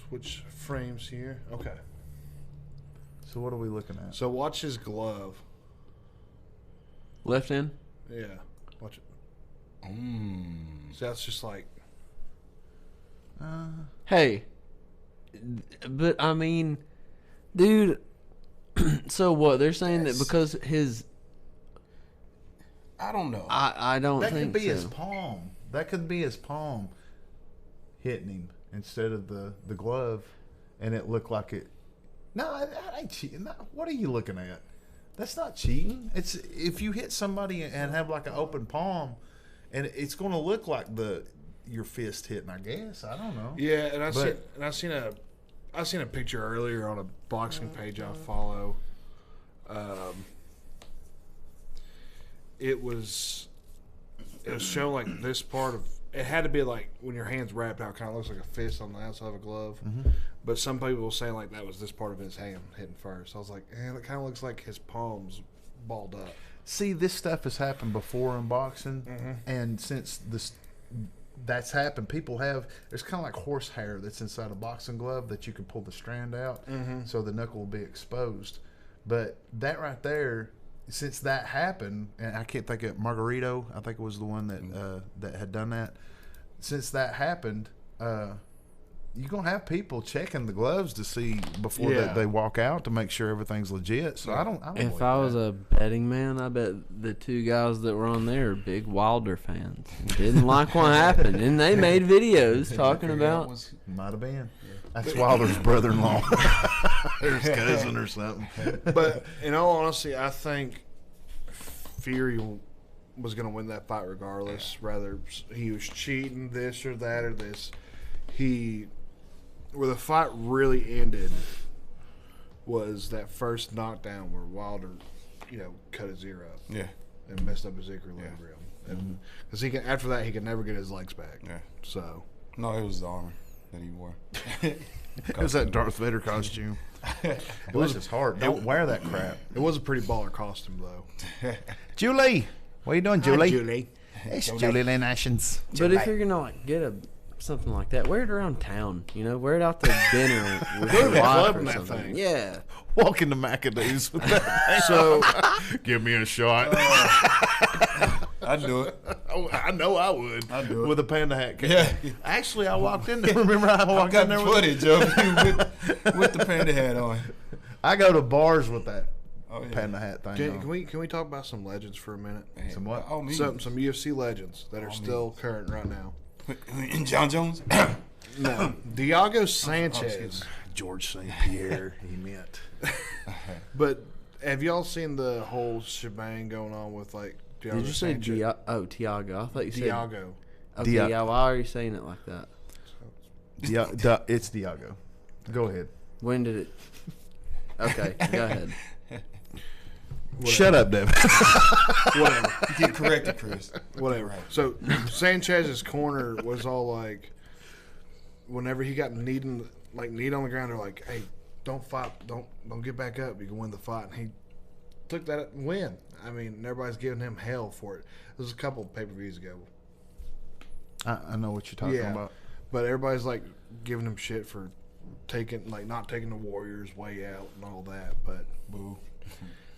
switch frames here. Okay. So what are we looking at? So watch his glove. Left hand? Yeah. Watch it. So that's just like. Hey. But, I mean, dude, so what? They're saying that because his... I don't know. I don't That think could be so. his palm. That could be his palm hitting him instead of the glove, and it looked like it. No, that ain't cheating. No, what are you looking at? That's not cheating. It's if you hit somebody and have like an open palm, and it's going to look like your fist hitting. I guess I don't know. Yeah, and I seen a picture earlier on a boxing page I follow. It was showing like this part of it had to be like when your hand's wrapped out, kind of looks like a fist on the outside of a glove. Mm-hmm. But some people were saying like that was this part of his hand hitting first. I was like, it kind of looks like his palms balled up. See, this stuff has happened before in boxing, and since that's happened, people have there's kind of like horsehair that's inside a boxing glove that you can pull the strand out, so the knuckle will be exposed. But that right there, since that happened, and I can't think of Margarito, I think it was the one that had done that. Since that happened, you're gonna have people checking the gloves to see before they walk out to make sure everything's legit. So I don't If I was a betting man, I bet the two guys that were on there are big Wilder fans. Didn't like what happened, and they made videos talking about. Might have been. That's Wilder's brother-in-law, or his cousin, or something. But in all honesty, I think Fury was going to win that fight regardless. Rather he was cheating this or that or this. Where the fight really ended was that first knockdown where Wilder, cut his ear up. Yeah. And messed up his equilibrium. Because after that he could never get his legs back. Yeah. So. No, it was the armor that he wore. It was that Darth Vader costume. Bless his heart. Don't wear that crap. It was a pretty baller costume though. Julie, what are you doing, Julie? Hi, Julie. It's Julie Lynn Ashens. But if you're gonna get something like that, wear it around town. Wear it out to dinner with Go to your the wife club or in that something. thing. Yeah. Walk into McAdoo's with that. So Give me a shot. I'd do it. Oh, I know I would. I'd do it. With a panda hat. Yeah. Actually, I walked in there. Remember I I walked got in there footage of you with the panda hat on. I go to bars with that Oh, yeah. panda hat thing can on. we talk about some legends for a minute? Hey, Some what? by all means. Some UFC legends that are still current right now. John Jones? No, Diego Sanchez. George St. Pierre, he meant. But have y'all seen the whole shebang going on with like Diego Did you say Sanchez? Tiago? I thought you said Diego. Okay, yeah. Why are you saying it like that? It's Diago. Go ahead. When did it? Okay, go ahead. Shut up, Devin. Whatever. Get corrected, Chris. Whatever. So Sanchez's corner was all like, whenever he got knee on the ground, they're like, "Hey, don't fight, don't get back up. You can win the fight." And he took that win. I mean, everybody's giving him hell for it. This was a couple of pay-per-views ago. I know what you're talking about. But everybody's like giving him shit for not taking the Warriors way out and all that. But boo,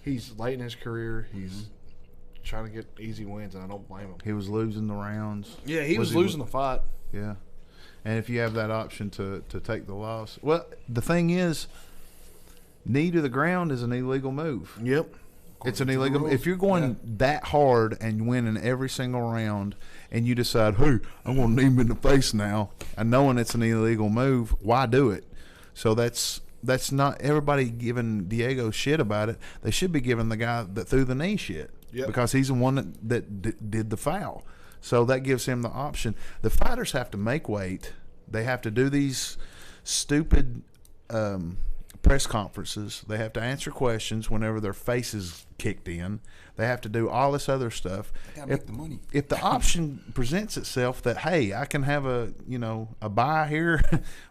he's late in his career. He's trying to get easy wins, and I don't blame him. He was losing the rounds. Yeah, he was losing the fight. Yeah. And if you have that option to take the loss. Well, the thing is, knee to the ground is an illegal move. Yep. It's an illegal. If you're going that hard and winning every single round, and you decide, "Hey, I'm going to knee him in the face now," and knowing it's an illegal move, why do it? So that's not everybody giving Diego shit about it. They should be giving the guy that threw the knee shit because he's the one that did the foul. So that gives him the option. The fighters have to make weight. They have to do these stupid press conferences. They have to answer questions whenever their face is kicked in. They have to do all this other stuff. They gotta make the money. If the option presents itself that, hey, I can have a buy here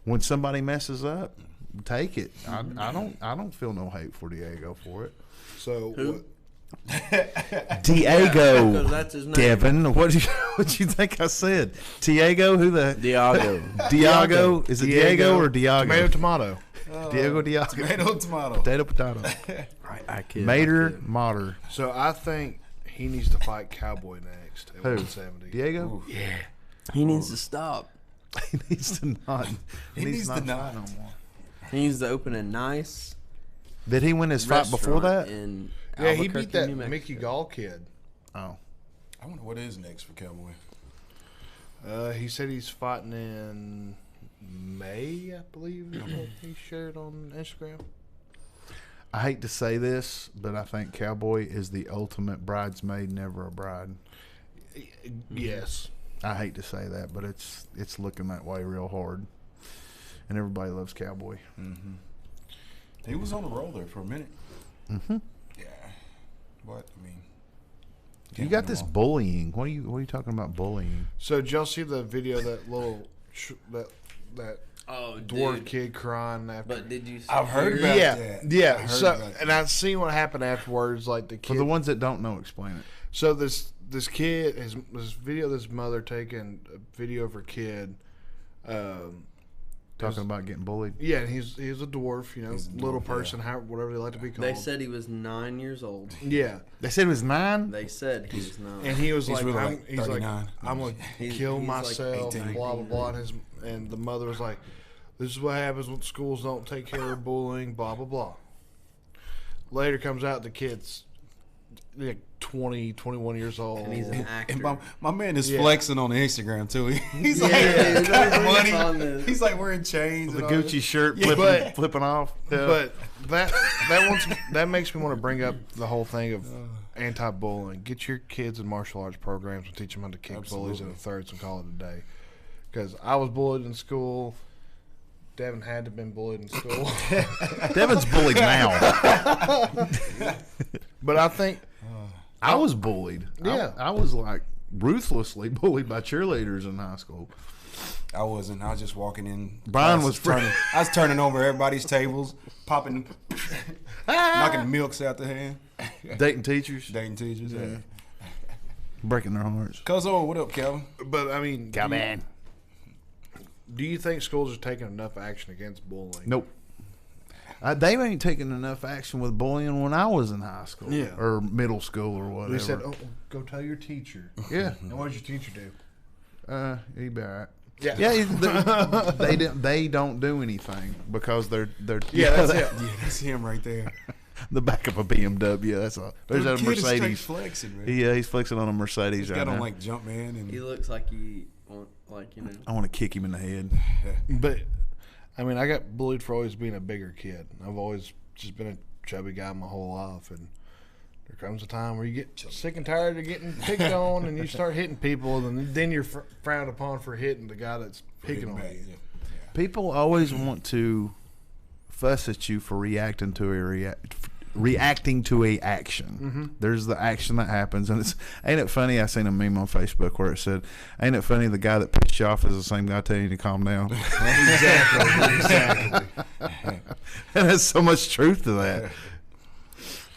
when somebody messes up, take it. I don't feel no hate for Diego for it. So Diego. Because that's his name. Devin, what you think I said? Tiago? Who the? Diago. Diago? Is it Diego or Diago? Tomato. Diego Diago. Tomato. Potato, potato. I kid. Mater, Mater. So I think he needs to fight Cowboy next at Who? 170. Diego? Yeah. He needs to stop. He needs to not. He needs not to not. fight no more. He needs to open a nice Did he win his fight before restaurant that? in Yeah, he Albuquerque, beat that New Mexico. Mickey Gall kid. Oh. I wonder what is next for Cowboy. He said he's fighting in May, I believe, is what he shared on Instagram. I hate to say this, but I think Cowboy is the ultimate bridesmaid, never a bride. Yes. I hate to say that, but it's looking that way real hard. And everybody loves Cowboy. Mm-hmm. He was on the roll there for a minute. Mm-hmm. Yeah, but I mean, You got this bullying. What are you talking about bullying? So did y'all see the video of that little that Oh, dwarf kid crying after? But did you? I've heard about yeah, that. I yeah. heard So about that. and I've seen what happened afterwards. Like the For kid. the ones that don't know, explain it. So this kid, this video of this mother taking a video of her kid. Talking about getting bullied. Yeah, and he's a dwarf, you know, He's a little dwarf, person, how, whatever they like to be called. They said he was 9 years old. Yeah, They said it was 9. They said he was 9. and he was He's like, really I'm, like he's like, 39. I'm gonna He's- kill he's like myself, 18. blah blah blah. And the mother was like, this is what happens when schools don't take care of bullying, blah blah blah. Later comes out the kid's like 20, 21 years old. And he's an actor. And my man is Yeah. flexing on Instagram too. He's like, Yeah, got he's on money. this. He's like wearing chains. The and all Gucci that. shirt Yeah, flipping off. Yeah. But that makes me want to bring up the whole thing of anti-bullying. Get your kids in martial arts programs and teach them how to kick bullies in the thirds and call it a day. Because I was bullied in school. Devin had to have been bullied in school. Devin's bullied now. But I think I was bullied. Yeah. I was like ruthlessly bullied by cheerleaders in high school. I wasn't. I was just walking in. Brian class, was free. I was turning over everybody's tables, popping, knocking milks out the hand, Dating teachers, dating teachers. Yeah. breaking their hearts. Cuzzo, what up, Calvin? But I mean, Come in. do you think schools are taking enough action against bullying? Nope. They ain't taking enough action with bullying when I was in high school, Yeah. or middle school, or whatever. They said, "Oh, go tell your teacher." yeah, And what did your teacher do? he be all right. Yeah. Yeah, they don't do anything because they're Yeah, that's it. Yeah, that's him right there. the back of a BMW. That's all. There's The a kid is straight Mercedes. flexing, man. Yeah, he's flexing on a Mercedes He's right got on now. like Jumpman and He looks like he, I want to kick him in the head. But I mean, I got bullied for always being a bigger kid. I've always just been a chubby guy my whole life, and there comes a time where you get sick and tired of getting picked on, and you start hitting people, and then you're frowned upon for hitting the guy that's picking on back, you. yeah. People always want to fuss at you for reacting to a action. There's the action that happens, and ain't it funny? I seen a meme on Facebook where it said, "Ain't it funny the guy that pissed you off is the same guy telling you to calm down." Exactly. And there's so much truth to that.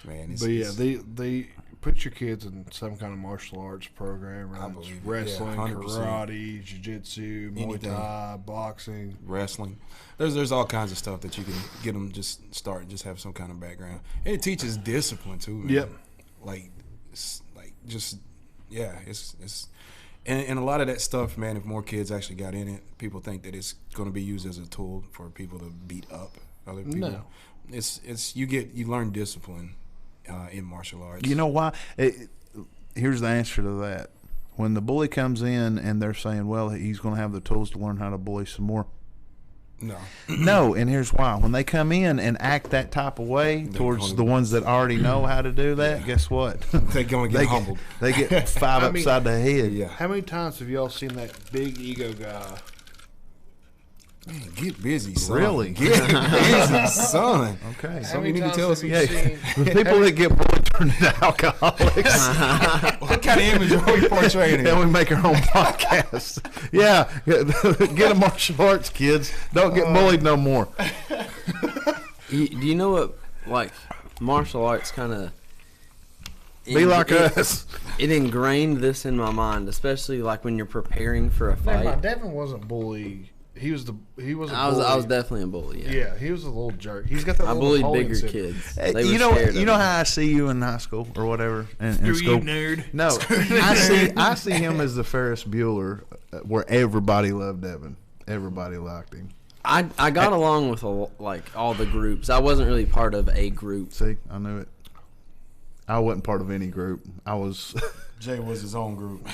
Man, But yeah, they put your kids in some kind of martial arts program, I right? believe it. Wrestling, Yeah, 100%. karate, jiu-jitsu, Muay Anything. Thai, boxing. wrestling. There's all kinds of stuff that you can get them just start and just have some kind of background. And it teaches discipline too, man. Yep. It's and a lot of that stuff, man, if more kids actually got in it, people think that it's going to be used as a tool for people to beat up other people. No. It's you learn discipline in martial arts. You know why? Here's the answer to that. When the bully comes in and they're saying, well, he's going to have the tools to learn how to bully some more. No. No, and here's why. When they come in and act that type of way towards gonna- the ones that already know how to do that, guess what? They're going to get humbled. They get five I mean, upside the head. Yeah. How many times have y'all seen that big ego guy? Man, get busy, son. Really? Get busy, son. Okay. How Somebody many need to times tell us. have you Yeah, seen? the people that get bullied turn into alcoholics. What kind of image are we portraying? And we make our own podcast. Yeah, get a martial arts, kids. Don't get bullied no more. Do you know what, like, martial arts kind of Be like us. It ingrained this in my mind, especially like when you're preparing for a Never fight. mind, Devin wasn't bully. He was a I bully. was definitely a bully. Yeah, Yeah, he was a little jerk. He's got that I little bullied Napoleon bigger syndrome. kids. Hey, They were you know, scared you of know me. how I see you in high school or whatever, in Screw school. you, nerd. No, I see him as the Ferris Bueller, where everybody loved Evan. Everybody liked him. I got along with like all the groups. I wasn't really part of a group. See, I knew it. I wasn't part of any group. I was. Jay was his own group.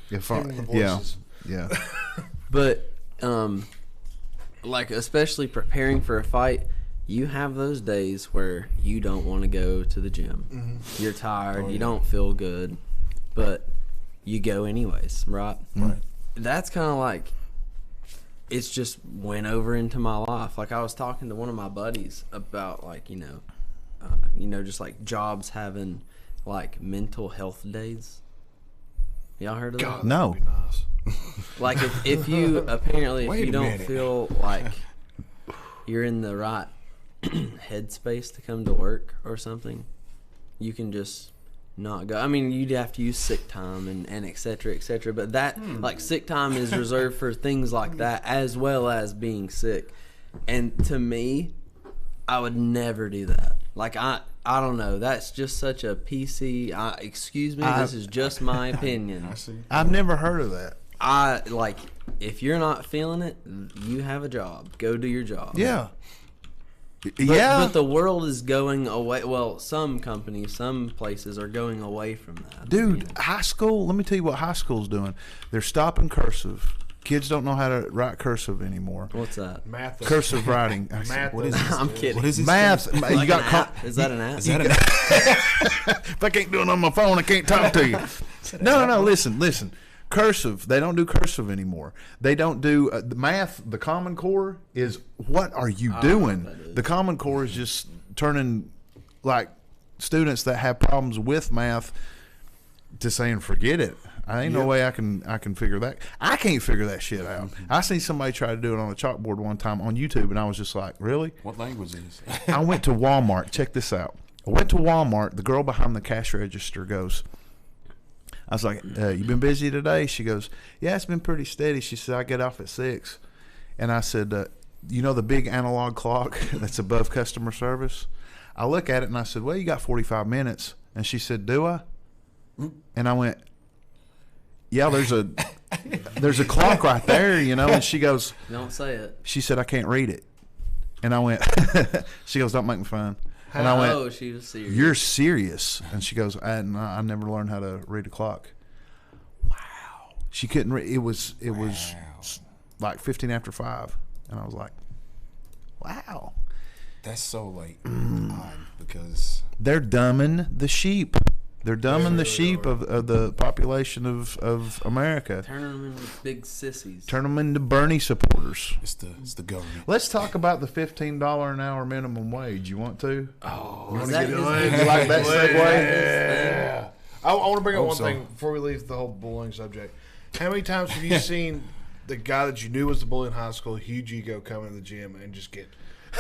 If I, Him and the yeah, voices. yeah. But like especially preparing for a fight, you have those days where you don't want to go to the gym. Mm-hmm. You're tired. Oh, You yeah. don't feel good, but you go anyways, right? Right. That's kind of like it's just went over into my life. Like I was talking to one of my buddies about like just like jobs having like mental health days. Y'all heard of that? God, No. that'd be nice. Like if you apparently if Wait you a don't minute. feel like you're in the right headspace to come to work or something, you can just not go. I mean, you'd have to use sick time and et cetera, et cetera. But that like sick time is reserved for things like that as well as being sick. And to me, I would never do that. Like I don't know. That's just such a PC. Excuse me. This is just my opinion. I see. I've never heard of that. I like if you're not feeling it, you have a job. Go do your job. Yeah. But the world is going away. Well, some companies, some places are going away from that. Dude, you know. high school, let me tell you what high school's doing. They're stopping cursive. Kids don't know how to write cursive anymore. What's that? Math. Cursive writing. Math. What is this? I'm kidding. What is this? Math. Like You got an app? Is that an app? Is that an if I can't do it on my phone, I can't talk to you. No. Listen. Cursive. They don't do cursive anymore. They don't do the math. The Common Core is what are you doing? that is. The Common Core is just turning like students that have problems with math to saying forget it. I ain't no way I can figure that. I can't figure that shit out. I seen somebody try to do it on a chalkboard one time on YouTube, and I was just like, really? What language is this? I went to Walmart. Check this out. I went to Walmart. The girl behind the cash register goes, I was like, you been busy today? She goes, yeah, it's been pretty steady. She said, I get off at 6. And I said, you know the big analog clock that's above customer service? I look at it and I said, well, you got 45 minutes. And she said, do I? And I went, yeah, there's a clock right there, you know. And she goes, Don't say it. she said, I can't read it. And I went, she goes, don't make me fun. And I went, Oh, she was serious. you're serious? And she goes, I never learned how to read a clock. Wow. She couldn't read. It was like 15 after 5. And I was like, wow. That's so like odd because They're dumbing the sheep. They're dumbing the sheep of the population of America. Turn them into big sissies. Turn them into Bernie supporters. it's the government. Let's talk about the $15 an hour minimum wage. You want to? Oh, is that his You like that segue? Yeah. I want to bring up Hope one so. thing before we leave the whole bullying subject. How many times have you seen the guy that you knew was the bully in high school, huge ego, come in the gym and just get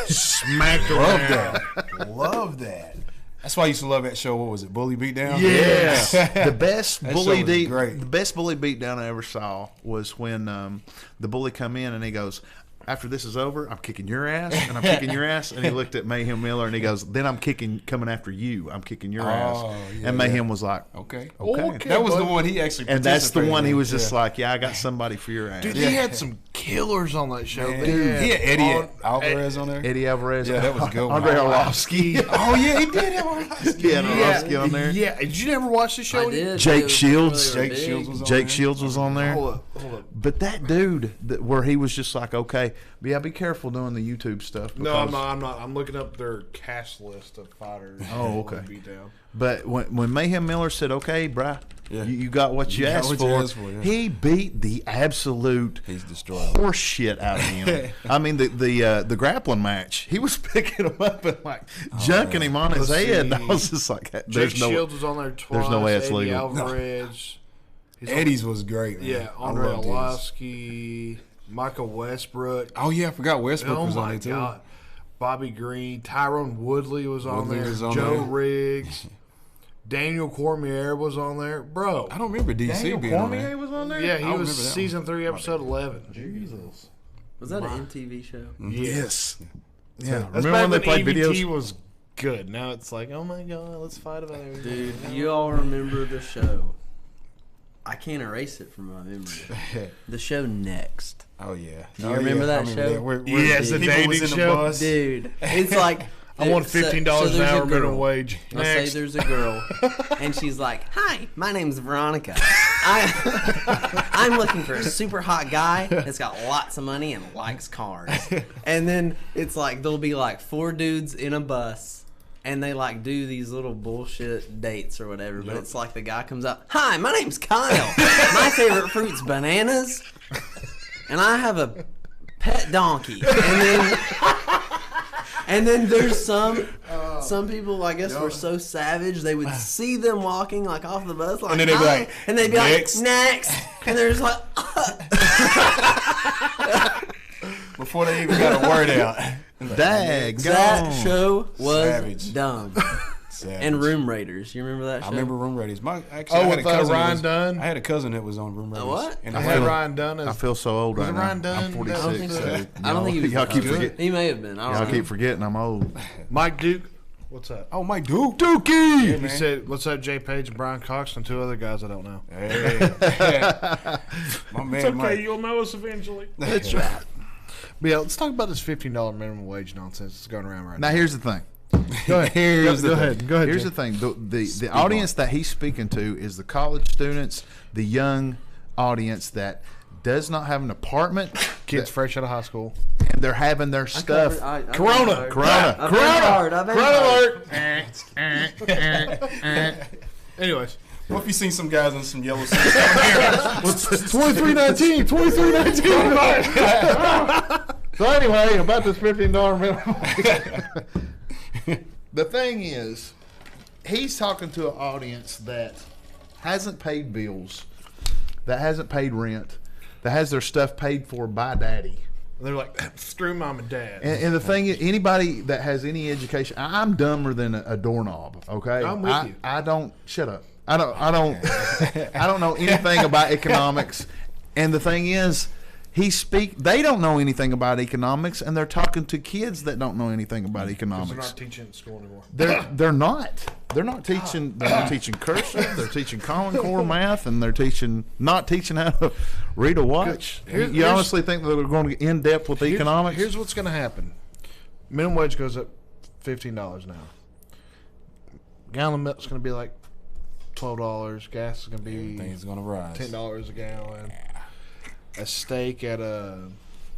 smacked Love around? that. Love that. That's why I used to love that show. What was it? Bully Beatdown? Yeah. The best That bully show was great. the best bully beatdown I ever saw was when the bully come in and he goes, after this is over, I'm kicking your ass and I'm kicking your ass. And he looked at Mayhem Miller and he goes, then I'm coming after you. I'm kicking your ass. yeah, And Mayhem was like, Okay. okay. That was the buddy. one he actually. And that's the participated one he in. was just Yeah. like, yeah, I got somebody for your ass. Dude, he had some killers on that show. Man, Man. he had Eddie On- Alvarez on there. Eddie Alvarez. Yeah, that was a good one. Andre Arlovsky. Oh yeah, he did have Arlovsky. Yeah, Arlovsky on there. Yeah. Did you never watch the show? I did. Jake It was Shields. really Jake big. Shields was on Jake there. Shields was on there. Hold up. But that dude, where he was just like, okay, yeah, be careful doing the YouTube stuff. No, I'm because- not. I'm looking up their cast list of fighters. Oh, okay. Beat down. But when Mayhem Miller said, okay, bruh, Yeah. you got what you, You got asked, what for, you asked for, yeah. he beat the absolute He's destroyed. horse shit out of him. I mean, the grappling match, he was picking him up and like junking him on his Let's head. see. I was just like, Jake there's no. Shields was on there twice. there's no way it's Eddie legal. Alvarez. He's on- Eddie's was great. Man. Yeah, I Andre loved his. Arlovsky, Michael Westbrook. Oh yeah, I forgot Westbrook Oh was on my there too. God. Bobby Green, Tyrone Woodley was on Woodley there. was on Joe there. Riggs, Daniel Cormier was on there, bro. I don't remember DC being on there. was on there. Yeah, I he don't was remember that season 3, episode 11. Jesus. Was that an MTV show? Yes. Yeah. That's Remember back when they played EBT videos? was good. Now it's like, oh my god, let's fight about everything. Dude, do you all remember the show? I can't erase it from my memory. The show Next. Oh yeah. Do you remember that show? Yes, the people was dating in the show. bus. Dude, it's like I want $15 an there's a hour minimum girl. wage. Let's say Next. there's a girl, and she's like, "Hi, my name's Veronica. I'm looking for a super hot guy that's got lots of money and likes cars." And then it's like there'll be like 4 dudes in a bus, and they like do these little bullshit dates or whatever. But it's like the guy comes up, "Hi, my name's Kyle. My favorite fruit's bananas, and I have a pet donkey." And then there's some people, I guess, were so savage they would see them walking like off the bus, like, And then they'd be "Hi," like, and they'd be "Next." like, "Next," and they're just like, Before they even got a word out. Dag. that show was Savage. dumb. Savage. And Room Raiders, you remember that show? I remember Room Raiders. I Oh, had with, a cousin that Ryan was- Dunn? I had a cousin that was on Room Raiders. what? And I it had was- Ryan Dunn I as feel so old Was right it now. Ryan Dunn? I'm 46. I don't think so. so I don't think he was. y'all keep good. forgetting. He may have been. I don't Y'all know. keep forgetting I'm old. Mike Duke. What's up? Oh, Mike Duke. Dookie. He said, "Let's have Jay Page and Brian Cox and 2 other guys I don't know." Hey. My man, Mike. you'll know us eventually. That's right. But yeah, let's talk about this $15 minimum wage nonsense that's going around right Now now. here's the thing. Go ahead. Go ahead. Go ahead. Here's Jay. the thing. The audience that he's speaking to is the college students, the young audience that does not have an apartment. Kids fresh out of high school. And they're having their stuff. Corona. Corona. I've been hard. Anyways, What if you seen some guys in some yellow suits coming 2319. 2319. So anyway, about this $15 minimum. The thing is, he's talking to an audience that hasn't paid bills, that hasn't paid rent, that has their stuff paid for by daddy. They're like, screw mom and dad. And the thing is, anybody that has any education, I'm dumber than a doorknob. Okay, I'm with you. I don't shut up. I don't I don't know anything about economics. And the thing is, they don't know anything about economics, and they're talking to kids that don't know anything about They're economics. not teaching at school anymore. They're not teaching cursive. They're teaching Common Core math, and they're not teaching how to read a watch. Here's- You honestly think that they're going to get in depth with economics? Here's what's going to happen. Minimum wage goes up $15 an hour. Gallon of milk's going to be like $12. Gas is going to be Everything's gonna rise. $10 a gallon. A steak at a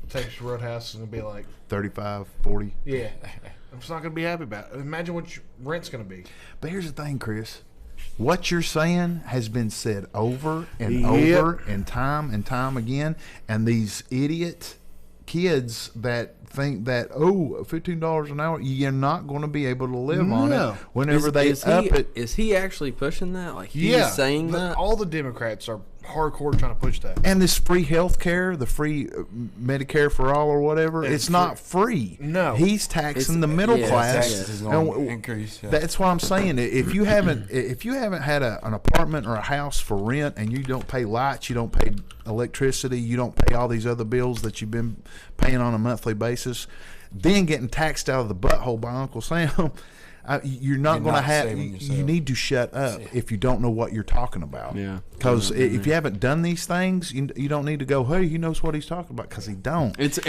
Texas Roadhouse is going to be like, 35, 40. yeah. I'm just not going to be happy about it. Imagine what your rent's going to be. But here's the thing, Chris. What you're saying has been said over and Yep. over and time again. And these idiot kids that think that, $15 an hour, you're not going to be able to live on No. it whenever Is up he, it. Is he actually pushing that? Like he's saying that? All the Democrats are hardcore trying to push that. And this free health care, the free Medicare for all or whatever, It's it's not free. No. He's taxing It's- the middle yeah, class. Taxes is And gonna w- increase. Yeah. That's what I'm saying. If you haven't had an apartment or a house for rent, and you don't pay lights, you don't pay electricity, you don't pay all these other bills that you've been paying on a monthly basis, then getting taxed out of the butthole by Uncle Sam, you're not going to not have. saving yourself. You need to shut up if you don't know what you're talking about. Yeah. Because if you haven't done these things, you don't need to go, hey, he knows what he's talking about, because he don't. It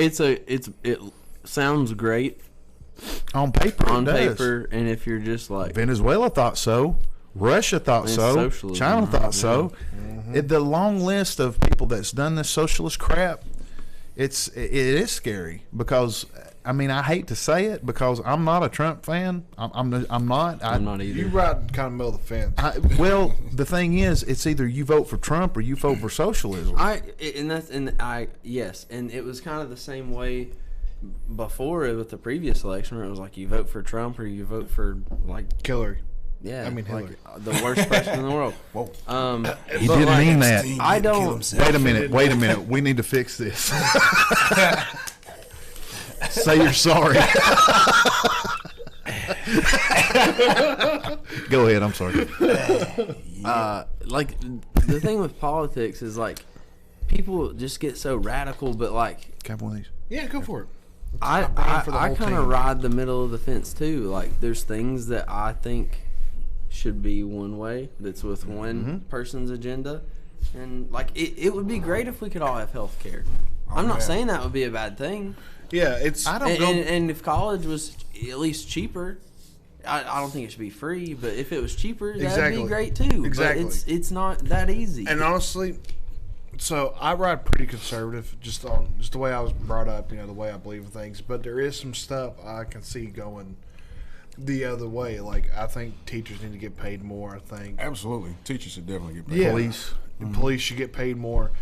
sounds great On paper, on it does. paper, and if you're just like Venezuela thought so. Russia thought It's so. socialism, China right? thought so. The long list of people that's done this socialist crap, it is scary, because I mean, I hate to say it, because I'm not a Trump fan. I'm not. I'm not either. You ride kind of middle of the fence. Well, the thing is, it's either you vote for Trump or you vote for socialism. Yes, and it was kind of the same way before with the previous election, where it was like you vote for Trump or you vote for like Hillary. yeah, I mean, like Hillary. the worst person in the world. Whoa. He didn't mean that. I don't. Wait a minute. We need to fix this. Say you're sorry. Go ahead. I'm sorry. Like the thing with politics is like people just get so radical, but like Have one of these. Yeah, go for it. I for the I whole kind of team. ride the middle of the fence too. Like there's things that I think should be one way that's with one person's agenda, and like it would be great if we could all have health care. I'm not man. saying that would be a bad thing. Yeah, it's. I don't And, go. and if college was at least cheaper, I don't think it should be free. But if it was cheaper, that'd Exactly. be great too. Exactly. But it's not that easy. And honestly, so I ride pretty conservative, just the way I was brought up, the way I believe in things. But there is some stuff I can see going the other way. Like I think teachers need to get paid more. I think Absolutely. Teachers should definitely get paid. Yeah. Police. police should get paid more.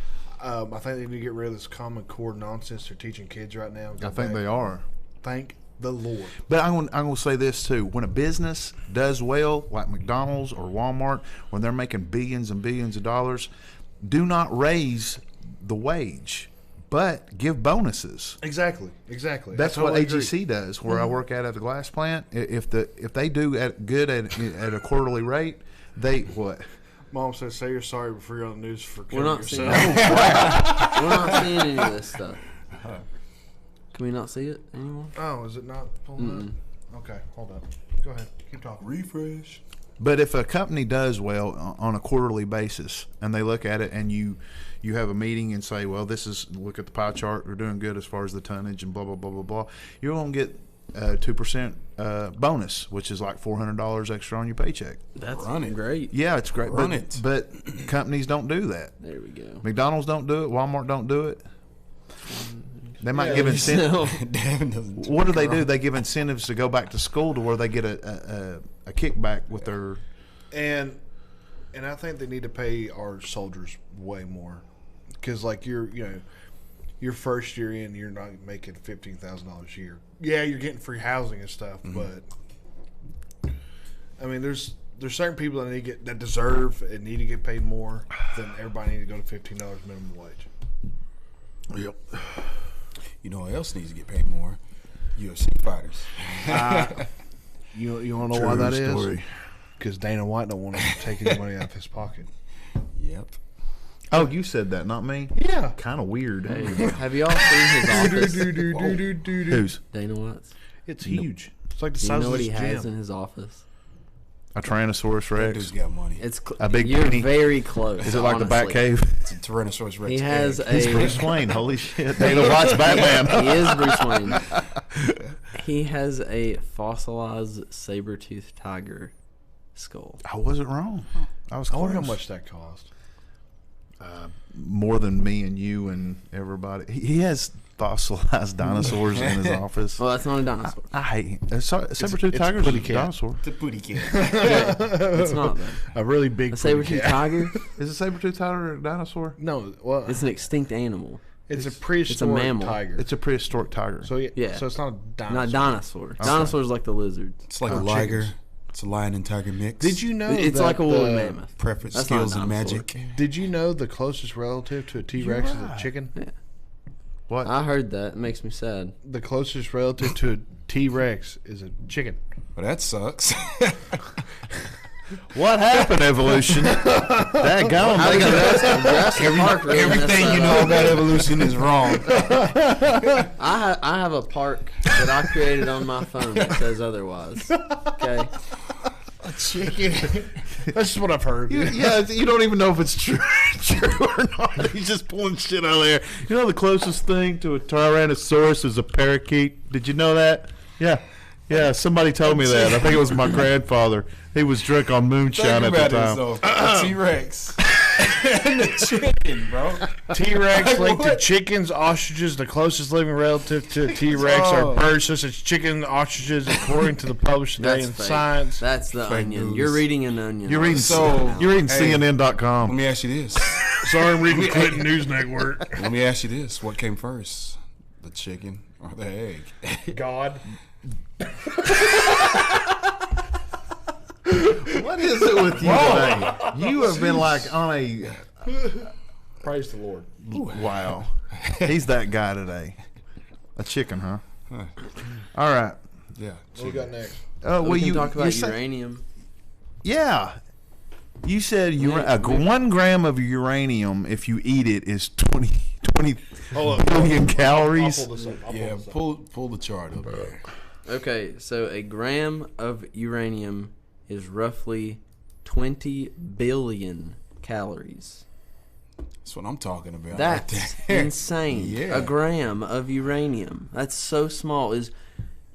I think they need to get rid of this Common Core nonsense they're teaching kids right now. I think they are. Thank the Lord. But I'm going to say this too. When a business does well, like McDonald's or Walmart, when they're making billions and billions of dollars, do not raise the wage, but give bonuses. Exactly. That's I what totally agree. AGC does, where I work at the glass plant. If they do good at a quarterly rate, they what? Mom says, "Say you're sorry before you're on the news for We're killing not seeing. yourself." We're not seeing any of this stuff. Can we not see it anymore? Oh, is it not pulling up? Okay, hold up. Go ahead. Keep talking. Refresh. But if a company does well on a quarterly basis, and they look at it, and you have a meeting and say, well, look at the pie chart, we're doing good as far as the tonnage and blah blah blah blah blah, you're gonna get 2% bonus, which is like $400 extra on your paycheck. That's Run it. great. Yeah, it's great. Run but, it. But companies don't do that. There we go. McDonald's don't do it. Walmart don't do it. They might give incentives. Damn, doesn't What do they do? They give incentives to go back to school to where they get a kickback with their. And I think they need to pay our soldiers way more, because like your first year in, you're not making $15,000 a year. Yeah, you're getting free housing and stuff, but I mean, there's certain people that deserve and need to get paid more than everybody need to go to $15 minimum wage. Yep. You know what else needs to get paid more? UFC fighters. You want to know why that is? Because Dana White don't want to take any money out of his pocket. Yep. Oh, you said that, not me. Yeah. Kind of weird. Hey, have y'all seen his office? Who's Dana White's. It's huge. It's like the Do you size know of what this he has gym. in his office? a Tyrannosaurus That Rex? dude's got money. It's A big You're penny? very close. Is it like the honestly. Batcave? It's a Tyrannosaurus Rex. He has egg. He's a. Bruce Wayne. Holy shit! Dana White's Batman. He is Bruce Wayne. He has a fossilized saber-toothed tiger skull. I wasn't wrong. I was I close. wonder how much that cost. More than me and you and everybody. He has fossilized dinosaurs in his office. Well, that's not a dinosaur. I hate saber-tooth it's a tiger's kitty a cat. dinosaur. It's a booty cat. It's not though. A really big A saber-toothed tiger. Is a saber-toothed tiger a dinosaur? No, well, It's an extinct animal. it's a prehistoric mammal. tiger. It's a prehistoric tiger. So Yeah. so it's not a dinosaur. Not dinosaur. Dinosaur's like the lizard. It's like a Oh, liger. chickens. It's a lion and tiger mix. Did you know It's that like a woolly the- mammoth. Preference, That's not a skills, and dinosaur. magic. Did you know the closest relative to a T-Rex is a right. chicken? What? I heard that. It makes me sad. The closest relative to a T-Rex is a chicken. Well, that sucks. What happened, evolution? That gone. Everything you know about evolution is wrong. I have a park that I created on my phone that says otherwise. Okay. A chicken. That's just what I've heard. Yeah, you don't even know if it's true or not. He's just pulling shit out of there. You know the closest thing to a Tyrannosaurus is a parakeet. Did you know that? Yeah. Yeah, somebody told me that. I think it was my grandfather. He was drunk on moonshine Think at the about time. it, though. A T-Rex. And the chicken, bro. T-Rex linked to What? chickens, ostriches. The closest living relative to a T-Rex Oh. are birds such as chickens, ostriches, according to the published today That's in fake. Science. That's the Fake onion. news. You're reading an onion. You're reading, So, you're reading hey. Let CNN.com. me ask you this. Sorry, I'm reading Clinton News Network. Let me ask you this. What came first? The chicken or the egg? God. What is it with you today? You have been like on a... Praise the Lord. Wow. He's that guy today. A chicken, huh? All right. Yeah. What we got next? Well, We can you talk about you say- uranium. Yeah. You said 1 gram of uranium, if you eat it, is 20 billion calories. I'll pull this up. Yeah, pull the chart up there. Okay, so a gram of uranium is roughly 20 billion calories. That's what I'm talking about. That's right there. insane. Yeah. A gram of uranium. That's so small. Is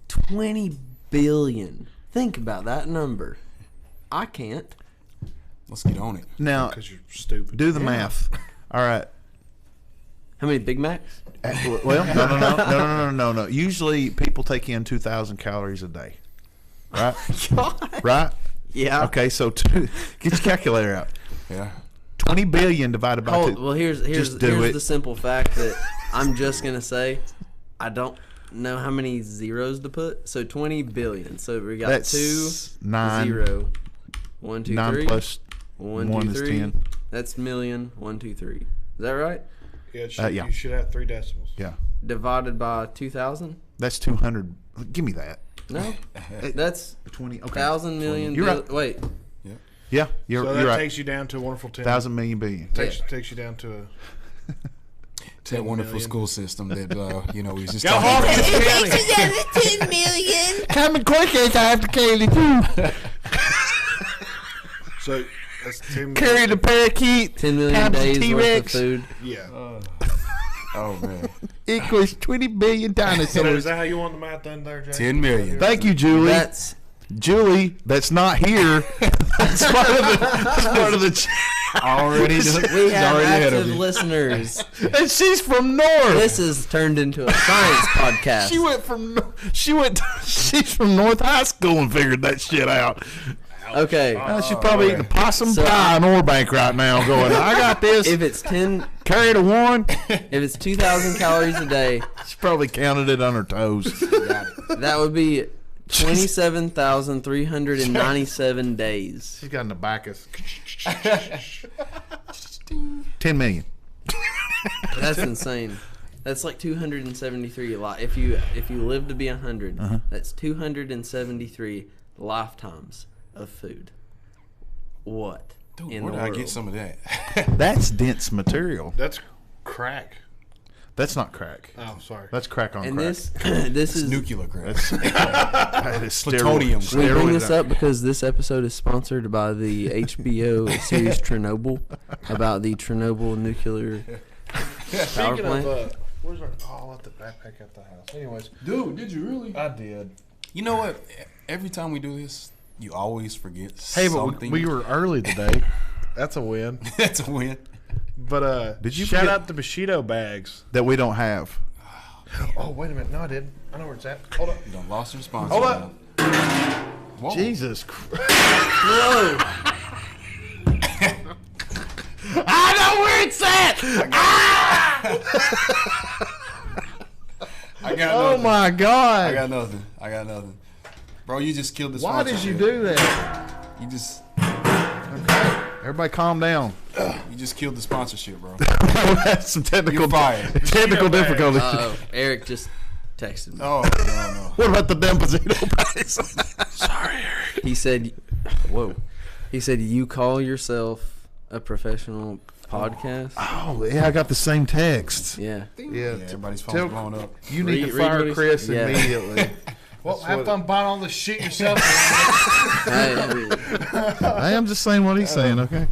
20 billion. Think about that number. I can't. Let's get on it. Now, Because you're stupid. do the math. All right. How many Big Macs? Well, no. Usually people take in 2,000 calories a day. Right? Right? Yeah. Okay, so get your calculator out. Yeah. 20 billion divided by 2. Well, here's Just do it. the simple fact that I'm just gonna say I don't know how many zeros to put. So 20 billion. So we got That's 2 9. 0 1 2 9 3 plus 1 1 2 is 3. 10. That's million. 1 2 3. Is that right? Yeah, it should, yeah. You should have 3 decimals. Yeah. Divided by 2,000? That's 200. Give me that. No, that's 20. Okay. 1,000 million. You're right. Wait, Yeah, you're So that right. takes you down to a wonderful 10. 1,000 million billion. Takes you down to a. It's that wonderful school system that we was just Go talking about. Hawkins! 10 million. Coming quick as I have to carry the So that's 10 carry the parakeet 10 million times the days worth of T-Rex food. Yeah. Oh man, equals 20 billion So is dinosaurs. that how you want the math done there, Jay? 10 million. Thank you, Julie. That's Julie, that's not here. That's part of the already we have already ahead of active you. listeners. and she's from North. This has turned into a science podcast. She's from North High School and figured that shit out. Okay, She's probably eating a possum pie in Orbank right now going, I got this. if it's 10, Carry the one. if it's 2,000 calories a day, She probably counted it on her toes. that would be 27,397 days. She's got an abacus. 10 million. That's insane. That's like 273 a lot. If you live to be 100, that's 273 lifetimes of food. What? Dude, in where the did I world? get some of that? That's dense material. That's crack. That's not crack. Oh, sorry. That's crack on And crack. this is Nuclear crap. That is Plutonium. we bring steroid- this up because this episode is sponsored by the HBO series Chernobyl, about the Chernobyl nuclear power Speaking plant. of, where's our? Oh, I left the backpack at the house. Anyways, Dude, did you really? I did. You know what? Every time we do this, you always forget Hey, but something. we were early today. That's a win. That's a win. But Did you shout forget- out to Bushido bags. that we don't have. Oh, wait a minute. No, I didn't. I know where it's at. Hold up. You done lost your sponsor. Hold up. Whoa. Jesus Christ. Whoa! I know where it's at. I got Oh nothing. my God. I got nothing. Bro, you just killed this. Why did you do that? You just Everybody calm down. you just killed the sponsorship, bro. That's some technical You're fired. technical difficulties. Uh-oh. Eric just texted me. Oh no. What about the Dempazito bags? He said, "Whoa." He said, "You call yourself a professional podcast?" Oh, yeah, I got the same text. Yeah. Yeah, Yeah, everybody's phone's tell- blowing up. you need Read to fire what he Chris said. Yeah. immediately. Well, have fun buying all this shit yourself. Hey, I am just saying what he's saying, okay?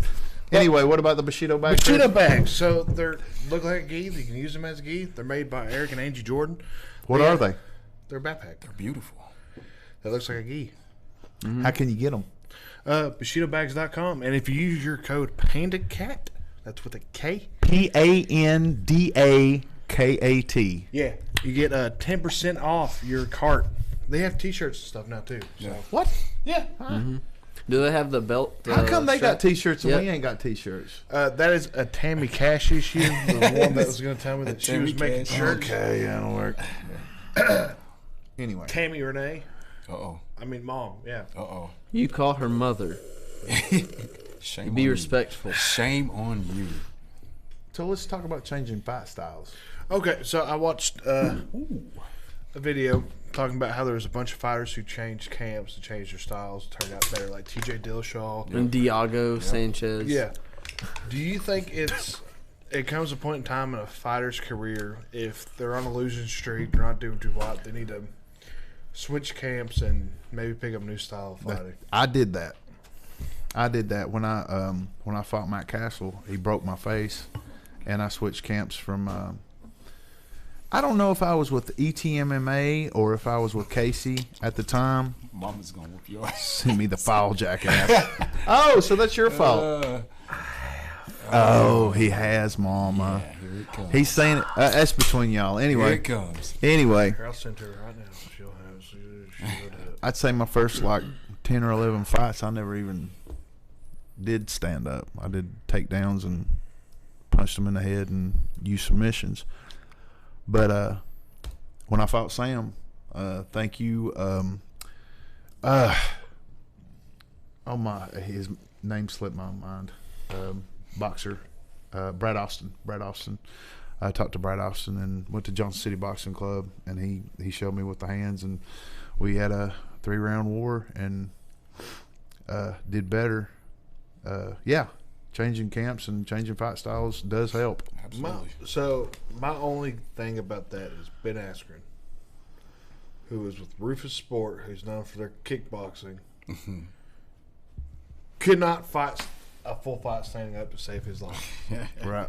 Anyway, what about the Bushido bags? Bushido bags. So they're look like a gi. You can use them as a gi. They're made by Eric and Angie Jordan. What are they? They're a backpack. Beautiful. That looks like a gi. How can you get them? BushidoBags.com. And if you use your code PandaCat, that's with a K. PANDAKAT. Yeah. You get 10% off your cart. They have t-shirts and stuff now too. So. What? Yeah. do they have the belt? How come they got strap? T-shirts and Yep. we ain't got T-shirts? That is a Tammy Cash issue. The one that was going to tell me that she was Tammy making Cash. shirts. Okay, that'll work. Anyway, Tammy Renee. Uh Mom. Yeah. oh. You call her mother. Shame. Be on respectful. You. Shame on you. so let's talk about changing fight styles. Okay, so I watched a video talking about how there was a bunch of fighters who changed camps and changed their styles, turned out better, like T.J. Dillashaw And Diego Sanchez. Yeah. Do you think it comes a point in time in a fighter's career, if they're on a losing streak, they're not doing too hot, they need to switch camps and maybe pick up a new style of fighting? I did that. When I fought Matt Castle. He broke my face, and I switched camps from. I don't know if I was with ETMMA or if I was with Casey at the time. Mama's gonna whoop your ass. Send me the foul, jackass. Oh, so that's your fault. He has, Mama. Yeah, here it comes. He's saying it. That's between y'all. Here Anyway. it comes. Anyway. Here, I'll send her right now. She'll have it. I'd say my first 10 or 11 fights, I never even did stand up. I did takedowns and punched them in the head and used submissions. But when I fought Sam, thank you. His name slipped my mind. Boxer, Brad Austin. I talked to Brad Austin and went to Johnson City Boxing Club, and he showed me with the hands, and we had a 3-round war and did better. Changing camps and changing fight styles does help. Absolutely. My only thing about that is Ben Askren, who was with Rufus Sport, who's known for their kickboxing, could not fight a full fight standing up to save his life. Right.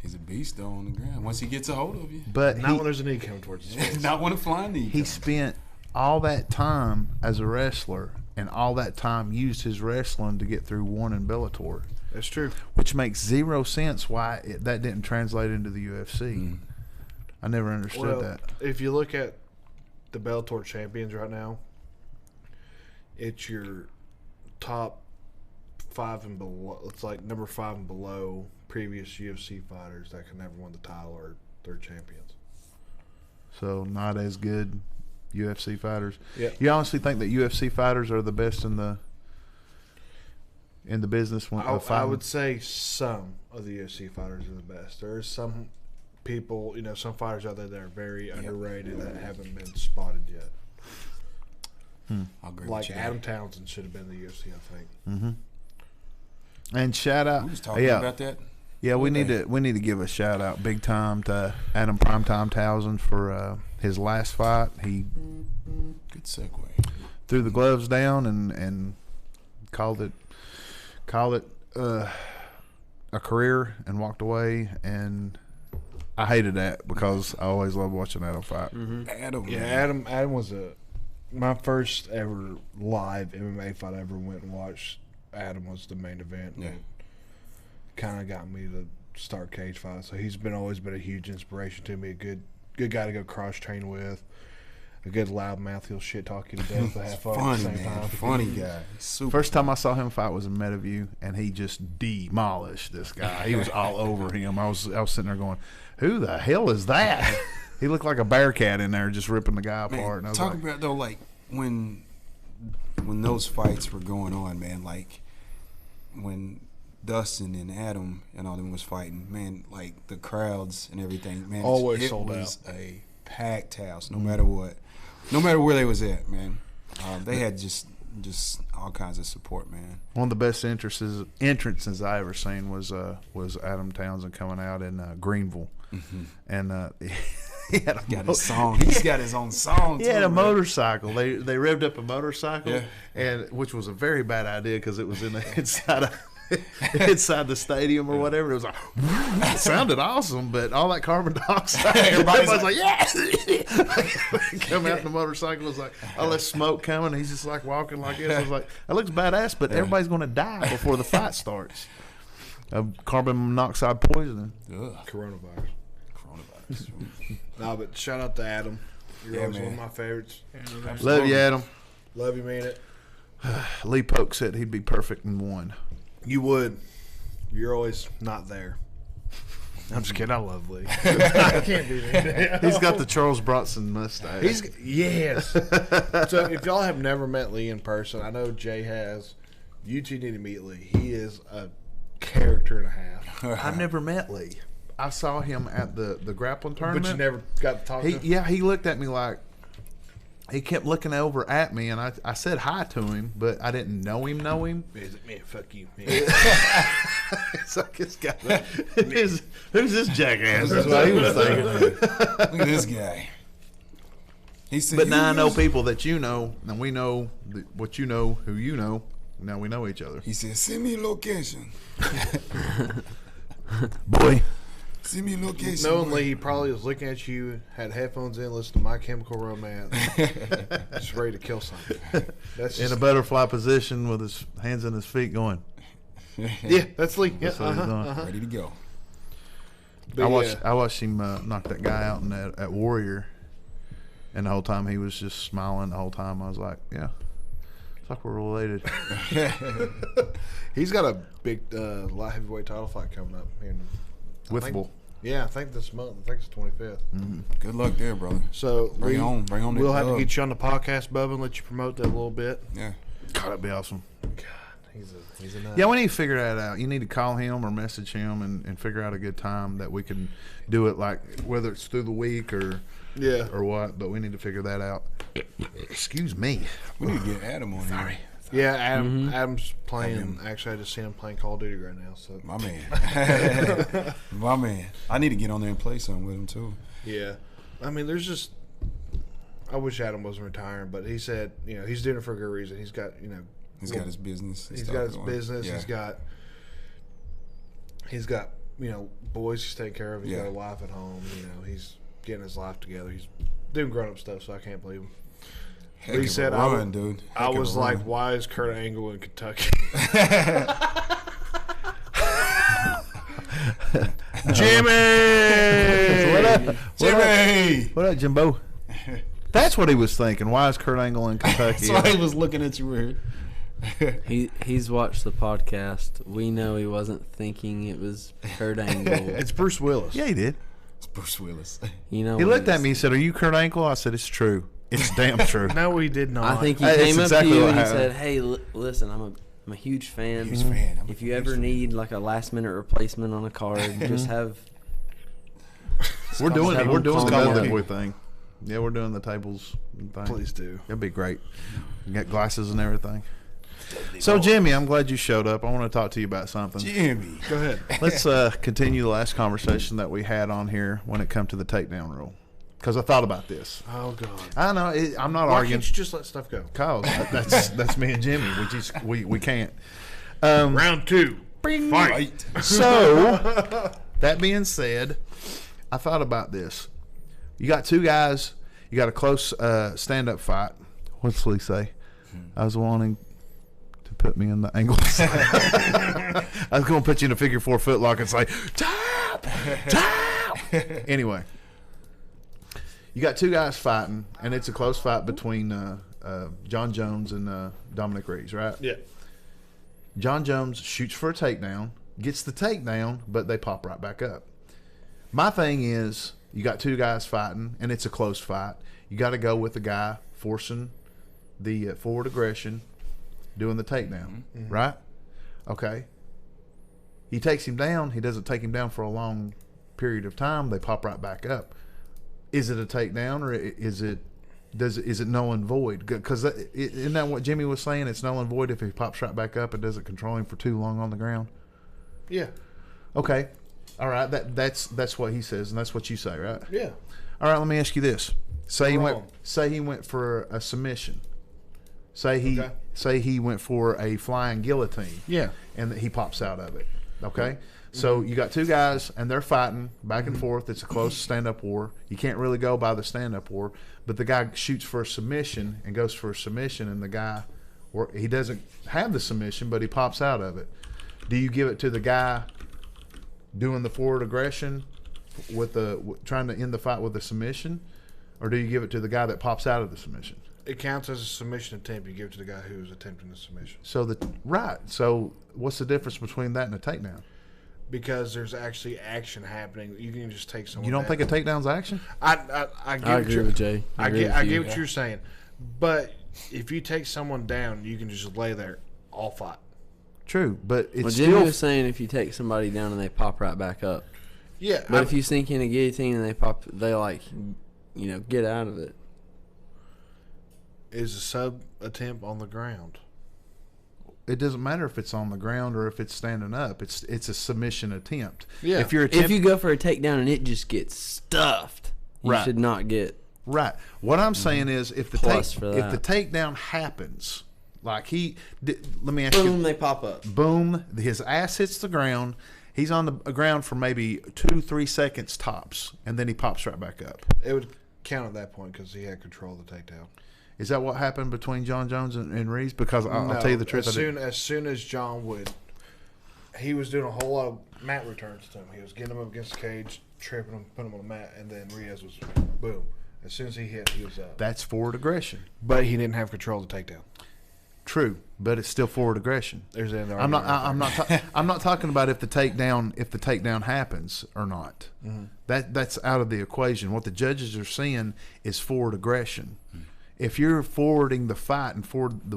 He's a beast though on the ground. Once he gets a hold of you, But Not when there's a knee coming towards his face. not when a flying knee. he comes. spent all that time as a wrestler and all that time used his wrestling to get through one in Bellator, That's true. which makes zero sense why that didn't translate into the UFC. I never understood that. If you look at the Bellator champions right now, it's your top 5 and below. It's like number 5 and below previous UFC fighters that can never win the title or they're champions. So not as good UFC fighters. Yeah. You honestly think that UFC fighters are the best in the business? I would say some of the UFC fighters are the best. There are some people, some fighters out there that are very underrated that haven't been spotted yet. I'll agree Like with you. Adam Townsend should have been in the UFC, I think. Mm-hmm. And shout out, We was talking about that. Yeah, we need Okay. to give a shout out big time to Adam Primetime Townsend for his last fight. He Good segue. threw the gloves down and called it a career and walked away. And I hated that because I always loved watching Adam fight. Adam. Yeah, man. Adam was my first ever live MMA fight I ever went and watched. Adam was the main event. Yeah. Kind of got me to start cage fighting. So he's always been a huge inspiration to me. A good guy to go cross train with. A good loudmouth. He'll shit talk you to death but have fun at the Funny same man. time. Funny guy. Super. First time I saw him fight was in Metaview, and he just demolished this guy. He was all over him. I was sitting there going, "Who the hell is that?" He looked like a bearcat in there, just ripping the guy apart. Man, And I was talk like, about though, like when those fights were going on, man. Like when Dustin and Adam and all them was fighting, man. Like the crowds and everything, man. Always it sold was a packed house, no matter what, no matter where they was at, man. They had just all kinds of support, man. one of the best entrances I ever seen was Adam Townsend coming out in Greenville, and he had Got his song. He's got his own song. He had too, a man. motorcycle. They revved up a motorcycle, Yeah. and which was a very bad idea because it was in the inside the stadium or whatever. It was like it sounded awesome, but all that carbon dioxide. Everybody's Everybody's like, yeah. Come out in the motorcycle. It was like all that smoke coming. He's just like walking like this. I was like, that looks badass, but everybody's going to die before the fight starts. Carbon monoxide poisoning. Ugh. Coronavirus. Coronavirus. No, but shout out to Adam. You're Yeah, always man. one of my favorites. Love you, Adam. Love you, mean it. Lee Polk said he'd be perfect in one. You would. You're always not there. I'm just kidding. I love Lee. I can't do that. He's got the Charles Bronson mustache. Yes. So if y'all have never met Lee in person, I know Jay has. You two need to meet Lee. He is a character and a half. I've never met Lee. I saw him at the grappling tournament. But you never got to talk to him? Yeah, he looked at me like, he kept looking over at me, and I said hi to him, but I didn't know him. Is it, man, fuck you, man. It's like this guy. Who's this jackass? That's what he was thinking. Look at this guy. He said, But now I know people that you know, and we know what you know, who you know. Now we know each other. He said, send me location. Boy. Send me location. Knowingly, he probably was looking at you, had headphones in, listening to My Chemical Romance, just ready to kill something. That's In just, a butterfly position with his hands on his feet going. yeah, that's Lee. Yeah, That's what he's doing. Ready to go. But I watched him knock that guy out at Warrior, and the whole time he was just smiling. The whole time I was like, yeah, it's like we're related. he's got a big light heavyweight title fight coming up. Withable. Yeah, I think this month. I think it's 25th. Good luck there, brother. So Bring on We'll that have to dub. get you on the podcast, Bubba, and let you promote that a little bit. Yeah. God, that'd be awesome. He's a nut. Yeah, we need to figure that out. You need to call him or message him and figure out a good time that we can do it, like whether it's through the week or what. But we need to figure that out. Excuse me. We need to get Adam on here. Yeah, Adam's playing. Actually, I just seen him playing Call of Duty right now. So My man. My man. I need to get on there and play something with him, too. yeah, I mean, there's just. I wish Adam wasn't retiring, but he said, he's doing it for a good reason. He's got, He's got his business. and he's stuff got his going. business. Yeah. He's got boys he's taking care of. He's Yeah. got a wife at home. He's getting his life together. He's doing grown up stuff. So I can't believe him. Heck He of said, a run, dude. I Heck of a was like, run. why is Kurt Angle in Kentucky? Jimmy! What up, Jimmy! What up, Jimbo? That's what he was thinking. Why is Kurt Angle in Kentucky? That's why he was looking at you weird. He's watched the podcast. We know he wasn't thinking it was Kurt Angle. It's Bruce Willis. Yeah, he did. It's Bruce Willis. You know He what looked at me. He said, "Are you Kurt Angle?" I said, "It's true. It's damn true." No, he did not. I think he It's came up exactly to you what and he happened. said, "Hey, listen, I'm a huge fan. Huge fan. I'm a If you huge ever fan." need like a last minute replacement on a card, just have." We're doing Have it. We're him doing call the me. other boy thing. Yeah, we're doing the tables thing. Please do. It'd be great. You got glasses and everything. So, Jimmy, I'm glad you showed up. I want to talk to you about something. Jimmy. Go ahead. Let's continue the last conversation that we had on here when it come to the takedown rule. Because I thought about this. Oh, God. I know I'm not Why arguing. can't you just let stuff go? Cause that's me and Jimmy. We can't. Round two. Fight. So, that being said, I thought about this. You got two guys. You got a close stand-up fight. What's Lee say? I was wanting to put me in the angle. I was going to put you in a figure 4 footlock and say, tap, tap. Anyway, you got two guys fighting, and it's a close fight between John Jones and Dominic Reyes, right? Yeah. John Jones shoots for a takedown, gets the takedown, but they pop right back up. My thing is, you got two guys fighting, and it's a close fight. You got to go with the guy forcing the forward aggression, doing the takedown, right? Okay. He takes him down. He doesn't take him down for a long period of time. They pop right back up. Is it a takedown, or is it null and void? Because isn't that what Jimmy was saying? It's null and void if he pops right back up and doesn't control him for too long on the ground. Yeah. Okay. All right. That's what he says, and that's what you say, right? Yeah. All right. Let me ask you this: Say he Wrong. went for a submission. Say he went for a flying guillotine. Yeah. And that he pops out of it. Okay. So you got two guys, and they're fighting back and forth. It's a close stand-up war. You can't really go by the stand-up war, but the guy shoots for a submission and goes for a submission, and the guy, or he doesn't have the submission, but he pops out of it. Do you give it to the guy doing the forward aggression with trying to end the fight with a submission, or do you give it to the guy that pops out of the submission? It counts as a submission attempt. You give it to the guy who's attempting the submission. So So what's the difference between that and a takedown? Because there's actually action happening. You can just take someone You don't down. think a takedown's action? I get I what agree you're- with Jay. I agree get with I you. get what you're saying, but if you take someone down, you can just lay there all fight. True, but it's Well, Jimmy still was saying if you take somebody down and they pop right back up. Yeah, But if you sink in a guillotine and they get out of it. is a sub attempt on the ground. It doesn't matter if it's on the ground or if it's standing up. It's a submission attempt. Yeah. If you're If you go for a takedown and it just gets stuffed, you Right. should not get. right. What I'm saying is, if the Plus for if the that. takedown happens, like let me ask you. Boom, they pop up. Boom, his ass hits the ground. He's on the ground for maybe 2-3 seconds tops, and then he pops right back up. It would count at that point because he had control of the takedown. Is that what happened between John Jones and Reeves? Because I'll No, tell you the truth. As soon as John would, he was doing a whole lot of mat returns to him. He was getting him up against the cage, tripping him, putting him on the mat, and then Reyes was boom. As soon as he hit, he was up. That's forward aggression. But he didn't have control of the takedown. True, but it's still forward aggression. There's the end of the I'm not. argument right I'm not. I'm not talking about if the takedown happens or not. Mm-hmm. That's out of the equation. What the judges are seeing is forward aggression. If you're forwarding the fight and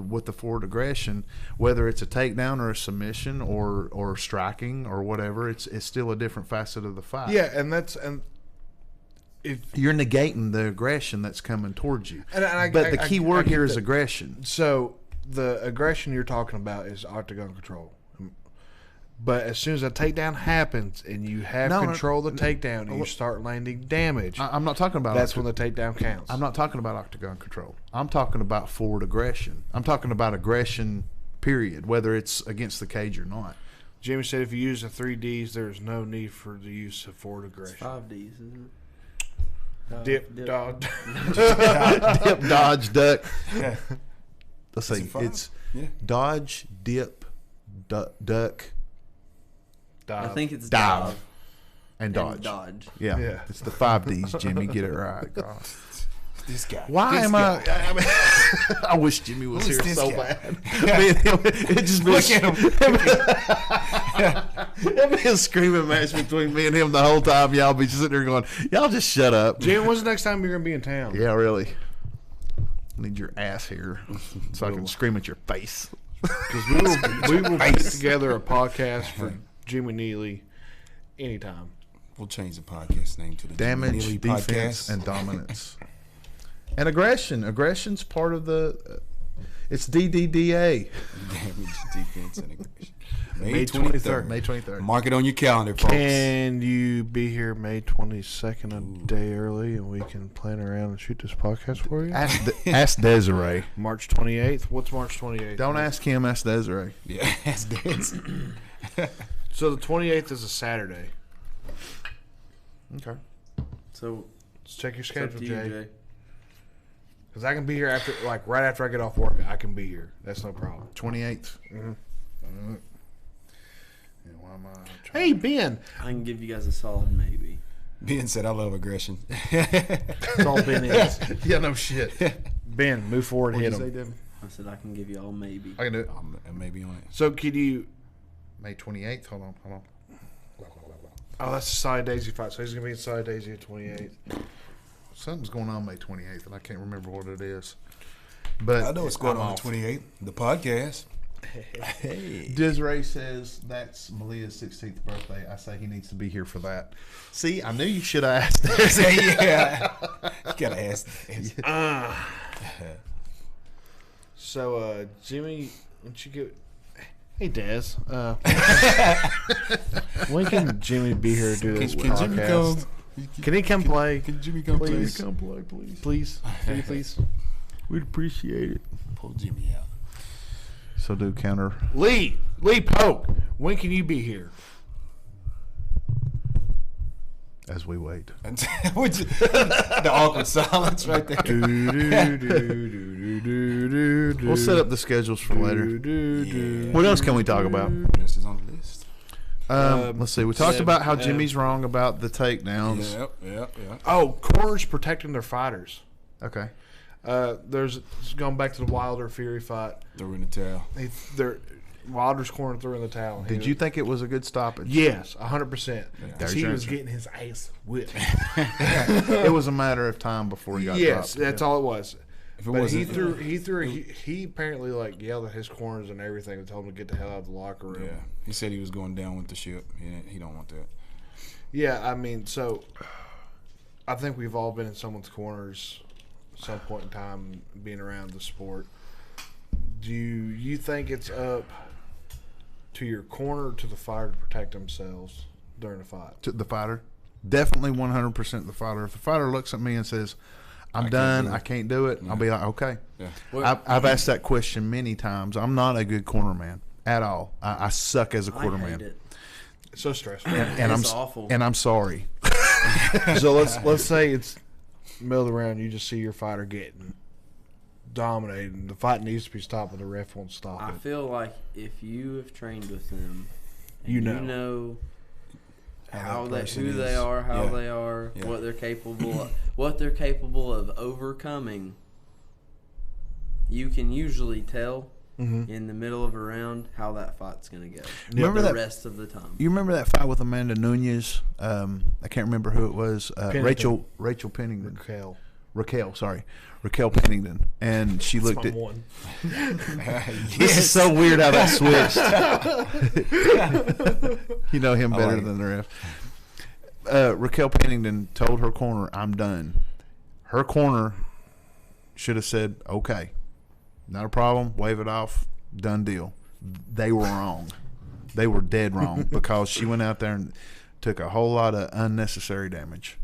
with the forward aggression, whether it's a takedown or a submission or striking or whatever, it's still a different facet of the fight. there. Yeah, and if You're negating the aggression that's coming towards you. And But the key word get here is that. aggression. So the aggression you're talking about is octagon control. But as soon as a takedown happens and you have No, control of the takedown and you start landing damage, I'm not talking about that's when the takedown counts. I'm not talking about octagon control. I'm talking about forward aggression. I'm talking about aggression, period, whether it's against the cage or not. Jimmy said if you use the 3Ds, there's no need for the use of forward aggression. 5Ds, isn't it? Dip, dog. Dip, dodge, duck. Let's see. Is it five? It's Yeah. dodge, dip, duck, I think it's dive, dive and dodge. Dodge. Yeah. Yeah. It's the 5Ds, Jimmy. Get it right. God. This guy. Why This am guy. I wish Jimmy was Who's here this so guy? bad. Me and him, it just been, Look at him. it'd be a screaming match between me and him the whole time. Y'all be just sitting there going, y'all just shut up. Jimmy, when's the next time you're going to be in town? Yeah, really. I need your ass here so I can scream at your face. Because we will put together a podcast for Jimmy Neely anytime. We'll change the podcast name to the Damage, Neely defense, Podcast. and dominance. And aggression. Aggression's part of the. It's DDDA. Damage, defense, and aggression. May 23rd. May 23rd. Mark it on your calendar, folks. Can you be here May 22nd, a day early, and we can plan around and shoot this podcast for you? Ask Desiree. March 28th. What's March 28th? Don't ask him, ask Desiree. Yeah, that's dance. So the 28th is a Saturday. Okay. So Let's check your it's up schedule, to you, Jay. Jay. Because I can be here after, like, right after I get off work. I can be here. That's no problem. 28th. Mhm. Yeah, why am I Hey, Ben. I can give you guys a solid maybe. Ben said, I love aggression. That's all Ben is. Yeah, no shit. Ben, move forward, hit What'd you say, him. Devin? I said I can give you all maybe. I can do it. I'm maybe on it. So can you? May 28th. Hold on. Oh, that's the Side Daisy fight. So he's gonna be in Side Daisy at 28th. Something's going on May 28th, and I can't remember what it is. But I know what's going I'm on off. the 28th. The podcast. Desiree says that's Malia's 16th birthday. I say he needs to be here for that. See, I knew you should have asked that. Yeah. You gotta ask that. So Jimmy, don't you get? Hey, Dez. When can Jimmy be here to do this Can Jimmy podcast? come? Can he come play? Can Jimmy come Please. please? Come play, please. Please, can you please? We'd appreciate it. Pull Jimmy out. So do counter. Lee Polk. When can you be here? As we wait. The awkward silence right there. We'll set up the schedules for later. Yeah. What else can we talk about? This is on the list. Let's see. We talked about how Jimmy's wrong about the takedowns. Yep. Oh, corners protecting their fighters. Okay. There's going back to the Wilder Fury fight. Throw in the towel. Wilder's corner threw in the towel. Did you think it was a good stoppage? Yes, 100%. There's He your was answer. getting his ass whipped. It was a matter of time before he got Yes, dropped. that's all it was. If it But wasn't, he apparently like yelled at his corners and everything and told him to get the hell out of the locker room. yeah, he said he was going down with the ship. He don't want that. Yeah, I mean, so I think we've all been in someone's corners some point in time being around the sport. Do you think it's up to your corner or to the fighter to protect themselves during a fight? To the fighter, definitely 100% the fighter. If the fighter looks at me and says, "I'm done, I can't do it," I'll be like, "Okay." Yeah. I've asked that question many times. I'm not a good corner man at all. I suck as a quarter I hate man, it. It's so stressful. and It's awful. I'm sorry. So let's say it's middle of the round. You just see your fighter getting dominated. The fight needs to be stopped, but the ref won't stop I it. feel like if you have trained with them, and You you know. know How that person who is. they are, how Yeah. they are, Yeah. what they're capable of overcoming. You can usually tell in the middle of a round how that fight's going to go. Remember the that- rest of the time. You remember that fight with Amanda Nunez? I can't remember who it was. Pennington. Rachel Pennington. Raquel Pennington, and she looked at. one. This is so weird how that switched. You know him better like than the ref. Raquel Pennington told her corner, "I'm done." Her corner should have said, "Okay, not a problem. Wave it off. Done deal." They were wrong. They were dead wrong because she went out there and took a whole lot of unnecessary damage.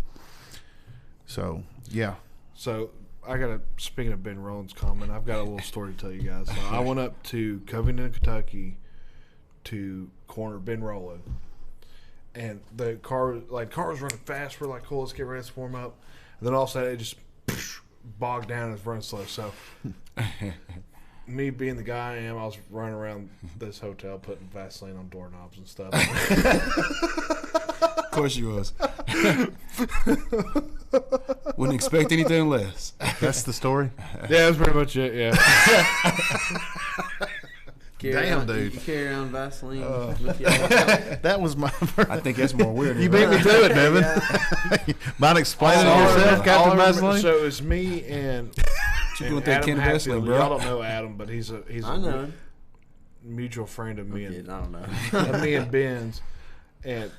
So yeah, So speaking of Ben Rowland's comment, I've got a little story to tell you guys. So I went up to Covington, Kentucky to corner Ben Rowland. And the car was running fast. We're like, cool, let's get ready to warm up. And then all of a sudden it just bogged down and it's running slow. So me being the guy I am, I was running around this hotel putting Vaseline on doorknobs and stuff. Of course you was. Wouldn't expect anything less. that's the story. Yeah, that's pretty much it, yeah. Damn, dude. You carry around Vaseline with you all the time. That was my. I think that's more weird. You beat me to it, Devin. Mind explaining it yourself, Captain Vaseline? So it was me and You want that Adam can of Vaseline, Hatfield. bro? Y'all don't know Adam, but he's a I know him. mutual friend of me Okay, and I don't know. of me and Ben's. And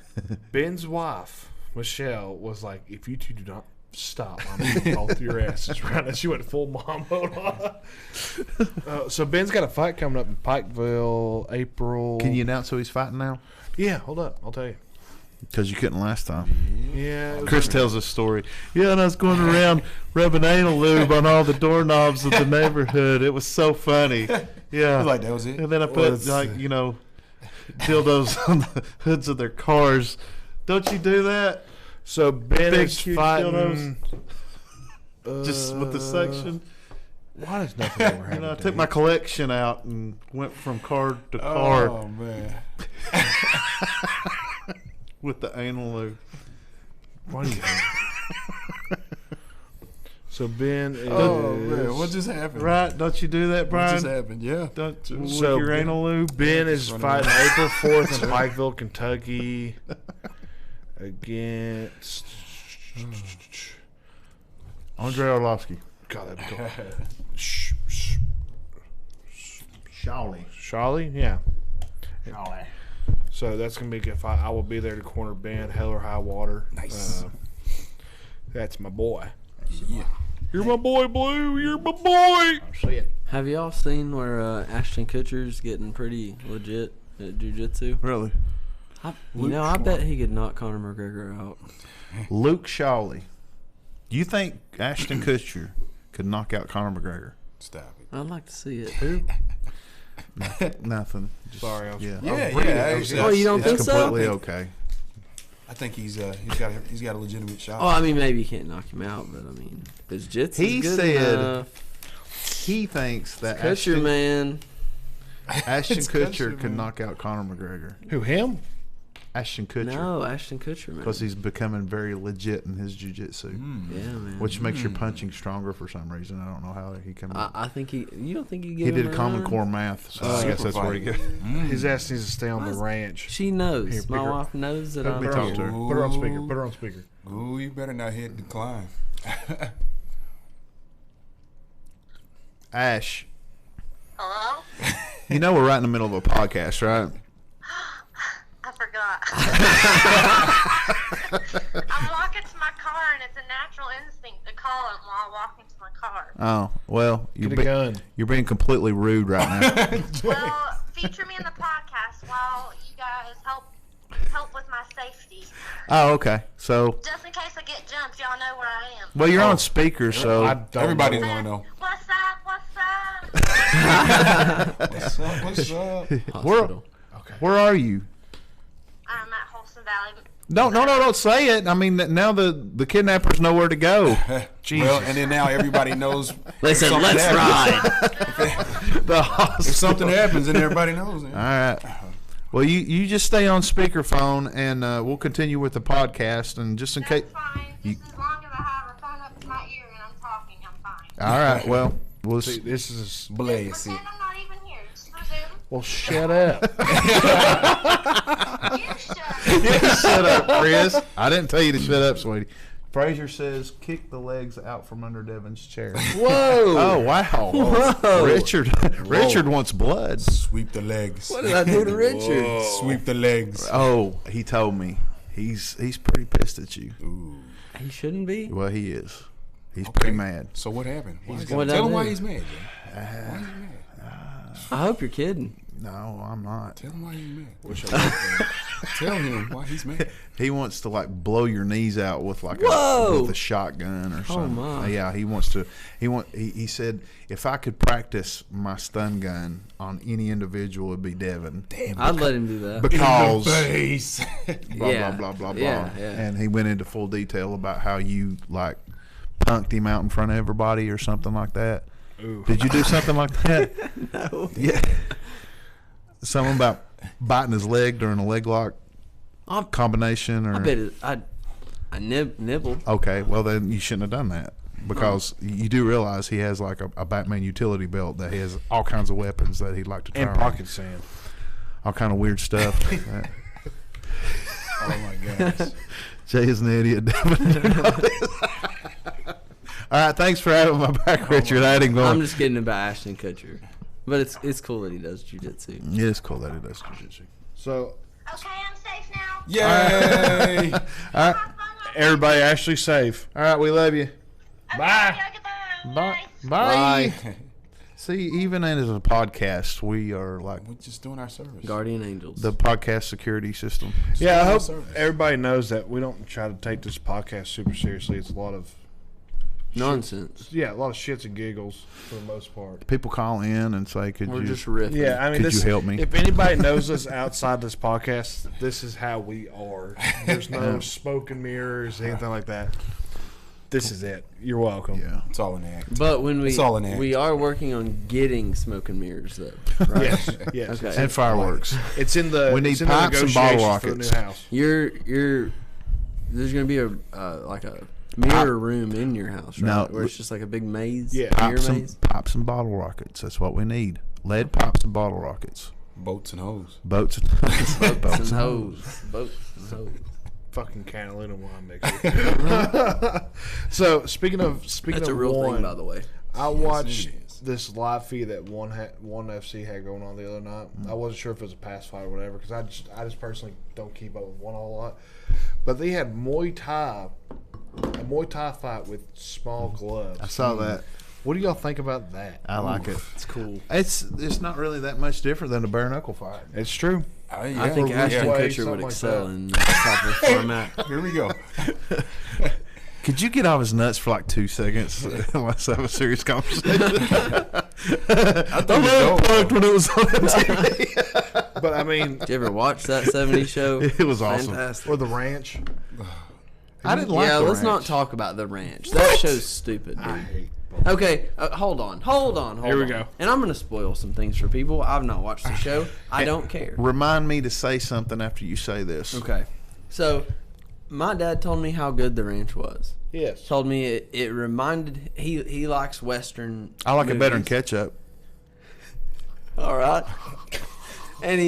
Ben's wife, Michelle, was like, "If you two do not stop, I'm going to both your asses right." And she went full mom mode on. So Ben's got a fight coming up in Pikeville, April. Can you announce who he's fighting now? Yeah, hold up. I'll tell you. Because you couldn't last time. Yeah. it was- Chris tells us a story. Yeah, and I was going around rubbing anal lube on all the doorknobs of the neighborhood. It was so funny. Yeah. Like that was it. And then I Well, put, it's, dildos on the hoods of their cars. Don't you do that? So Ben Big, is huge fighting. Just with the suction. Why does nothing ever happen? I to took you? my collection out and went from card to card Oh man. with the anal lube. Why do you? So Ben is. Oh man. What just happened? Right? Don't you do that, What just Brian? happened? Yeah. Don't with So your anal lube? Ben is Running fighting around. April 4th in Pikeville, Kentucky, against. Andre Orlovsky. God, that'd be cool. Shawley. Charlie, yeah. So that's gonna be a good fight. I will be there to corner Ben, hell or high water. Nice. That's my boy. Yeah. You're my boy, Blue. You're my boy. Have y'all seen where Ashton Kutcher's getting pretty legit at jiu-jitsu? Really? I Luke bet he could knock Conor McGregor out. Luke Shawley. Do you think Ashton Kutcher could knock out Conor McGregor? Stop it. I'd like to see it. Nothing. Just, Sorry, I was- yeah. Yeah, reading yeah. it. Actually, Oh, you don't It's think so? completely okay. I think he's got a legitimate shot. Oh, I mean, maybe you can't knock him out, but I mean, his jits He is good said enough. He thinks that Kutcher, man. Ashton It's Kutcher Kutcher, could man. knock out Conor McGregor. Who, him? Ashton Kutcher. No, Ashton Kutcher, man. Because he's becoming very legit in his jiu-jitsu, Yeah, man. which makes your punching stronger for some reason. I don't know how he can. I think he. You don't think he? He did Common Core math, so I guess that's where he got. His ass needs to stay on the ranch. She knows. Here, My pick her- wife knows that Let I'm. me talk to her. Ooh. Put her on speaker. Put her on speaker. Ooh, you better not hit decline. Ash, Hello? you know we're right in the middle of a podcast, right? I forgot. I'm walking to my car, and it's a natural instinct to call him while walking to my car. Oh, well, Get a gun. you're being completely rude right now. Well, feature me in the podcast while you guys help with my safety. Oh, okay. So, Just in case I get jumped, y'all know where I am. well, you're on speaker, so I don't Everybody's know. gonna know. What's up? What's up? What's up? What's up? Hospital. where are you? I'm at Holston Valley. No, don't say it. I mean, now the kidnappers know where to go. Well, and then now everybody knows. Listen, something let's happens. ride. The If hospital. something happens, then everybody knows. All right. Well, you just stay on speakerphone, and we'll continue with the podcast. And just in case. That's fine. Just as long as I have a phone up to my ear and I'm talking, I'm fine. All right. Well, we'll. See, this is Blaze. Pretend I'm not even here. Just presume. well. Shut up. You should. Shut up, Chris. I didn't tell you to shut up, sweetie. Frazier says, kick the legs out from under Devin's chair. Whoa. Oh, wow. Whoa. Richard wants blood. Sweep the legs. What did I do to Richard? Sweep the legs. Oh, he told me. He's pretty pissed at you. Ooh. He shouldn't be. Well, he is. He's Okay. pretty mad. So what happened? What'd I Tell him do? why he's mad, Jay. I hope you're kidding. No, I'm not. Tell him why he's mad. Tell him why he's mad. He wants to like blow your knees out with like Whoa! with a shotgun or something. my. Yeah, he wants to. He said if I could practice my stun gun on any individual, it'd be Devin. Damn. I'd let him do that. Because Face. blah Yeah. blah blah blah blah. Yeah, yeah. And he went into full detail about how you like punked him out in front of everybody or something like that. Ooh. Did you do something like that? No. Yeah. Something about biting his leg during a leg lock I combination, or bet it, I nibbled. okay, well then you shouldn't have done that because you do realize he has like a Batman utility belt that has all kinds of weapons that he'd like to try And on. pocket sand. all kind of weird stuff. Oh my gosh. Jay is an idiot. All right, thanks for having my back, Richard. I didn't go. I'm just kidding about Ashton Kutcher, but it's cool that he does jiu-jitsu. Yeah, it's cool that he does jiu-jitsu. So Okay, I'm safe now. Yay! All right, Have fun with everybody actually safe. all right, we love you. it. Bye. Okay, Bye. bye. Bye. See, even as a podcast, we are like We're just doing our service. Guardian Angels. the podcast security system. Yeah, I hope Service. everybody knows that we don't try to take this podcast super seriously. It's a lot of Nonsense. a lot of shits and giggles for the most part. People call in and say, "Could We're you?" just riffing. Yeah, I mean, Could you help me? If anybody knows us outside this podcast, this is how we are. There's no smoke and mirrors, anything like that. This is it. You're welcome. yeah. It's all an act. But when It's all an act. we are working on getting smoke and mirrors though. Right? Yes. Yes. Okay. And fireworks. It's in the. We need it's in the pipes and bottle negotiations for the rockets. new house. You're there's gonna be a like a mirror room in your house, right? No. Where it's just like a big maze. Yeah. Mirror maze. Pipes and bottle rockets. That's what we need. Lead pipes and bottle rockets. Boats and hoes. Boats. Boats and hose. Boats and hose. Fucking Catalina wine mixer. So speaking of That's a of real one, thing, by the way. I it watched is. this live feed that one FC had going on the other night. I wasn't sure if it was a pass fight or whatever because I just personally don't keep up with one a whole lot. But they had a Muay Thai fight with small gloves. I saw that. What do y'all think about that? I like it. It's cool. It's not really that much different than a bare knuckle fight. It's true. I think Or Ashton Ridgeway, Kutcher would something like excel that. in this type of format. Here we go. Could you get off his nuts for like 2 seconds? Let's have a serious conversation. I I think love it's Punked dope. when it was on MTV. But I mean, Did you ever watch that 70s show? It was awesome. Fantastic. or the ranch. I didn't like Yeah, the let's not ranch. talk about the ranch. That show's stupid, I dude. hate. Okay, hold on. Here we go. And I'm going to spoil some things for people. I've not watched the show. I don't care. Remind me to say something after you say this. Okay. So, my dad told me how good the ranch was. Yes. Told me it reminded he likes Western. I like it better than movies. ketchup. All right. And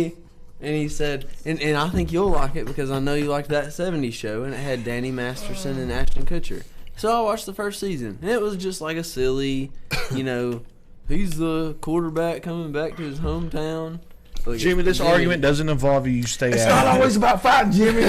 he said, and I think you'll like it because I know you liked that 70s show, and it had Danny Masterson and Ashton Kutcher. So I watched the first season, and it was just like a silly, he's the quarterback coming back to his hometown, Look at Jimmy, this Jimmy. argument doesn't involve you. You stay It's out. not of it. always about fighting, Jimmy.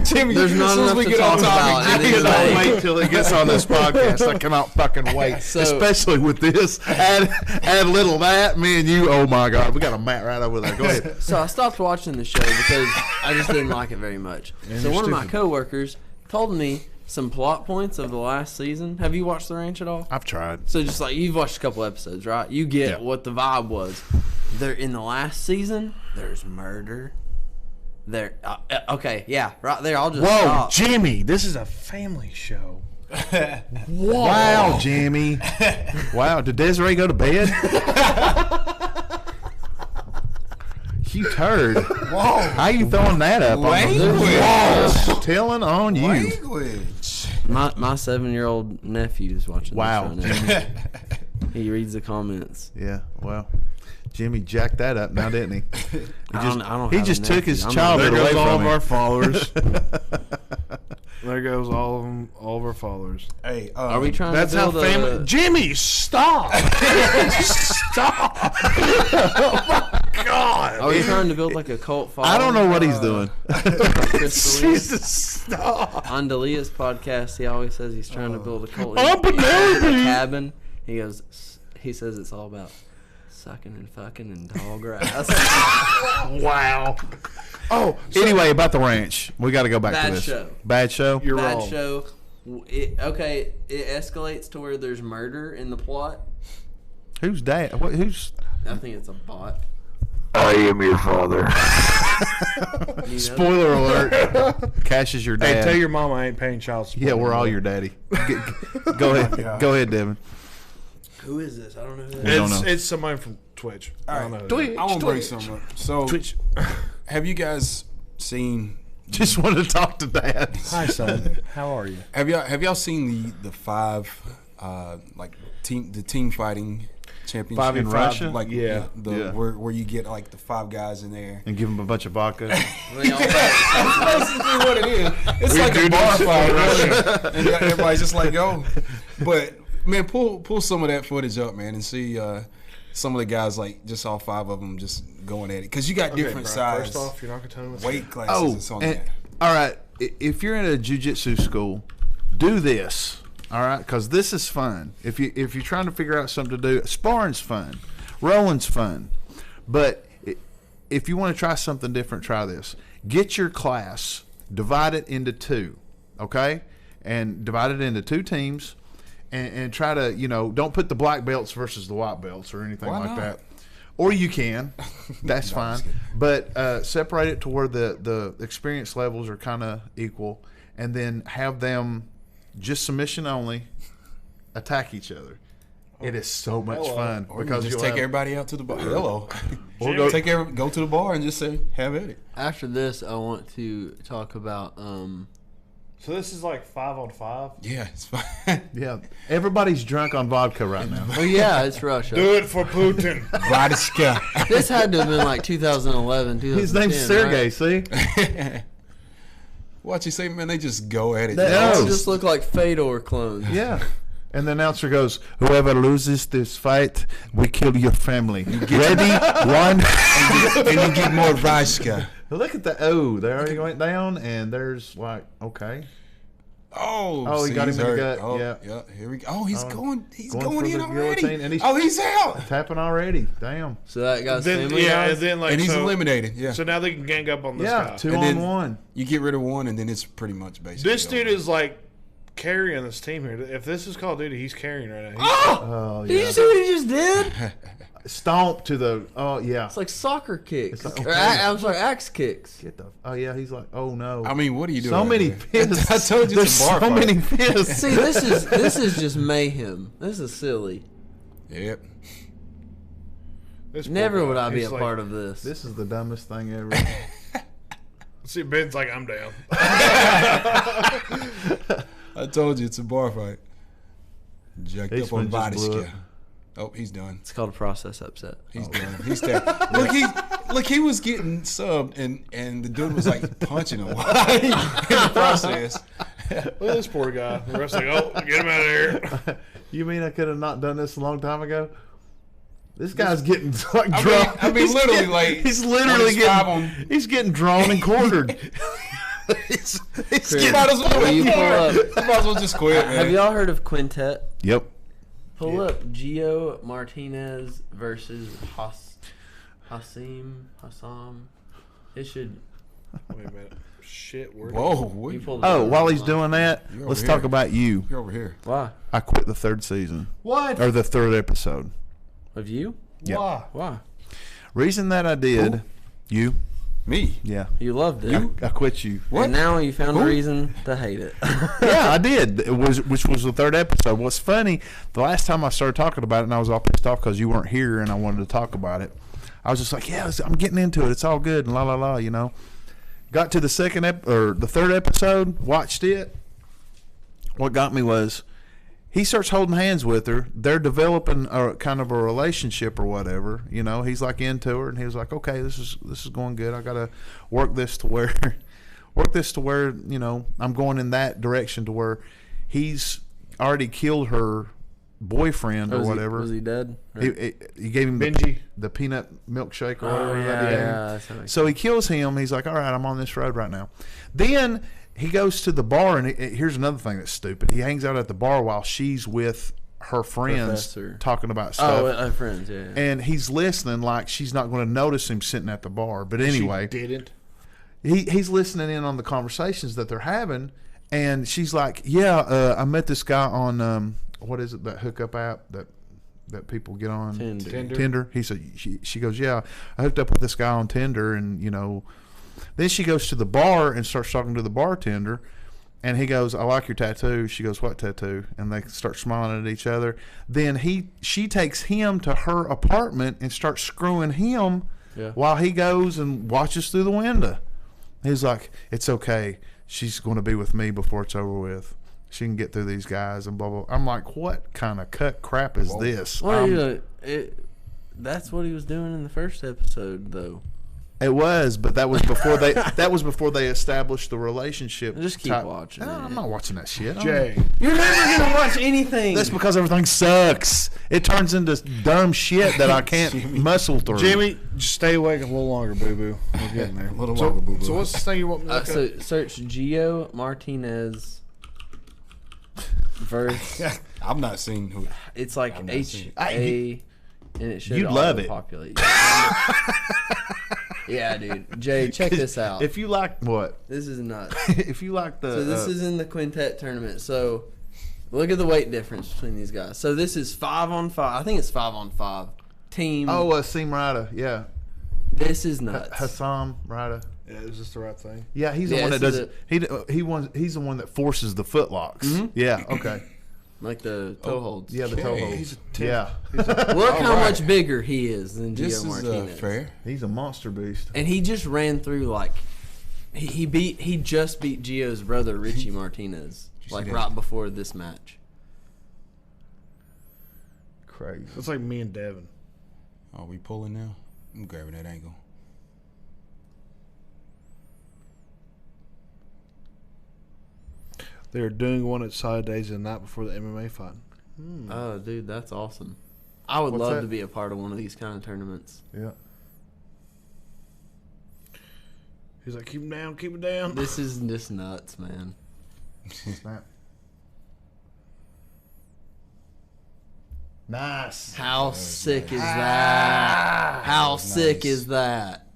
Jimmy, There's not as soon as enough we to get talk on topic, about. Jimmy It is is late. like, Wait till he gets on this podcast. I cannot fucking wait. So- Especially with this. Add a little of that. Me and you. Oh my God. We got a mat right over there. Go ahead. So I stopped watching the show because I just didn't like it very much. So one of my coworkers told me some plot points of the last season. Have you watched The Ranch at all? I've tried. So just like you've watched a couple episodes, right? You get Yeah. what the vibe was. There in the last season, there's murder. There, okay, yeah, right there. I'll just Whoa, stop. Jimmy, this is a family show. Wow, Jimmy. Wow. Did Desiree go to bed? You turd. whoa, How you throwing that up? Language. Telling on you. language. My 7-year-old nephew is watching. Wow. This right now. He reads the comments. Yeah, well, Jimmy jacked that up now, didn't he? I don't He have a just took nephew. his I'm childhood There away goes all from of our him. followers. There goes all of them, all of our followers. Hey, Are we trying That's to how build family. a? Jimmy, stop! Stop! God. Are we trying to build like a cult following? I don't know what he's doing. Chris D'Elia? Jesus, stop! On D'Elia's podcast, he always says he's trying to build a cult. Oh, He goes to the baby! cabin. He says it's all about sucking and fucking and tall grass. Wow. Oh, Anyway, about the ranch, we got to go back Bad to this. show. Bad show. You're Bad wrong. show. It escalates to where there's murder in the plot. Who's dad? What? Who's? I think it's a bot. I am your father. You know? Spoiler alert. Cash is your Hey, dad. tell your mom I ain't paying child support. Yeah, we're all your daddy. Go ahead. God. Go ahead, Devin. Who is this? I don't know who that We is. don't know. It's somebody from Twitch. I don't know. who that is. I want to bring something up. So, Twitch. have you guys seen? Just want to talk to dad. Hi, son. How are you? Have y'all seen the 5 like the team fighting championship 5v5, in Russia? Like Yeah. Yeah. where you get like the 5 guys in there. And give him a bunch of vodka. They all- That's basically what it is. It's like a bar fight, really. And everybody's just like, yo. But man, pull some of that footage up, man, and see some of the guys, like just all 5 of them just going at it, because you got different Bro, size First off, you're not gonna tell me what's weight classes Oh, and so on. and, all right. If you're in a jiu-jitsu school, do this. All right, because this is fun. If you're trying to figure out something to do, sparring's fun, rolling's fun, but if you want to try something different, try this. Get your class, divide it into 2, okay, and divide it into 2 teams, and try to don't put the black belts versus the white belts or anything Why like not? that. Or you can, that's No, I'm fine. just kidding. But separate it to where the experience levels are kind of equal, and then have them just submission only attack each other. It is so much fun Or because you just you'll take have- everybody out to the bar. Hello. Or go to the bar and just say, have at it. After this, I want to talk about So this is like 5-on-5. Yeah, it's fine. Yeah, everybody's drunk on vodka right now. Oh yeah, it's Russia. Do it for Putin. Vodka. This had to have been like 2011, 2010. His name's Sergey. Right? See? What you say, man? They just go at it. They No. all just look like Fedor clones. Yeah. And the announcer goes, "Whoever loses this fight, we kill your family." Ready? 1. and you get more vodka. Look at the they already went down, and there's like Oh, he see, got him he's in the hurt. gut, Oh, yeah. Here we go. Oh, he's going going for in the already. guillotine, and He's out. tapping already. Damn. So that guy's Then, family yeah, dies? and then like And he's so, eliminated. Yeah. So now they can gang up on this Yeah, guy. 2 And on then- 1. You get rid of one, and then it's pretty much basically. This dude over. is like carrying this team here. If this is Call of Duty, he's carrying right now. Oh Did yeah. you see what he just did? Stomp to the. Oh yeah. It's like soccer kicks. It's like- Or I'm sorry, axe kicks. Get the. Oh yeah. He's like. Oh no. I mean, what are you doing? so right many there? fists. I told you There's it's a bar so fight. many fists. See, this is just mayhem. This is silly. Yep. This poor Never guy, would I be he's a like- part of this. This is the dumbest thing ever. See, Ben's like, I'm down. I told you it's a bar fight. Jacked This up on one just blew body up. Oh, he's done. It's called a process upset. He's done. He's dead. Look, he was getting subbed, and the dude was like punching him in the process. Look at this poor guy. The ref's like, oh, get him out of here. You mean I could have not done this a long time ago? This guy's getting like drawn. I mean, literally, like he's literally his five on- he's getting drawn and quartered. He's Chris, getting- might as well, will you pull up? you might as well just quit, man. Have y'all heard of Quintet? Yep. Pull up Gio Martinez versus Hassam. It should. Wait a minute. Shit, where? Whoa, what? You pulled it Oh, up. while he's doing that, You're let's over talk here. about you. You're over here. Why? I quit the 3rd season What? or the 3rd episode. Of you? Yep. Why? Why? Reason that I did, you, Me? yeah, You loved it. I quit you. What? And now you found a Who? reason to hate it. Yeah, I did. Which was the 3rd episode. What's funny, the last time I started talking about it, and I was all pissed off because you weren't here, and I wanted to talk about it. I was just like, yeah, I'm getting into it. It's all good, and la la la, you know. Got to the 3rd episode, watched it. What got me was he starts holding hands with her. They're developing a kind of a relationship or whatever. You know, he's like into her, and he was like, okay, this is going good. I gotta work this to where you know I'm going in that direction to where he's already killed her boyfriend or whatever. Was he dead? He gave him Benji. the peanut milkshake or Oh, whatever. yeah, that he gave him. that's how So he kills him. He's like, all right, I'm on this road right now. Then he goes to the bar, and here's another thing that's stupid. He hangs out at the bar while she's with her friends Professor. talking about stuff. Friends, yeah. And he's listening like she's not going to notice him sitting at the bar. But anyway, She didn't. he's listening in on the conversations that they're having. And she's like, yeah, I met this guy on, what is it, that hookup app that people get on? Tinder. Tinder. He said, she goes, yeah, I hooked up with this guy on Tinder, and you know, then she goes to the bar and starts talking to the bartender, and he goes, I like your tattoo. She goes, what tattoo? And they start smiling at each other. Then she takes him to her apartment and starts screwing him while he goes and watches through the window. He's like, it's okay. She's going to be with me before it's over with. She can get through these guys and blah, blah. I'm like, what kind of cut crap is this? Well, that's what he was doing in the first episode, though. It was, but that was before they established the relationship. Just keep watching No, it. I'm not watching that shit. Jay. You're never gonna watch anything. That's because everything sucks. It turns into dumb shit that I can't muscle through. Jamie, just stay awake a little longer, boo boo. We're getting there. A little longer, boo-boo. So what's the thing you want me to look so up? search Gio Martinez versus. I've not seen who. It's like I've not seen HA, and it should You'd love it. populate. Yeah, dude. Jay, check this out. If you like what? This is nuts. If you like the So this is in the quintet tournament. So look at the weight difference between these guys. So this is 5-on-5. I think it's 5-on-5 team. Seam Rida, yeah. This is nuts. Hassam Rida. Yeah, is this the right thing? Yeah, he's the Yeah, one that this does. He's the one that forces the footlocks. Yeah, okay. Like the toe holds. Yeah, the toe Okay. holds. He's Yeah, Look how much bigger he is than This Gio is Martinez. fair. he's a monster beast. And he just ran through like he just beat Gio's brother Richie Martinez you like see that? right before this match. Crazy. It's like me and Devin. Are we pulling now? I'm grabbing that angle. They're doing one at Saturdays the night before the MMA fight. Oh, dude, that's awesome. I would What's love that? to be a part of one of these kind of tournaments. Yeah. He's like, keep him down, keep him down. This is just nuts, man. Snap. Nice. How sick is that? How sick nice. is that?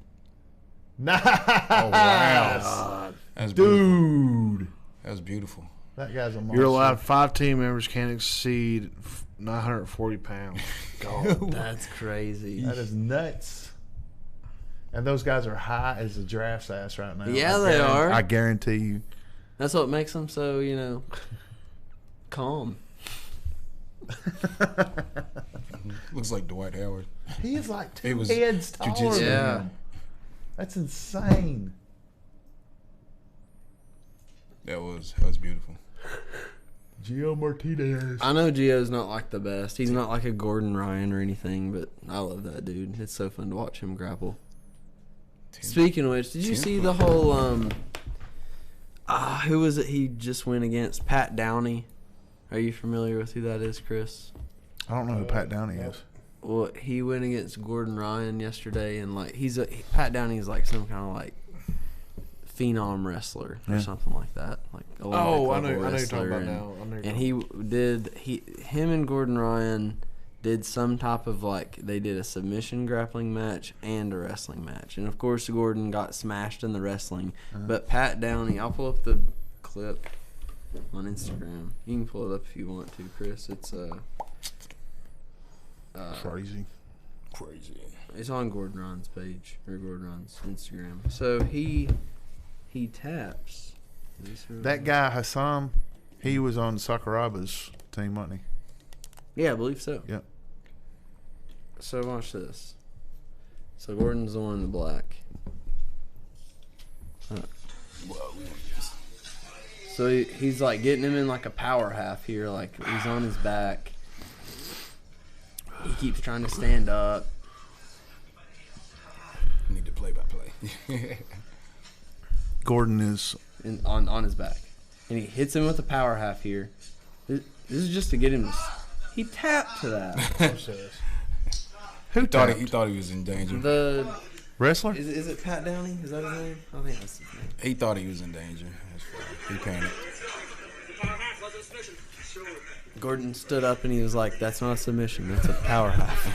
Nice. Oh wow, that's beautiful. Dude. That's beautiful. That guy's a monster. You're allowed 5 team members can't exceed 940 pounds. God. That's crazy. That is nuts. And those guys are high as a giraffe's ass right now. Yeah, I they guarantee- are. I guarantee you. That's what makes them so, calm. Looks like Dwight Howard. He is like It two was heads taller jujitsu. than Yeah. him. That's insane. That was beautiful. Gio Martinez. I know Gio's not like the best. He's not like a Gordon Ryan or anything, but I love that dude. It's so fun to watch him grapple. Speaking of which, did you see the whole who was it he just went against? Pat Downey. Are you familiar with who that is, Chris? I don't know who Pat Downey is. Well, he went against Gordon Ryan yesterday, and like Pat Downey's like some kind of like phenom wrestler or something like that, like Olympic Oh, I level know you're wrestler, talking about and, now. I know you're and him and Gordon Ryan did some type of like they did a submission grappling match and a wrestling match, and of course Gordon got smashed in the wrestling, but Pat Downey, I'll pull up the clip on Instagram. You can pull it up if you want to, Chris. It's Crazy. It's on Gordon Ryan's page or Gordon Ryan's Instagram. So he taps. That guy Hassan, he was on Sakuraba's team, wasn't Yeah, I believe so. Yep. So watch this. So Gordon's the one in the black. So he's like getting him in like a power half here, like he's on his back. He keeps trying to stand up. Need to play by play. he? Gordon is On his back, and he hits him with a power half here. This is just to get him. He tapped to that. who Thought tapped? he thought he was in danger. The Wrestler? is it Pat Downey? Is that his name? I think that's his name. He thought he was in danger. That's fine. He panicked. Gordon stood up and he was like, "That's not a submission. That's a power half."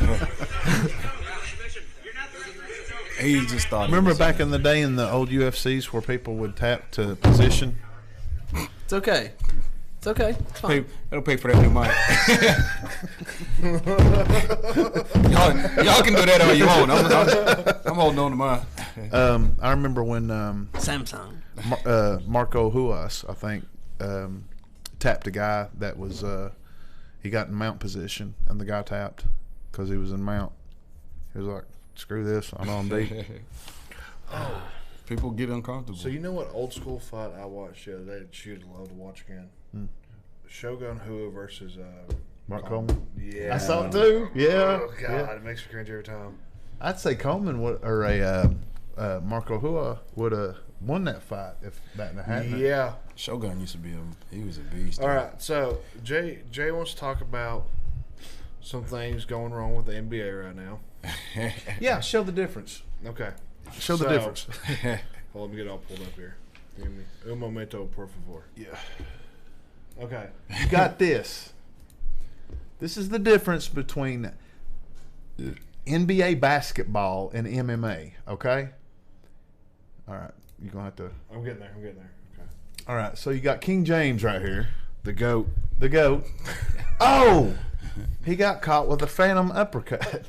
He just thought. he Remember was back in the day in the old UFCs where people would tap to position? It's okay. It's okay. It's fine. It'll pay for that new mic. y'all can do that all you want. I'm holding on to mine. I remember when Samsung. Marco Huas, I think, tapped a guy that was he got in mount position, and the guy tapped because he was in mount. He was like, "Screw this, I'm on deep." People get uncomfortable. So you know what old school fight I watched the other day that you'd love to watch again? Shogun Rua versus Mark Coleman. Yeah, I saw it too. Yeah, Oh god, yeah. it makes me cringe every time. I'd say Coleman would, or Marco Hua would have won that fight if that had happened. Yeah. Shogun used to be he was a beast. All right, so Jay wants to talk about some things going wrong with the NBA right now. Yeah, show the difference. Okay. Show the So- difference. Well, let me get it all pulled up here. Give me un momento, por favor. Yeah. Okay. You got this. This is the difference between NBA basketball and MMA, okay? All right. You're going to have to... I'm getting there. Okay. All right. So you got King James right here. The GOAT. The GOAT. Oh! He got caught with a phantom uppercut.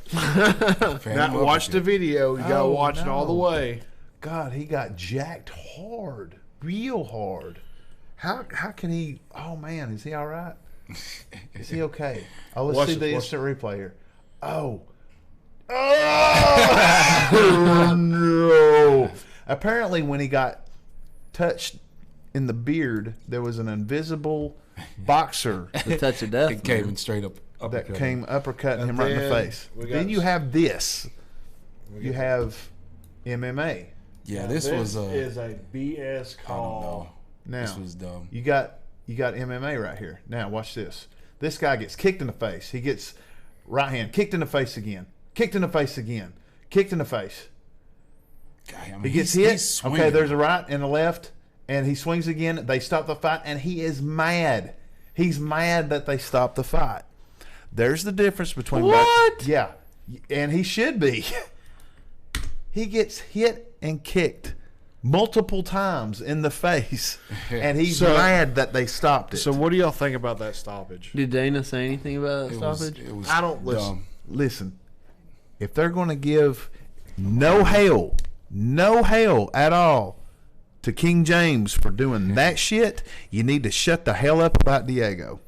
Now, watch the video. You got to Oh, watch it all the no. way. God, he got jacked hard. Real hard. How can he... Oh, man. Is he all right? Is he okay? Oh, let's Watch see it, the watch instant replay here. Oh. Oh, no. Apparently, when he got touched in the beard, there was an invisible boxer The touch of death. It came in straight up. that uppercut. came uppercutting And him right in the then face. we got- Then you have this. We You got- have MMA. Yeah, this was is a BS I don't call. know. Now, This was dumb. you got MMA right here. Now watch this. This guy gets kicked in the face. He gets right hand kicked in the face again. Kicked in the face again. Kicked in the face. God, I mean, He gets he's hit. swinging. Okay, there's a right and a left, and he swings again. They stop the fight, and he is mad. He's mad that they stopped the fight. There's the difference between What? Yeah, and he should be. He gets hit and kicked multiple times in the face, and he's So- mad that they stopped it. So what do y'all think about that stoppage? Did Dana say anything about that It was, stoppage? it was I don't listen. dumb. Listen, if they're going to give no hell at all to King James for doing that shit, you need to shut the hell up about Diego.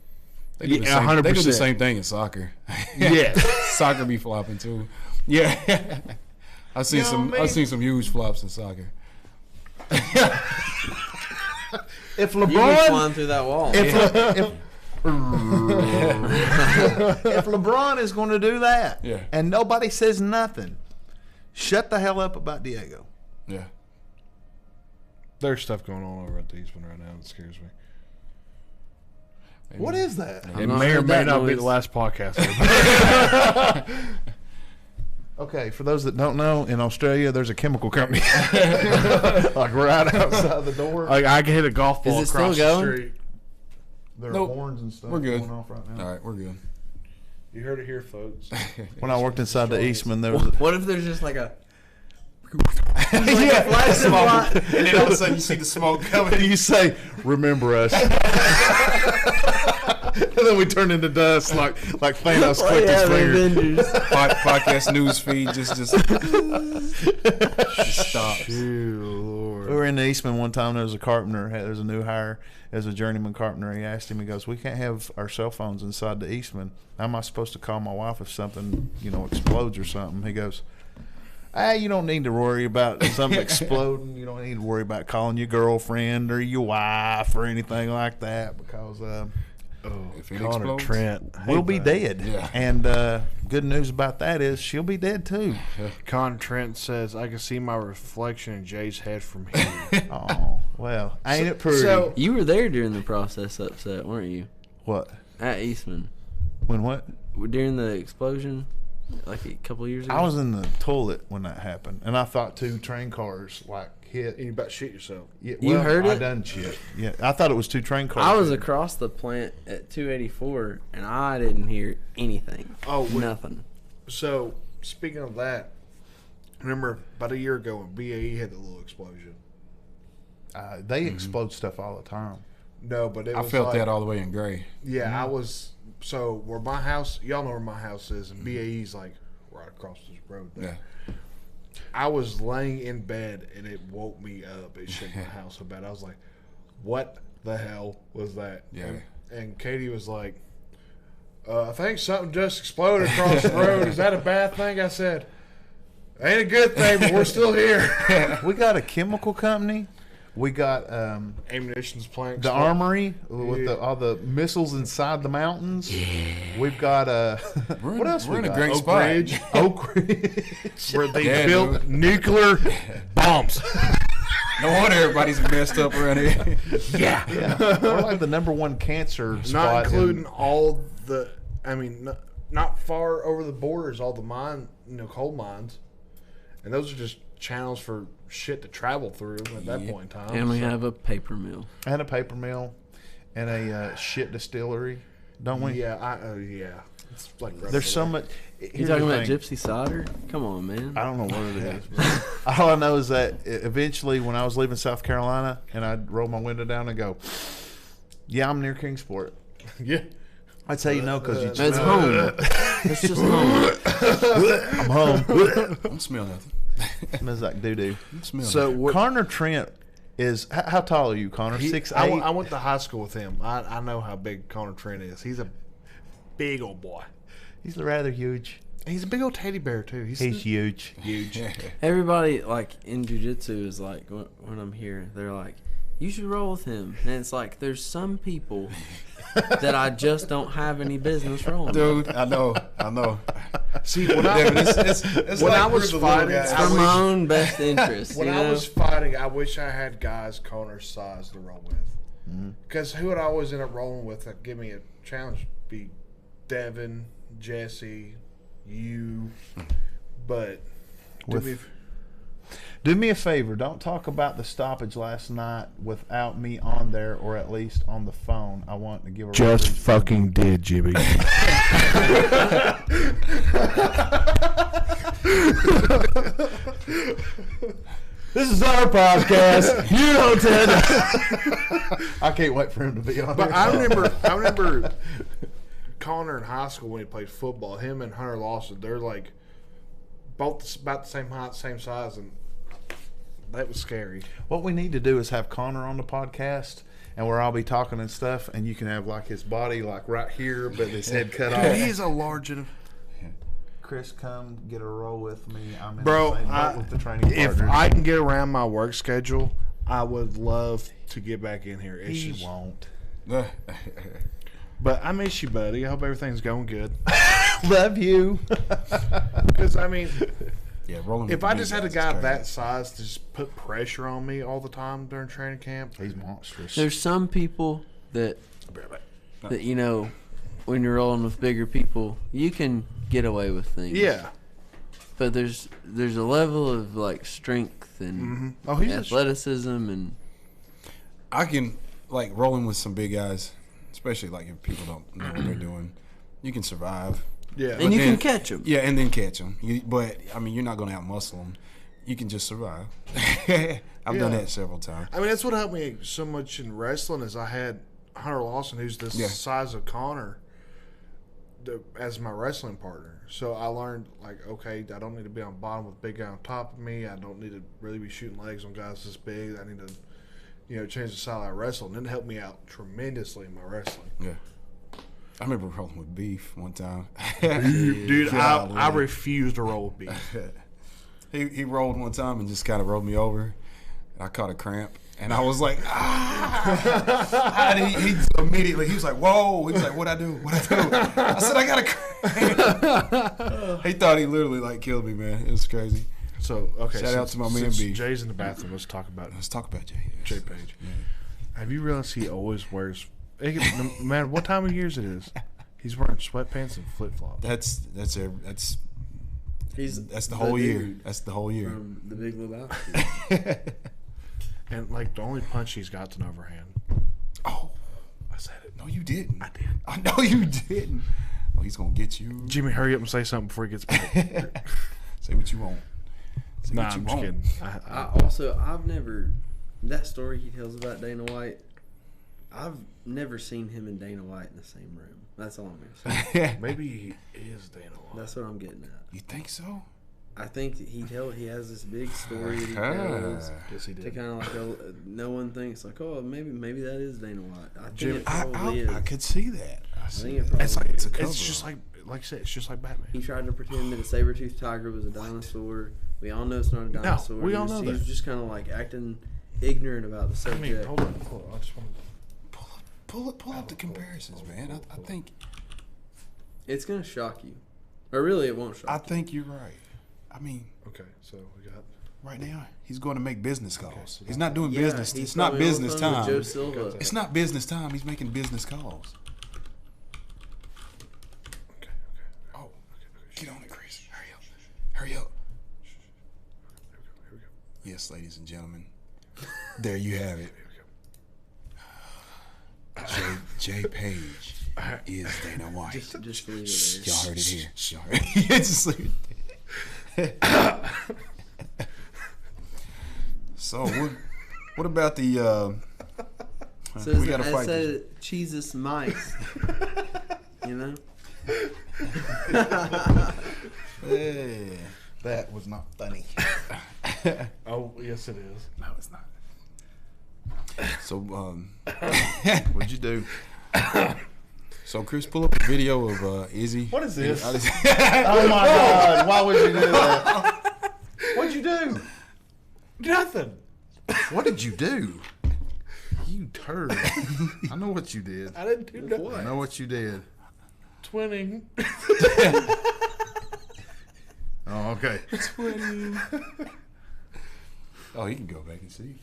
They do, the Yeah, same, they do the 100%. same thing in soccer. Yeah. Soccer be flopping too. Yeah. I've seen You know some what I mean? I've seen some huge flops in soccer. If You be LeBron, flying through that wall. if LeBron is going to do that, Yeah. and nobody says nothing, shut the hell up about Diego. Yeah. There's stuff going on over at the Eastman right now that scares me. What is that? I've It not may or heard may that not be noise. the last podcast. Okay, for those that don't know, in Australia, there's a chemical company like right outside the door. Like I can hit a golf ball Is it across still the going? street. There are Nope. horns and stuff We're good. going off right now. All right, we're good. You heard it here, folks. When I worked inside the Eastman, there was What if there's just like a Yeah, flashing light? and then all of a sudden you see the smoke coming. you say, "Remember us," and then we turn into dust like Thanos Oh, clicked yeah, his the finger. Avengers. Podcast news feed just stops. We were in the Eastman one time. There was a carpenter. There was a new hire as a journeyman carpenter. He asked him. He goes, "We can't have our cell phones inside the Eastman. How am I supposed to call my wife if something, explodes or something?" He goes, you don't need to worry about something exploding. You don't need to worry about calling your girlfriend or your wife or anything like that because If it Connor explodes, Trent. we'll be dead. Yeah. And good news about that is she'll be dead too. Con Trent says, I can see my reflection in Jay's head from here. Oh, well, ain't it pretty? So, You were there during the process upset, weren't you? What? At Eastman. When what? During the explosion, like a couple years ago? I was in the toilet when that happened, and I thought 2 train cars hit. you about to shit yourself. Yeah, You heard I it? done shit. Yeah, I thought it was 2 train cars. I was across the plant at 284, and I didn't hear anything. Oh, wait. Nothing. So, speaking of that, remember about a year ago when BAE had the little explosion? They explode stuff all the time. No, but it I was felt like, that all the way in Gray. Yeah, I was. So, where my house, y'all know where my house is, and BAE's like right across this road there. Yeah. I was laying in bed and it woke me up. It shook my house so bad. I was like, what the hell was that? Yeah. And Katie was like, I think something just exploded across the road. Is that a bad thing? I said, ain't a good thing, but we're still here. We got a chemical company. We got Ammunition's plant. the armory with all the missiles inside the mountains. We've got what else? We're we in a got? great Oak spot. Ridge, Oak Ridge. where they Yeah, built dude. nuclear bombs. No wonder everybody's messed up around here. Yeah, we're like the #1 cancer spot. Not including all the, I mean, not far over the borders, all the coal mines. And those are just channels for shit to travel through at that point in time. And we So- have a paper mill. and a paper mill and a shit distillery, don't we? Yeah, yeah. It's like right There's so over much. You talking about gypsy cider? Come on, man. I don't know what it is. All I know is that eventually, when I was leaving South Carolina, and I'd roll my window down and go, "Yeah, I'm near Kingsport." there. Yeah. I'd say no because you That's smell. home. That's just home. I'm home. Don't smell nothing. Smells like doo doo. Don't smell So nothing. what? Connor Trent is how tall are you, Connor? 6'8"? I went to high school with him. I know how big Connor Trent is. He's a big old boy. He's rather huge. He's a big old teddy bear too. He's huge. huge. Everybody, like, in jiu-jitsu is like, when I'm here, they're like, you should roll with him. And it's like, there's some people that I just don't have any business rolling with. Dude, I know. See, when I, It's when like I we're was the little fighting, guys. For my own best interest, when you I know? was fighting, I wish I had guys Connor's size to roll with. Because who would I always end up rolling with that give me a challenge? Be Devin, Jesse, you. But Do me a favor. Don't talk about the stoppage last night without me on there, or at least on the phone. I want to give a just reference. fucking did, Jimmy. This is our podcast. You know, Ted. I can't wait for him to be on. But here. I remember Connor in high school when he played football. Him and Hunter Lawson, they're like both about the same height, same size, and that was scary. What we need to do is have Connor on the podcast, and where I'll be talking and stuff, and you can have like his body like right here, but his head cut off. He's a large enough. Chris, come get a roll with me. I'm in Bro, the same boat with the training if partners. I can get around my work schedule, I would love to get back in here. It's He just, won't. but I miss you, buddy. I hope everything's going good. Love you. Because I mean, Yeah, rolling. if with I the just big had a guys guy is that crazy. size to just put pressure on me all the time during training camp, He's monstrous. There's some people that you know, when you're rolling with bigger people, you can get away with things. yeah. But there's a level of like strength and Oh, he's athleticism and I can like rolling with some big guys, especially like if people don't know what they're doing. You can survive. yeah. and you then- can catch them. Yeah, and then catch them. But I mean, you're not going to outmuscle them. You can just survive. I've done Yeah. that several times. I mean, that's what helped me so much in wrestling is I had Hunter Lawson, who's the Yeah. size of Connor, as my wrestling partner. So I learned, like, okay, I don't need to be on bottom with a big guy on top of me. I don't need to really be shooting legs on guys this big. I need to, change the style I wrestle. And it helped me out tremendously in my wrestling. Yeah. I remember rolling with Beef one time. Dude, I Golly. refuse to roll with beef. He rolled one time and just kind of rolled me over. And I caught a cramp. And I was like, ah. And he immediately, he was like, whoa. He was like, what'd I do? I said, I got a cramp. He thought he literally, like, killed me, man. It was crazy. So, okay. Shout out to my man since Beef. Jay's in the bathroom. Let's talk about Let's talk about Jay. Jay Page. Have you realized he always wears, no matter what time of years it is, he's wearing sweatpants and flip flops. That's He's the whole year. dude That's the whole year. from The Big Lebowski. And like the only punch he's got's an overhand. Oh, I said it. no, you didn't. I did. I know you didn't. Oh, he's gonna get you. Jimmy, hurry up and say something before he gets back. Say what you want. Say Nah, what you I'm just want. kidding. I've never that story he tells about Dana White. I've never seen him and Dana White in the same room. That's all I'm gonna say. Maybe he is Dana White. That's what I'm getting at. You think so? I think he has this big story that he tells Yes, he to did. kind of like no one thinks like, oh, maybe that is Dana White. I think Jim, it probably is. I could see that. I see think it that. probably It's is. a cover. It's just like you said, it's just like Batman. He tried to pretend that a saber-toothed tiger was a dinosaur. We all know it's not a dinosaur. we all He know was that. just kind of like acting ignorant about the I subject. mean, hold on. I just want pull up the comparisons, man. I think It's gonna shock you, or really, it won't shock. I think you're right. I mean, Okay, so we got. right now he's going to make business calls. so He's not doing Yeah, business. he's It's not probably on the business phone with Joe time. Silva. It's not business time. He's making business calls. Okay. Oh, get on it, Chris. Hurry up. Here we go. Yes, ladies and gentlemen, there you have it. Jay Page is Dana White. Just leave it there. Y'all heard it here. Y'all heard it. Yeah, just leave it there. So what about the? So we gotta it fight said Jesus mice. You know. Hey. That was not funny. Oh, yes, it is. No, it's not. So What'd you do? so Chris, pull up a video of Izzy. What is this? Oh my God! Why would you do that? What'd you do? Nothing. What did you do? You turd! I know what you did. I didn't do nothing. I know what you did. Twinning. Oh, okay. Oh, he can go back and see.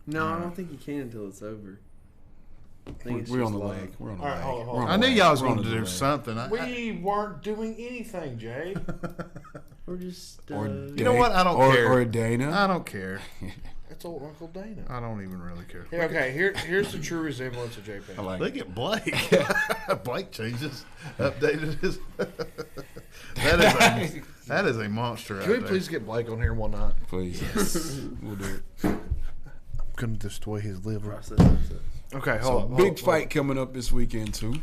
No, I don't think you can until it's over. I think it's We're just on the live. leg. We're on the All right, leg. hold on, hold We're on. on I the knew leg. y'all was We're on going to the do leg. something. We weren't doing anything, Jay. Or just Or You know what? I don't or, care. Or Dana. I don't care. That's old Uncle Dana. I don't even really care. Here, okay, here's the true resemblance of Jay Page. I like Look at Blake. Blake changes, updated his. that is a monster. Can we out there. please get Blake on here one night? Please. We'll do it. I'm gonna destroy his liver. process it. Okay, So hold on. big fight coming up this weekend too.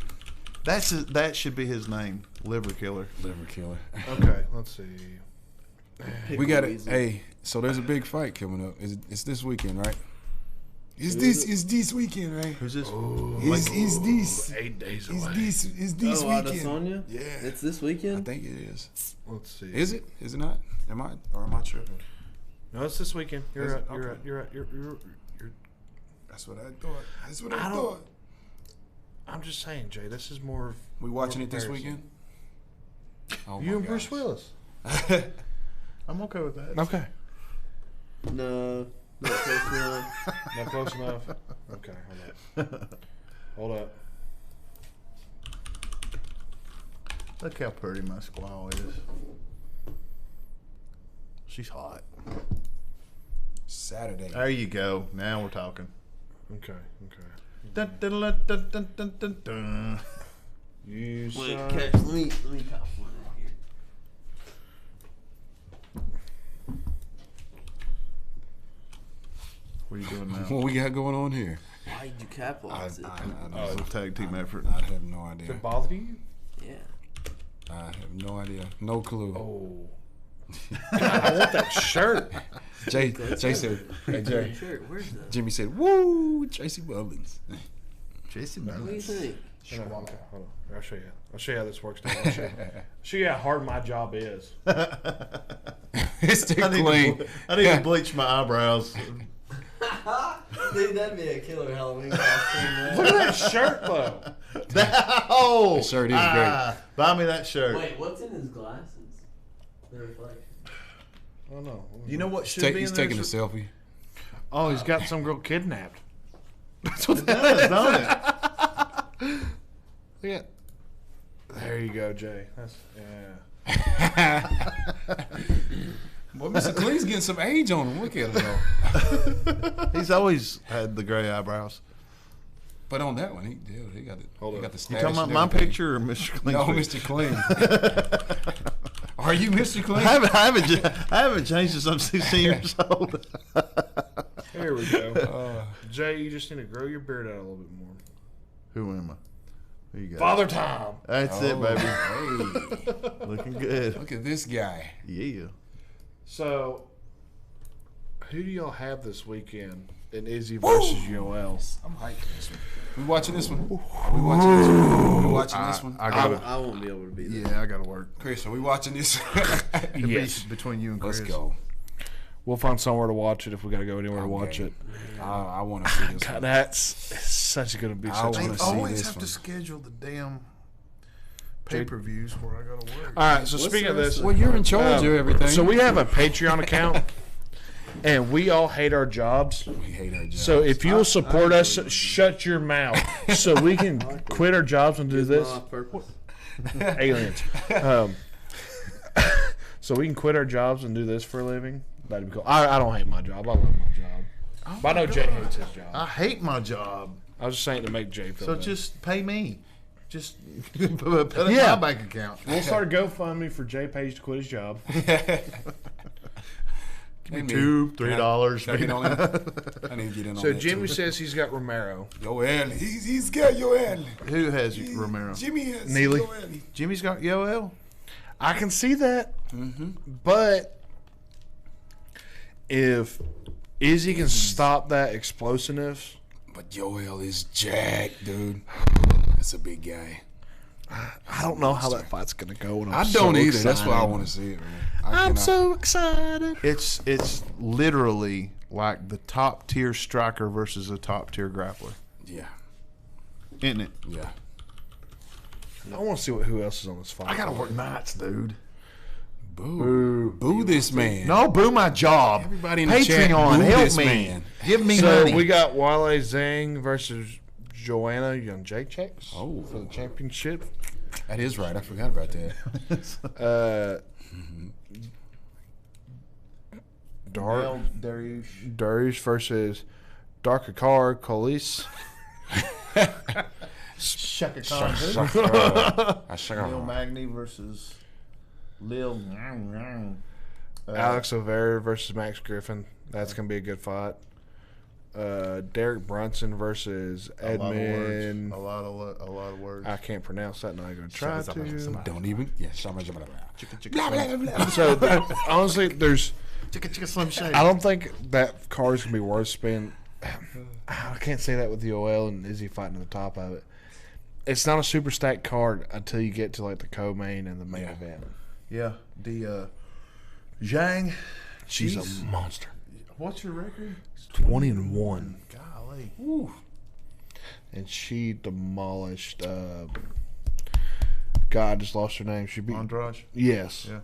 That should be his name, Liver Killer. Liver killer. Okay, let's see. We got it. Easy. Hey, so there's a big fight coming up. It's this weekend, right? It's this weekend, right? Who's this? Is this 8 days is away. this Oh, weekend? Adesanya? Yeah. It's this I weekend? think it is. Let's see. Is it? Is it not? Am I tripping? No, it's this weekend. You're Is right. it? You're Okay. right. You're right. You're. That's what I thought. That's what I I don't- thought. I'm just saying, Jay. This is more. Of, We watching more it this comparison. weekend? Oh You my and Bruce gosh. Willis. I'm okay with that. Okay. No. Not close enough. Not close enough. Okay, hold up. Hold up. Look how pretty my squaw is. She's hot. Saturday. There you go. Now we're talking. Okay. Dun, dun, dun, dun, dun, dun, dun, dun. You Wait, son. catch, let me cop one right here. What are you doing now? What we got going on here? Why did you capitalize it? It's a tag team effort. I have no Does idea. it bother you? Yeah. I have no idea. No clue. Oh. God, I want that shirt. Jay said, hey, Jay. Sure, where's the... Jimmy said, woo, Tracy Mullins. Jason What do you think? Hold on. I'll show you. I'll show you how this works. I'll show you how hard my job is. It's still I clean. need to bleach my eyebrows. Dude, that'd be a killer Halloween costume. Look at that shirt, though. Oh, That shirt is great. Buy me that shirt. Wait, what's in his glasses? The reflection. Oh no. You know what should be He's in taking a there? selfie. Oh, he's got some girl kidnapped. It does, don't it? Yeah. There you go, Jay. That's yeah. Boy, Mr. Clean's getting some age on him. Look at him, though. He's always had the gray eyebrows. But on that one, he got the, Hold he on. got the You stash. talking about and my everything. picture or Mr. Clean? No, Mr. Clean. Are you Mr. Clean? I haven't changed since I'm 16 years old. There we go. Jay, you just need to grow your beard out a little bit more. Who am I? Who you got? Father Time. That's it, baby. Hey, Looking good. look at this guy. Yeah. So, who do y'all have this weekend in Izzy versus Yoel? I'm hyped for this one. We watching this one? Are we watching this one? We watching this one? I gotta. I won't be able to be there. Yeah, I gotta work. Chris, are we watching this? It'll Yes. be between you and Chris. Let's go. We'll find somewhere to watch it if we got to go anywhere to watch game. it. I want to see this God, one. that's such going to be I such a wanna They see always this have one. to schedule the damn pay-per-views where I gotta work. All right, so speaking of this, Well, you're in charge of everything. so we have a Patreon account, and we all hate our jobs. We hate our jobs. So if you'll support us, shut your mouth, so we can quit our jobs and do this. Not on purpose. Aliens. So we can quit our jobs and do this for a living. That'd be cool. I don't hate my job. I love my job. But I know Jay hates his job. I hate my job. I was just saying to make Jay feel So better. just pay me. Just put it in Yeah. my bank account. We'll start a GoFundMe for Jay Page to quit his job. Hey, me. $2, $3. Can I get on that? I need to get in on So that. Jimmy too. says he's got Romero. Yoel. He's got Yoel. Who has Romero? Jimmy has Neely. Yoel. Jimmy's got Yoel. I can see that, but if Izzy can stop that explosiveness, But Yoel is jacked, dude. That's a big guy. I don't know how that fight's gonna go. And I I'm don't so either. That's why I excited. want to see it, man. I'm so excited. It's literally like the top tier striker versus a top tier grappler, Yeah. isn't it? Yeah. I want to see who else is on this fight. I gotta work nights, dude. Boo this man. No, boo my job. Everybody in the Patreon, chat, boo help this me. man. Give me So money. we got Wale Zhang versus Joanna Young Jaceks Oh. for the championship. That is right. I forgot about that. Dark Darius. Darius versus Darkakar Colis. Shaka Khan. Lil Magny versus Lil. Alex O'Vara versus Max Griffin. That's gonna be a good fight. Derek Brunson versus Edmund. A lot of words. I can't pronounce that. Not gonna try to. Don't even. Yeah. So honestly, there's. Slim Shady. I don't think that card's gonna be worth spending. I can't say that with the OL and Izzy fighting at the top of it. It's not a super stacked card until you get to like the co-main and the main event. Yeah, the Zhang. She's a monster. What's your record? 20-1, Golly. and she demolished. God, I just lost her name. She beat. Andrade. Yes. Yeah.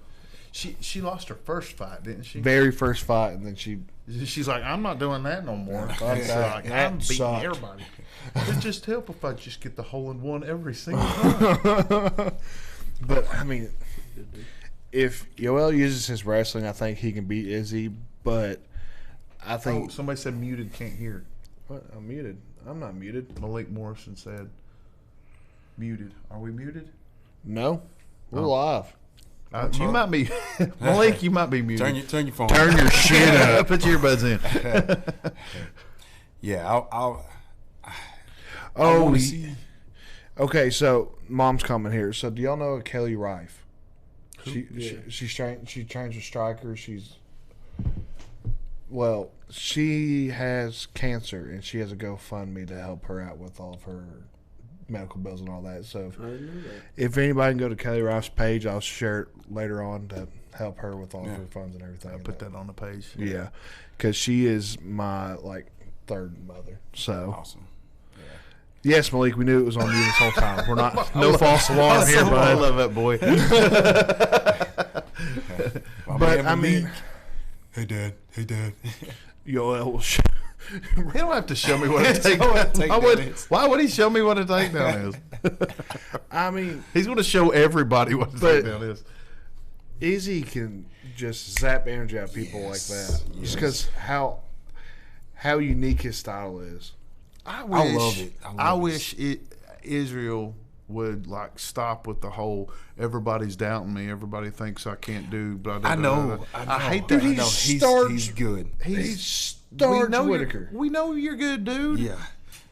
She lost her first fight, didn't she? Very first fight, and then she. She's like, I'm not doing that no more. She's that. like, That I'm beating sucked. everybody. It'd just help if I just get the hole in one every single time. But I mean, if Yoel uses his wrestling, I think he can beat Izzy. But I Oh, think somebody said muted, can't hear. what? I'm muted. I'm not muted. Malik Morrison said muted. Are we muted? No, we're Oh. live. You might be Malik. You might be muted. Turn your phone. Turn your shit up. Put your earbuds in. Yeah, I Oh, want to see. okay. So mom's coming here. So do y'all know Kelly Rife? She trains with strikers. She has cancer and she has a GoFundMe to help her out with all of her medical bills and all that. So I didn't know that. if anybody can go to Kelly Rife's page, I'll share it later on to help her with all of her funds and everything. Put that on the page. Yeah, because she is my third mother. So Awesome. yes, Malik, we knew it was on you this whole time. We're not no false alarm here, I bud. love that boy. But I mean, Hey dad. Yoel will He don't have to show me what a takedown is. Why would he show me what a takedown is? I mean, He's going to show everybody what a But- takedown is. Izzy can just zap energy out of people like that. Just because how unique his style is. I love it. I love it. Israel would stop with the whole everybody's doubting me, everybody thinks I can't do blah, blah, I blah, know. blah. I know. I hate Dude, that. he No, starts- he's good. He starts we know Whitaker. We know you're good, dude. Yeah.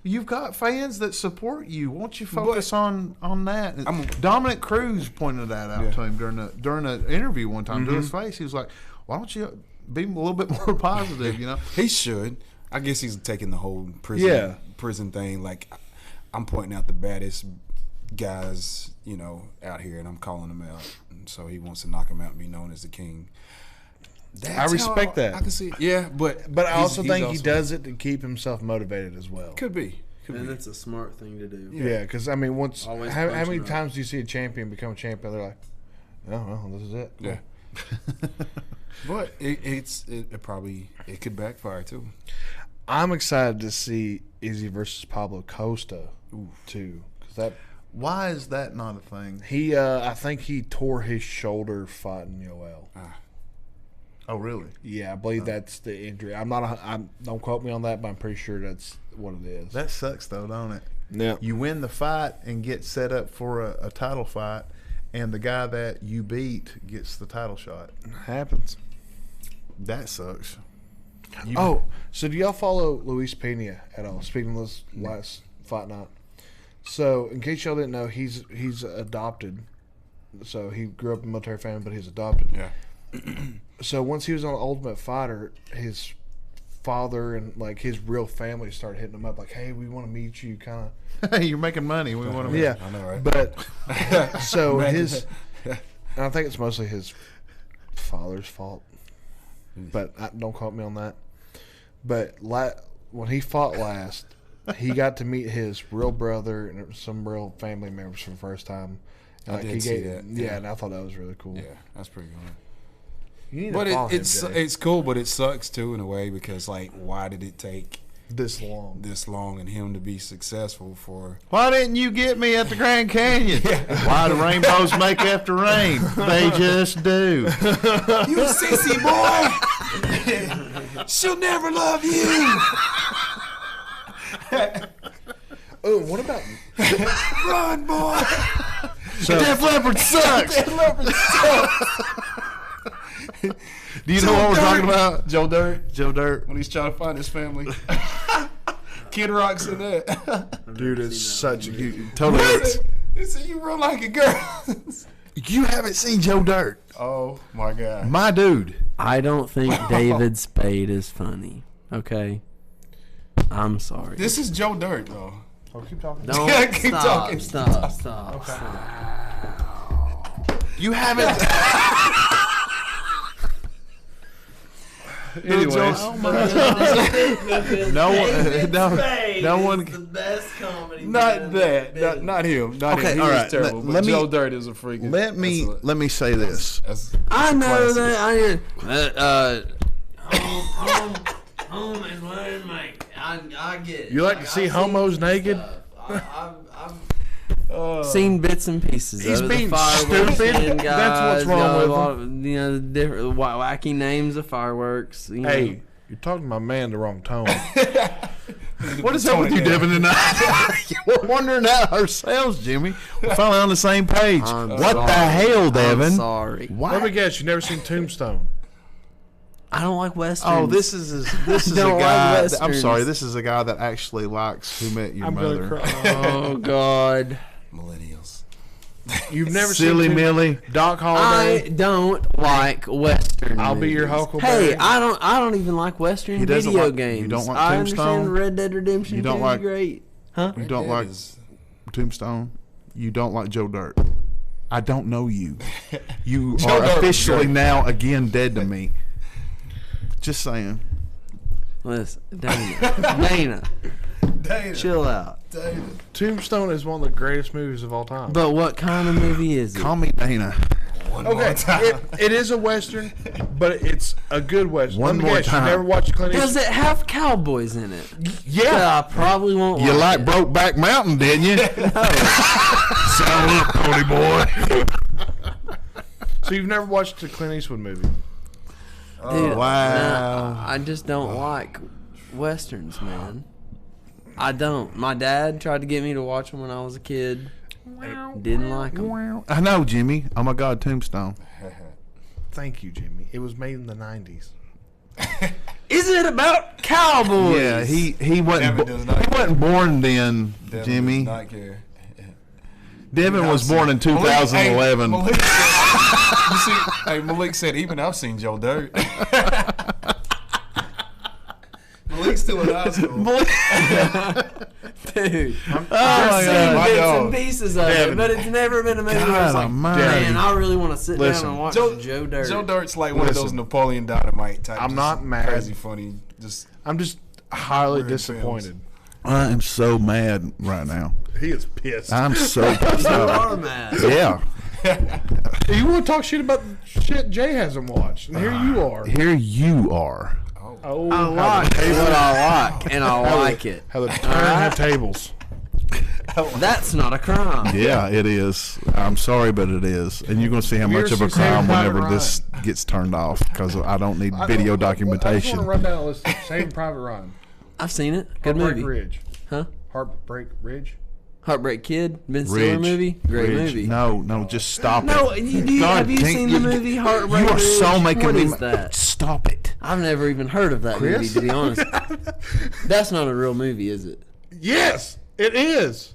You've got fans that support you. Won't you focus on that? I'm- Dominic Cruz pointed that out to him during an interview one time to his face. He was like, "Why don't you be a little bit more positive?" You know. He should. I guess he's taking the whole prison thing. Like, I'm pointing out the baddest guys, out here, and I'm calling them out. And so he wants to knock him out and be known as the king. I respect that. I can see it. Yeah, but I also he's think he also- does it to keep himself motivated as well. Could be. And that's a smart thing to do. Yeah, because I mean, once how Always many punching up. times do you see a champion become a champion? They're like, "Oh well, this is it." Yeah. But it could backfire too. I'm excited to see Izzy versus Pablo Costa too, because that Why is that not a thing? I think he tore his shoulder fighting Yoel. Oh, really? Yeah, I believe that's the injury. Don't quote me on that, but I'm pretty sure that's what it is. That sucks, though, don't it? Yeah. You win the fight and get set up for a title fight, and the guy that you beat gets the title shot. Happens. That sucks. So do y'all follow Luis Pena at all? Speaking of this last fight night. So, in case y'all didn't know, he's adopted. So he grew up in a military family, but he's adopted. Yeah. So once he was on Ultimate Fighter, his father and his real family started hitting him up like, "Hey, we want to meet you," kind Hey, you're making money. We want of. to. Yeah, I know, right? But so his, and I think it's mostly his father's fault. But don't quote me on that. But when he fought last, he got to meet his real brother and some real family members for the first time. And I did see that. Yeah, and I thought that was really cool. Yeah, that's pretty good. You need But to follow him, it's Jay. it's cool, but it sucks too in a way because why did it take this long. this long and him to be successful for? Why didn't you get me at the Grand Canyon? Why do rainbows make after rain? They just do. You sissy boy! She'll never love you. Oh, what about Run, boy! Def Leppard sucks. Do you know what we're talking about? Joe Dirt Joe Dirt. when he's trying to find his family. Kid Rock's in that. dude? It's such a Totally. What? He said you run like a girl. You haven't seen Joe Dirt. Oh my god. My dude. I don't think David Spade is funny. Okay, I'm sorry. This is Joe Dirt though. Oh, keep talking. Don't Keep stop, talking. stop, stop. You haven't. Anyways, No one. The best comedy. Not that. Not him. Not Okay, him. He all was right. terrible. Let But me- Joe Dirt is a freaking. Let me say this. I know classic. that. Home is what it makes. I get it. You like to see I've homos seen naked? stuff. Seen bits and pieces. He's of it. being The fireworks stupid. and That's what's guys, wrong got a with lot of, the different wacky names of fireworks. You know. Hey, you're talking to my man the wrong tone. What is up with you, Devin, tonight? We're wondering that ourselves, Jimmy. We're finally on the same page. I'm What the sorry. hell, Devin? I'm sorry. Let me Why? guess, you never seen Tombstone. I don't like westerns. Oh, this is a Don't like guy. I'm westerns. sorry. This is a guy that actually likes Who Met Your I'm Mother. gonna cry. Oh God. Millennials. You've never Silly seen Millie. Doc I Holliday. don't like western. I'll be your movies. Huckleberry. Hey, I don't even like western He doesn't video like- games. you don't like I Tombstone? understand Red Dead Redemption. You don't 2 is like- great, huh? You don't Red like Dead is- Tombstone. You don't like Joe Dirt. I don't know you. You Joe are Dirt was officially great. now again dead to me. Just saying. Listen, Dana, Dana. chill out. Dana. Tombstone is one of the greatest movies of all time. But what kind of movie is it? Call me Dana. One more Okay, time. it is a western, but it's a good western. One Let me more guess, time. You never watched Clint Does Eastwood? it have cowboys in it? Yeah. I probably won't. You like it. Brokeback Mountain, didn't you? Saddle up, pony boy. So you've never watched a Clint Eastwood movie? Dude, wow. nah, I just don't like westerns, man. I don't. My dad tried to get me to watch them when I was a kid. Didn't like them. I know, Jimmy. Oh my God, Tombstone. Thank you, Jimmy. It was made in the 90s. Is it about cowboys? Yeah, he wasn't. Devin does not He wasn't born then, Devin Jimmy. does not care. Devin was I've born in seen- Malik- 2011. Hey, Malik said, you see, hey, Malik said, even I've seen Joe Dirt. Malik's still in high school. Dude. Oh my I've seen God. bits dog. and pieces of it, Devin. but it's never been a movie where God it's like, almighty. man, I really want to sit Listen, down and watch Joe- Joe Dirt. Joe Dirt's like one of those Listen. Napoleon Dynamite type. I'm just not mad. Crazy funny. Just I'm just highly Weird disappointed. I am so mad right now. He is pissed. I'm so pissed You off. are mad. Yeah. You want to talk shit about shit Jay hasn't watched, and here you are. Here you are. Oh, I like what I like, and I like it. how the turn the tables. That's not a crime. Yeah, it is. I'm sorry, but it is. And you're going to see how Have you much ever of a seen Saving crime Private whenever this gets turned off because I don't need video I just want documentation. to run down a list. Saving Private Ryan. I've seen it. Good Heartbreak movie. Ridge. Huh? Heartbreak Ridge. Heartbreak Kid. Ben Stiller Ridge. movie. Great Ridge. movie. No, just stop No, it. have you dang- seen the movie Heartbreak You are Ridge? so making What me. is that? Stop it. I've never even heard of that Chris? movie, to be honest. That's not a real movie, is it? Yes, it is.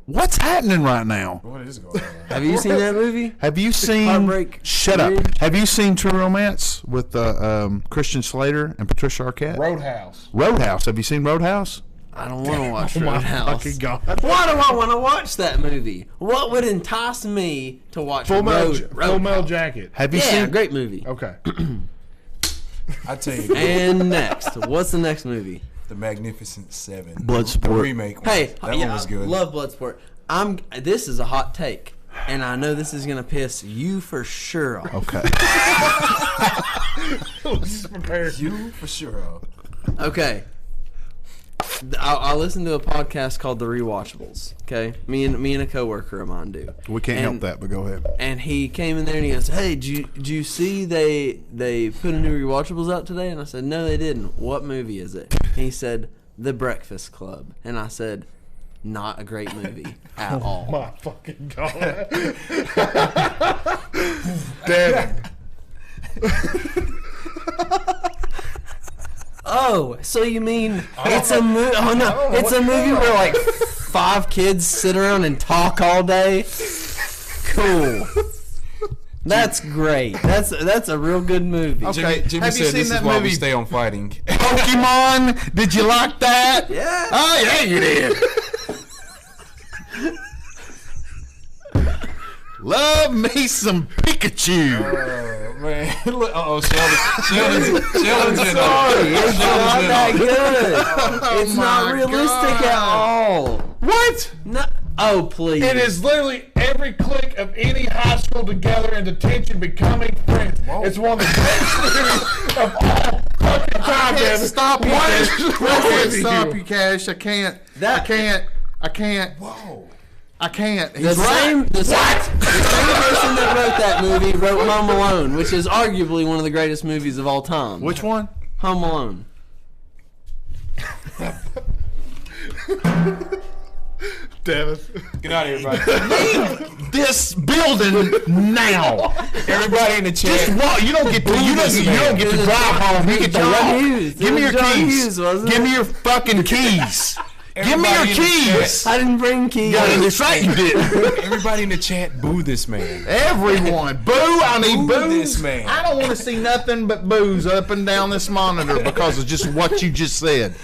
What's happening right now? what is going on? Have you seen that movie? Have you seen? Heartbreak Shut up. Ridge? Have you seen True Romance with Christian Slater and Patricia Arquette? Roadhouse. Roadhouse. Have you seen Roadhouse? I don't want to watch Oh my Roadhouse. fucking god. Why do I want to watch that movie? What would entice me to watch Full Metal Roadhouse? Jacket. Have you Yeah, seen? great movie. Okay. I tell you, And next, what's the next movie? The Magnificent Seven. The Bloodsport. remake one. Hey, that yeah, one was good. I love Bloodsport. This is a hot take, and I know this is gonna piss you for sure off. Okay. Prepared. you for sure. Okay. I listen to a podcast called The Rewatchables. Okay, me and a coworker of mine do. We can't And- help that, but go ahead. And he came in there and he goes, "Hey, did you see they put a new Rewatchables out today?" And I said, "No, they didn't. What movie is it?" And he said, The Breakfast Club. And I said, "Not a great movie at all." My fucking god. Devin. Oh, so you mean it's a movie? Oh no, it's a movie where like 5 kids sit around and talk all day. Cool. That's great. That's a real good movie. Okay, Jimmy have you said seen this that is why we movie? stay on fighting. Pokemon. Did you like that? Yeah. Oh yeah, you did. Love me some Pikachu. Oh man! Look, Sheldon's in Sorry, it's not that Oh good. It's not realistic at all. What? No. Oh please. It is literally every clique of any high school together in detention becoming friends. It's one of the greatest movies of all fucking time, Devin. Stop you, What is Cash. wrong I can't with stop you? you, Cash. I can't. That- I can't. Whoa! I can't. The He's right. same person that wrote that movie wrote Home Alone, which is arguably one of the greatest movies of all time. Which one? Home Alone. Devin. Good night, everybody. This building now. Everybody in the chat. You don't get to. You don't get to drive home. You get to John walk. Hughes. Give me your John keys. Hughes, wasn't Give it? me your fucking keys. Give me your Everybody in the keys. I didn't bring keys. Yeah, that's right, you did. Everybody in the chat, boo this man. Everyone, boo! I need Boo booze. this man. I don't want to see nothing but booze up and down this monitor because of just what you just said.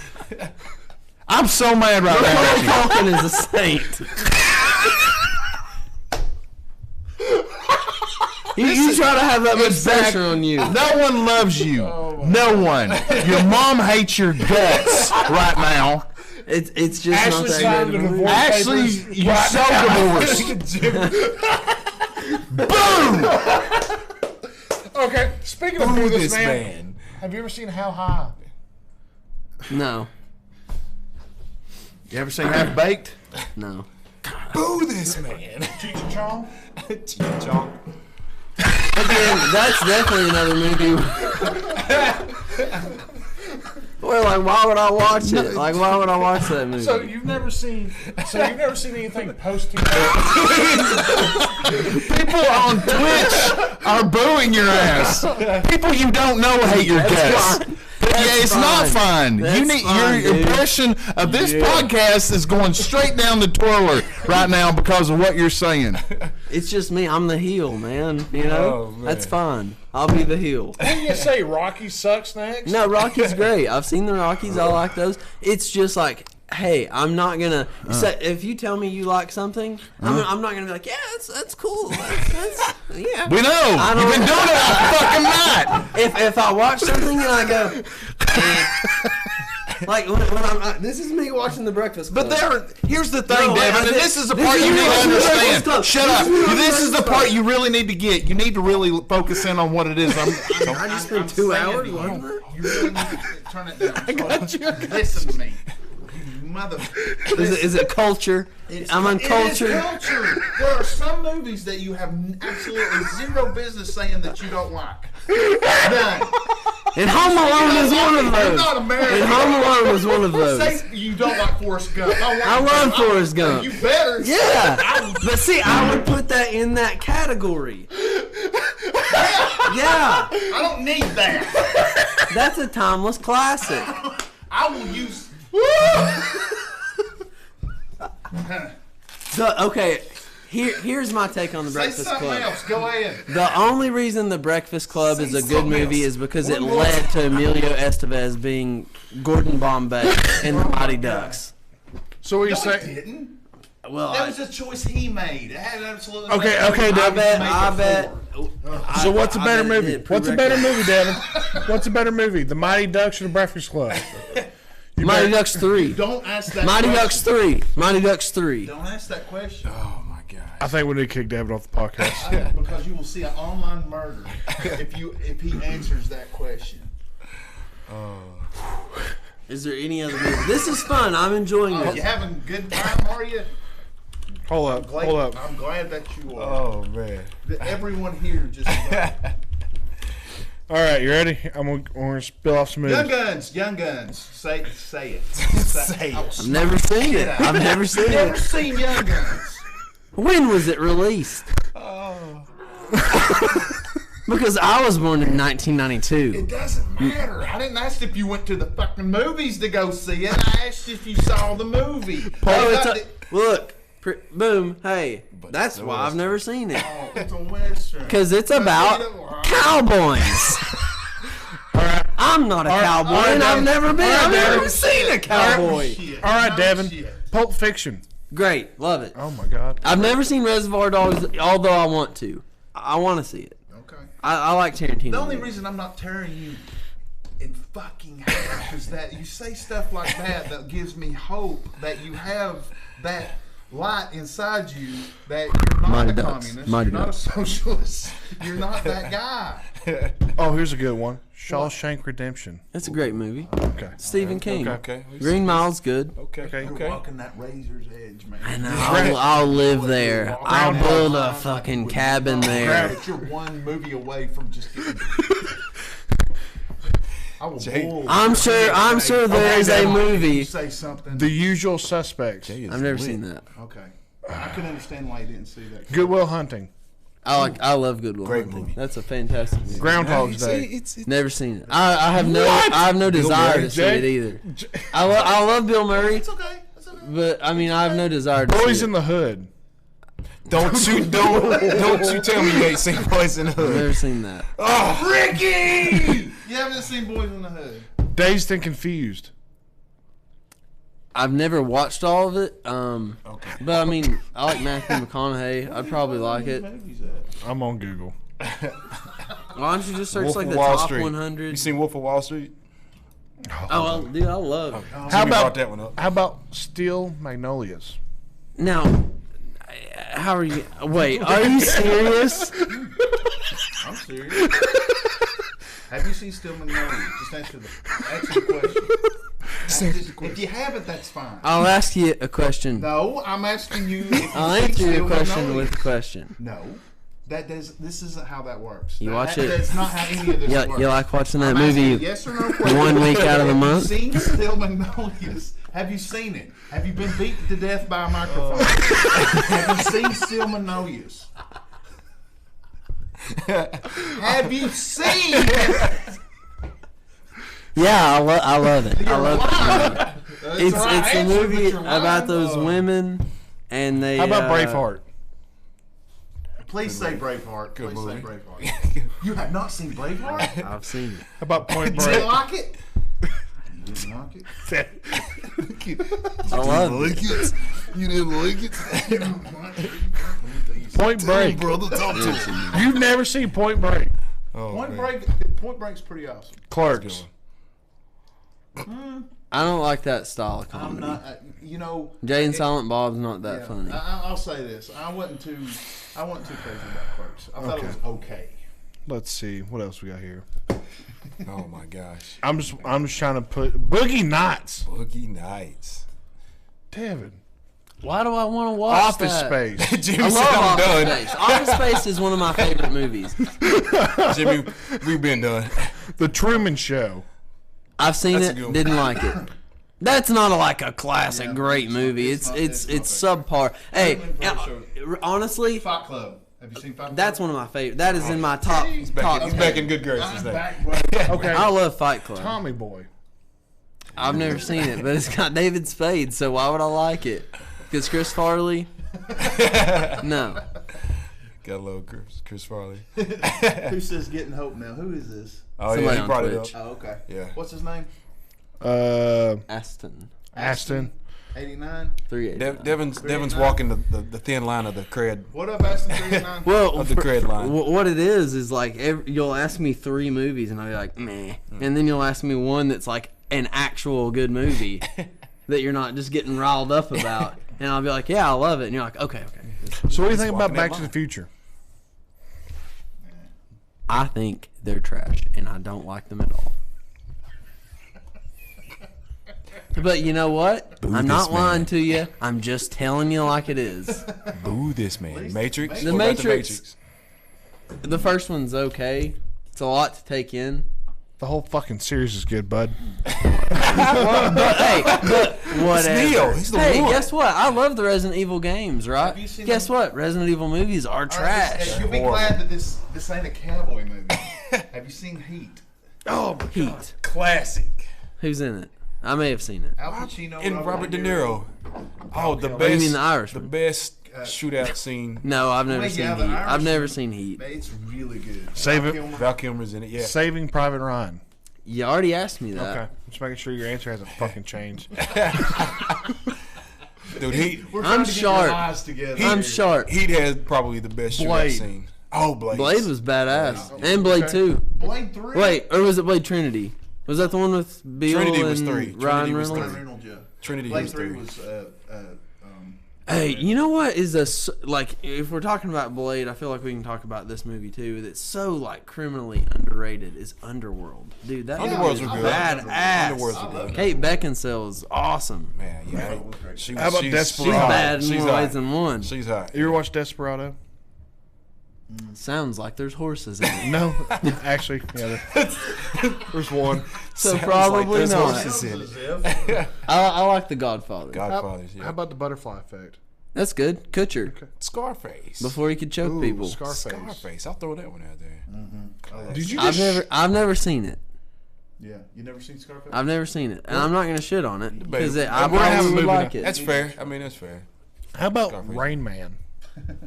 I'm so mad right now. Macaulay Culkin is a saint. You try to have that much pressure on you. No one loves you. No one. Your mom hates your guts right now. It's just Ashley not signed that the good. divorce Ashley, papers. you're so divorced. Boom! Okay, speaking of Boo boo this this man, man. have you ever seen How High? No, You ever seen Half Baked? no. Boo this man. Cheech and Chong? Cheech Chong. Again, that's definitely another movie. Well, like, why would I watch it? Like, why would I watch that movie? So you've never seen anything post People on Twitch are booing your ass. People you don't know hate your guts. fine. Yeah, it's not fun. That's You need fine, your dude. impression of this podcast is going straight down the twirler right now because of what you're saying. It's just me. I'm the heel, man. You know? Oh, man. That's fine. I'll be the heel. Didn't you say Rocky sucks next? No, Rocky's great. I've seen the Rockies. I like those. It's just like, hey, I'm not gonna. So if you tell me you like something, I'm not gonna be like, yeah, that's cool. That's yeah. We know. I don't- You've been doing it all fucking night. If I watch something and I go, like when I'm, this is me watching The Breakfast Club. But here's the thing, No, Devin, and this is the part you need to understand. Shut up. This is the part you really need to get. You need to really focus in on what it is. I just spent 2 hours watching it. You really need to turn it down. I got you. Listen to me. Mother. Is it culture? I'm uncultured. It is culture. There are some movies that you have absolutely zero business saying that you don't like. None. And Home Alone is one of You're those. not American. And Home Alone was one of those. Say you don't like Forrest Gump. I love Forrest Gump. You better. Yeah, but see, I would put that in that category. Yeah, I don't need that. that's a timeless classic. I will use. Okay, here's my take on The Say Breakfast something Club. else. Go ahead. The only reason The Breakfast Club is a good something movie else. is because it led to Emilio Estevez being Gordon Bombay in The Mighty Ducks. So what you No, say? it didn't. Well, That was a choice he made. It had absolutely. Okay, nothing okay, to do with Devin. I bet. So what's a I better bet it movie? did What's a better prerequisite. movie, Devin? What's a better movie? The Mighty Ducks or The Breakfast Club? Mighty Ducks 3. Don't ask that. Mighty question. Ducks 3. Mighty Ducks 3. Don't ask that question. Oh my god. I think we need to kick Devin off the podcast. Because you will see an online murder if he answers that question. Is there any other movie? This is fun. I'm enjoying You this. having a good time, are you? Hold up, hold up. I'm glad that you are. Oh man. That everyone here just. All right, you ready? I'm gonna spill off some Young movies. Guns. Say it. Say it. I've never seen it. I've never seen Never it. seen Young Guns. When was it released? Because I was born in 1992. It doesn't matter. I didn't ask if you went to the fucking movies to go see it. I asked if you saw the movie. Oh, look, boom, hey, that's why I've never seen it. It's a western. Because it's about cowboys. I'm not a cowboy, and I've never been. I've never seen a cowboy. All right, Devin. Pulp Fiction. Great, love it. Oh my God. I've never seen Reservoir Dogs, although I want to. I want to see it. Okay. I like Tarantino. The only reason I'm not tearing you in fucking half is that you say stuff like that gives me hope that you have that light inside you that you're not Mighty a Ducks. communist, Mighty you're not a Ducks. socialist, you're not that guy. Oh, here's a good one. Shawshank Redemption. It's a great movie. Okay. Stephen King. Okay. Green Mile's good. Okay. You're walking that razor's edge, man. And I'll live there. I'll build a fucking cabin there. But you're one movie away from just getting. I will bull. I'm sure there's a movie. Say something. The Usual Suspects. I've never seen that. Okay. I can understand why you didn't see that. Goodwill Hunting. I love Good Will Great Hunting. movie. That's a fantastic movie. Groundhog's See, Day. it's Never seen it. I have no desire Murray, to see it Jay? either. I love Bill Murray, It's okay. It's okay. but I mean I have no desire to Boys see in it. the Hood. don't you tell me you ain't seen Boys in the I've Hood. never seen that. Ricky! You haven't seen Boys in the Hood. Dazed and Confused. I've never watched all of it. But I mean I like Matthew McConaughey. I'd probably like it. I'm on Google. Why don't you just search Wolf like of the Wall top Street. 100? You seen Wolf of Wall Street? Oh, dude, I love. How Jimmy about brought that one up. How about Steel Magnolias? Now, how are you? Wait, are you serious? I'm serious. Have you seen Steel Magnolia? Just answer the question. If you haven't, that's fine. I'll ask you a question. No, I'm asking you. If you've I'll seen answer your Steel question Magnolias. with a question. No, this isn't how that works. You watch it? That's not how any of this works. You like watching that I'm asking movie a yes or no question. 1 week out of the month? Have you seen Steel Magnolias? Have you seen it? Have you been beaten to death by a microphone? Have you seen Steel Magnolias? Have you seen it? Yeah, I love it. I love it. It's right. a Answer, movie but you're lying. about those women, and they. How about Braveheart? Please say Braveheart. Good Please say movie. Braveheart. You have not seen Braveheart? I've seen it. How about Point You didn't Break? like it? You didn't like it? I love it. You didn't like it? Point Break. Brother, talk to him. You've never seen Point Break? Oh, Point man. Break's pretty awesome. Clerks. I don't like that style of I'm comedy. not, you know. Jay and Silent Bob's not that Yeah, funny. I'll say this: I wasn't too crazy about Clerks. I thought it was okay. Let's see what else we got here. Oh my gosh. I'm just trying to put Boogie Nights. Boogie Nights. David. Why do I want to watch Office that? Space. Jimmy I said love I'm Office done. Space. Office Space is one of my favorite movies. Jimmy, we've been done. The Truman Show. I've seen That's a it, good one. didn't like it. That's not like a classic, great movie. It's subpar. Hey, honestly, Fight Club. Have you seen Fight Club? that's one of my favorite. That is in my top. He's top back 10. in good graces I'm there. back, bro. Okay. I love Fight Club. Tommy Boy. I've never seen it, but it's got David Spade, so why would I like it? Because Chris Farley? No. Got a little Chris Farley. Who says Getting Hope now? Who is this? Oh Somebody yeah, on he brought it Twitch. up. Oh, okay. Yeah. What's his name? Aston. Aston. 89. 389. Devin's walking the thin line of the cred. What up, Aston 39? Well, Of the cred line. what it is like you'll ask me 3 movies and I'll be like, meh. And then you'll ask me one that's like an actual good movie that you're not just getting riled up about. And I'll be like, yeah, I love it. And you're like, okay. So what do you think about walking Back that to the line. Future? I think they're trash and I don't like them at all. But you know what? Boo I'm not this man. lying to you. I'm just telling you like it is. Boo this man. Matrix. The What about Matrix. The first one's okay. It's a lot to take in. The whole fucking series is good, bud. But hey, but whatever. Neo. He's the Hey, one. guess what? I love the Resident Evil games, right? Have you seen Guess them? what? Resident Evil movies are trash. You'll be Horrible. glad that this ain't a cowboy movie. Have you seen Heat? Oh my Heat. Classic. Who's in it? I may have seen it. Al Pacino And Robert De Niro. Oh, the Oh, you best. mean The Irishman? The best shootout scene. No, I've never Well, seen yeah, The Heat. I've Irishman. never seen Heat. It's really good. Save it. Kilmer. Val Kilmer's in it. Yeah. Saving Private Ryan. You already asked me that. Okay. Just making sure your answer hasn't fucking changed. Dude, he We're I'm trying to get sharp. your eyes together. I'm sharp. he had probably the best shootout Blade. scene. Oh, Blade. Blade was badass. And Blade 2. Blade 3. Wait, or was it Blade Trinity? Was that the one with Bill Trinity and was 3. Ryan Trinity was Reynolds? Ryan Reynolds, yeah. Trinity Blade was 3 3. was Hey, you know what is like if we're talking about Blade, I feel like we can talk about this movie too. That's so like criminally underrated is Underworld, dude. That Underworld's movie is are good. badass. Underworld's are good. Kate Beckinsale is awesome. Man, yeah. How about She's Desperado? bad in She's more hot. ways than one. She's hot. You ever watch Desperado? Sounds like there's horses in it. No, actually, yeah. There's one. So Sounds probably like there's not. horses in it. I like The Godfather. Godfathers, yeah. How about the butterfly effect? That's good. Kutcher Scarface. before he could choke Ooh, people. Scarface. I'll throw that one out there. Did you I've just? never seen it. Yeah, you never seen Scarface? I've never seen it, and I'm not gonna shit on it because We're I gonna have a probably would movie like now. it. That's fair. I mean, that's fair. How about Scarface. Rain Man?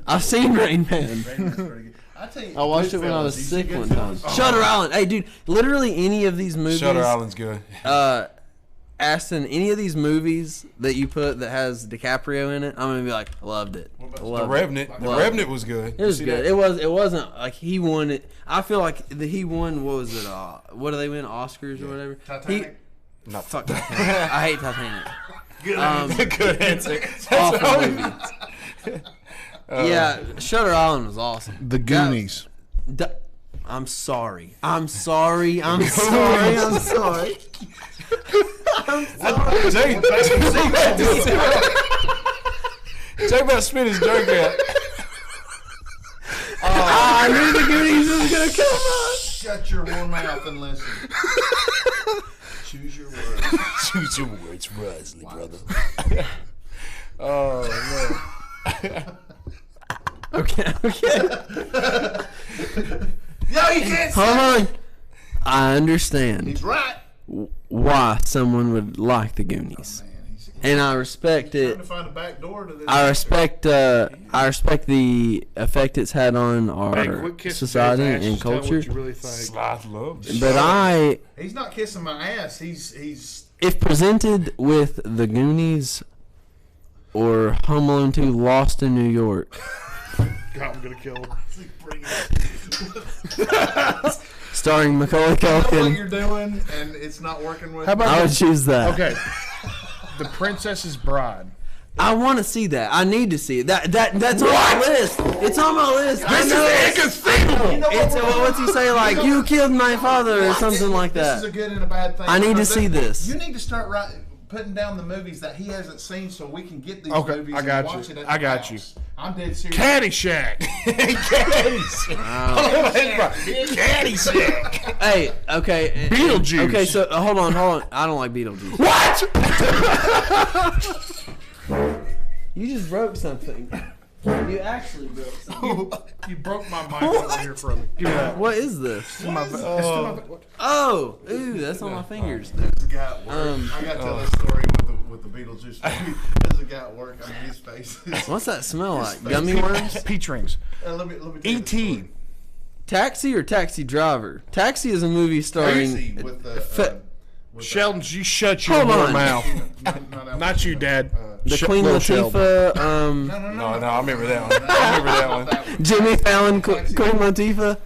I've seen Rain Man. I tell you, I watched it when I was Goodfellas. You sick see one time. Goodfellas? Shutter Island. Hey, dude, literally any of these movies. Shutter Island's good. Aston, any of these movies that you put that has DiCaprio in it, I'm gonna be like, loved it. The Loved Revenant. The Loved Revenant was good. It was You see good. that? It wasn't like he won it. I feel like he won. What was it? What do they win? Oscars or whatever. Titanic? Not Fuck Titanic. I hate Titanic. good answer. Awful movie. Yeah, Shutter Island was awesome. The Goonies. I'm sorry. I'm sorry. I'm sorry. I'm sorry. Jay about spit his drink out. I knew the Goonies was gonna come up. Shut your whore mouth and listen. Choose your words. Choose your words wisely, brother. Oh man. Okay. No, you can't. Hold on. I understand He's right. why someone would like the Goonies, and I respect Trying it. to find a back door to this. I respect the effect it's had on our Hey, quit kissing society Jay's ass. and Just tell me culture. what you really think. Slide love. But He's not kissing my ass. He's. if presented with the Goonies or Home Alone 2 Lost in New York, God, I'm gonna kill him. starring Macaulay What Culkin, you're doing, and it's not working with. How about I would choose that. Okay. The Princess's Bride. I want to see that. I need to see it. That's on my list. It's on my list. I know it. inconceivable. It's what's he say? Like you killed my father or something like This is a that. good and a bad thing. I need to see this. You need to start putting down the movies that he hasn't seen, so we can get these Okay, movies I and got watch you. it at I the got house. you. I'm dead serious. Caddyshack. Caddyshack. Hey, okay. Beetlejuice. Okay, so hold on. I don't like Beetlejuice. What? You just broke something. You actually broke something. You broke my mic over here from me. Give me that. What is this? Oh, ooh, that's on my fingers. There's a guy at work. I got to tell this story with the Beetlejuice movie. There's a guy at work. I mean, his face. What's that smell like? Gummy worms? Peach rings. Let me tell you the E.T. story. Taxi or Taxi Driver? Taxi is a movie starring. Crazy with the. With Sheldon, you shut your Hold little on. mouth. the Not you, Dad. The Queen Little Sheldon. Latifah, No, I remember that one. I remember that one. Jimmy Fallon, Queen Latifah.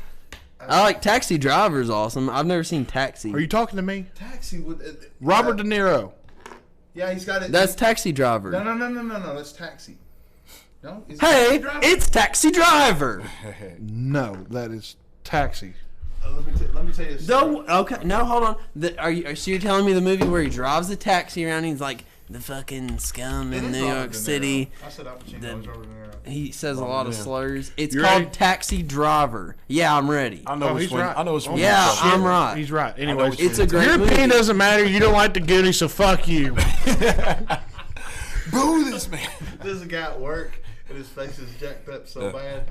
I like Taxi Driver's awesome. I've never seen Taxi. Are you talking to me? Taxi with Robert De Niro. Yeah, he's got it. That's Taxi Driver. No. That's Taxi. No. Is it Hey, Taxi Driver? it's Taxi Driver. No, that is Taxi. Let me tell you. This No, okay, no, hold on. So you're telling me the movie where he drives the taxi around? And he's like the fucking scum in New York City. I said Al Pacino was Robert De Niro. He says a lot of slurs. It's You called ready? Taxi Driver. Yeah, I'm ready. I know Oh, which he's one. right. I know which one. Yeah, you're talking I'm about. right. He's right. Anyways, It's a great your movie. opinion doesn't matter. You don't like the Goonies, so fuck you. Boo this man. There's a guy at work, and his face is jacked up so bad,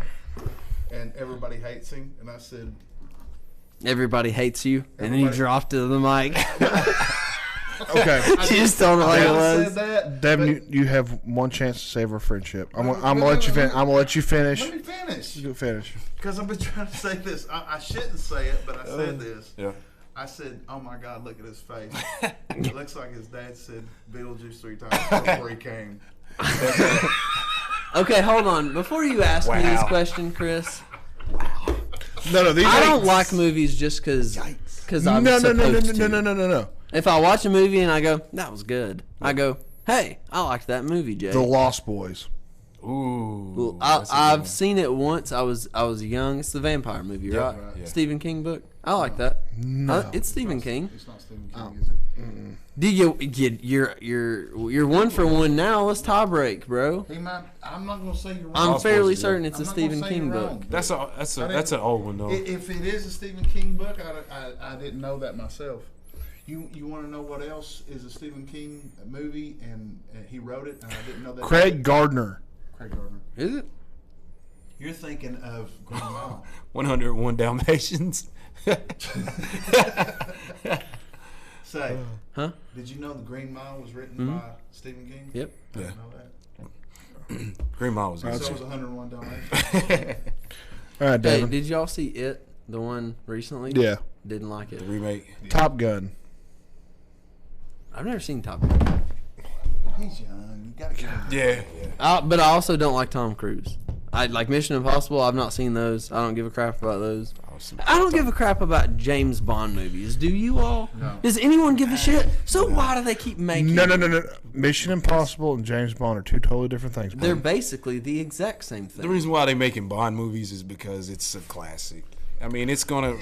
and everybody hates him. And I said, Everybody hates you, and then you Everybody- dropped to the mic. Okay. You just told it like it I was. said that. Devin, you have one chance to save our friendship. I'm gonna let you finish. I'm gonna let you finish. Let me finish. You finish. Because I've been trying to say this. I shouldn't say it, but I said this. Yeah. I said, "Oh my God, look at his face. It looks like his dad said Beetlejuice 3 times before he came." Okay, hold on. Before you ask me this Wow. question, Chris, No, these I ain't- don't like movies just because I'm No. supposed to. If I watch a movie and I go, that was good, I go, hey, I liked that movie, Jay. The Lost Boys. Ooh. I've seen it once. I was young. It's the vampire movie, right? Yeah. Stephen King book. I like that. No. It's Stephen King. It's not Stephen King, is it? Do you're 1 for 1 now. Let's tie break, bro. He might. I'm not going to say you're wrong. I'm supposed fairly to, certain it's I'm a not gonna Stephen say King you're book. wrong. That's an old one though. If it is a Stephen King book, I didn't know that myself. You want to know what else is a Stephen King movie and he wrote it and I didn't know that. Craig Gardner. Craig Gardner. Is it? You're thinking of Green Mile. 101 Dalmatians. Say, Huh? did you know the Green Mile was written by Stephen King? Yep. I didn't know that. Green Mile was good. So it was 101 Dalmatians. All right, Hey, Devin. did y'all see it? The one recently? Yeah. Didn't like it. The remake. Top Gun. I've never seen Top Gun. He's young. You gotta give him. Yeah. But I also don't like Tom Cruise. I like Mission Impossible. I've not seen those. I don't give a crap about those. I don't give a crap about James Bond movies. Do you all? No. Does anyone give a shit? So why do they keep making? No. Mission Impossible and James Bond are two totally different things. They're Bro. basically the exact same The thing. reason why they making Bond movies is because it's a classic. I mean, James Bond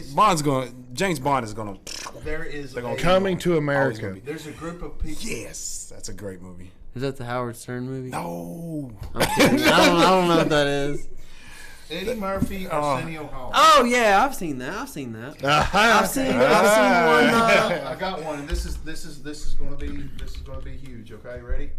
is gonna. There is gonna a, Coming to Always America. gonna be. There's a group of people. Yes, that's a great movie. Is that the Howard Stern movie? No. I'm kidding. I don't know what that is. Eddie Murphy, Arsenio Hall. Oh yeah, I've seen that. I've seen one. I got one, and this is going to be huge. Okay, ready?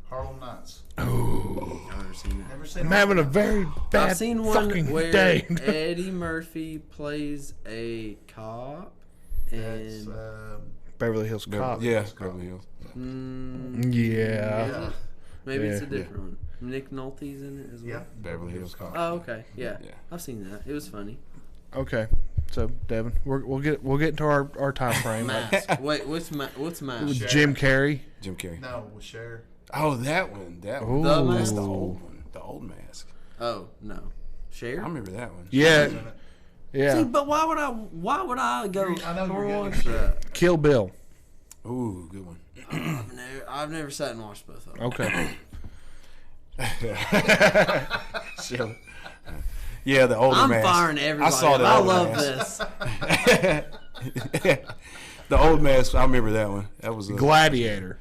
Harlem Nights. I've never seen it. Never seen I'm Harlem having a Nights? very bad I've seen one fucking where day. Eddie Murphy plays a cop, That's, and Beverly Hills Cop. Yeah, Beverly Hills. Yeah. is it? Maybe it's a Yeah. different one. Nick Nolte's in it as well. Yeah. Beverly Hills Cop. Oh, okay. Yeah. Yeah. I've seen that. It was funny. Okay. So Devin, we'll get into our time frame. Mask. Wait, what's Mask? Jim Carrey. Jim Carrey. No, with Cher. Oh, that one. That one. The Ooh. That's Mask. the old one. The old mask. Oh no, I Cher. remember that one. Yeah. See, Yeah. but why would I go? I know you're watch getting that? Kill Bill. Ooh, good one. I've never sat and watched both of them. Okay. Sure. Yeah, the older I'm mask. firing everybody. I saw that. I old love mask. this. The old mask. I remember that one. That was Gladiator.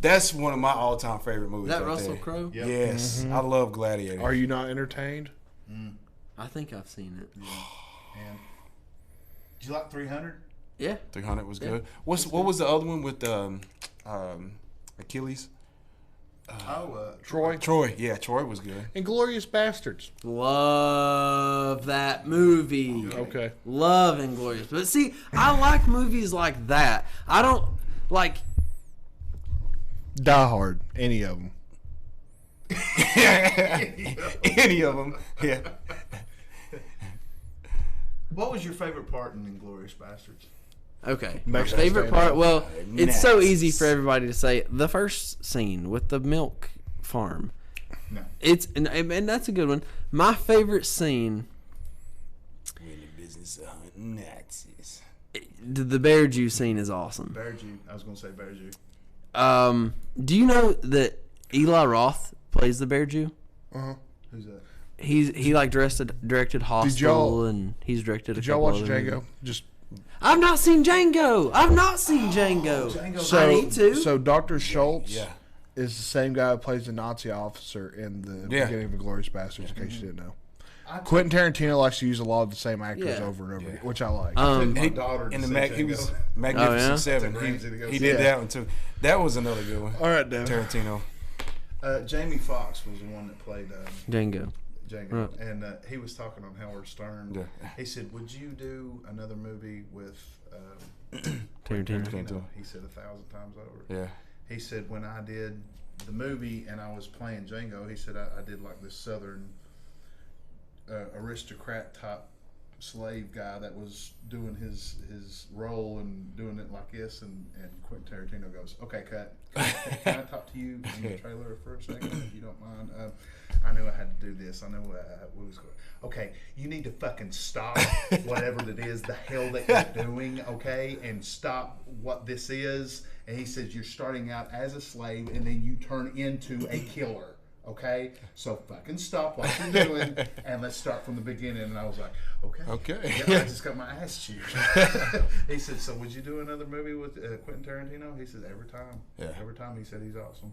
That's one of my all-time favorite movies. Is that right Russell there. Crowe? Yep. Yes, I love Gladiator. Are you not entertained? I think I've seen it. And did you like 300? Yeah. 300 was good. What was the other one with Achilles? Troy. Troy. Yeah, Troy was good. Inglorious Bastards. Love that movie. Okay. Love Inglourious. But see, I like movies like that. I don't like. Die Hard. Any of them. Any of them. Yeah. What was your favorite part in Inglourious Bastards? Okay. Makes Favorite sense. part? Well, it's so Next. easy for everybody to say. The first scene with the milk farm. No. It's and that's a good one. My favorite scene, We're in the business of hunting Nazis. the bear juice scene, is awesome. Bear Jew. I was going to say Bear Jew. Do you know that Eli Roth plays the bear Jew? Who's that? He like directed Hostel, y'all- and he's directed. Did a y'all couple watch other Django? movies. Just I've not seen Django. I've not seen Django. so. I need to. So Dr. Schultz Yeah. is the same guy who plays the Nazi officer in the Yeah. beginning of Inglorious Bastards. In case you didn't know. Quentin Tarantino likes to use a lot of the same actors Yeah. over and over again, which I like. My daughter In to the say he was Django. Magnificent Oh, yeah? Seven. Took Ramsey to go He see did it. that one too. That was another good one. All right, Devin. Tarantino. Jamie Foxx was the one that played Django. Django, Right. and he was talking on Howard Stern. Yeah. He said, "Would you do another movie with Tarantino. Tarantino. He said 1,000 times over. Yeah. He said, when I did the movie and I was playing Django, he said I did like this southern aristocrat type slave guy that was doing his role and doing it like this, and Quentin Tarantino goes, okay, cut. Can I talk to you in the trailer for a second, if you don't mind? I knew I had to do this. I know what was going. Okay, you need to fucking stop whatever it is the hell that you're doing, okay, and stop what this is. And he says you're starting out as a slave, and then you turn into a killer. Okay, so fucking stop what you're doing and let's start from the beginning. And I was like, okay. Yeah, I just got my ass chewed. He said, so would you do another movie with Quentin Tarantino? He said, every time. Yeah. Every time he said he's awesome.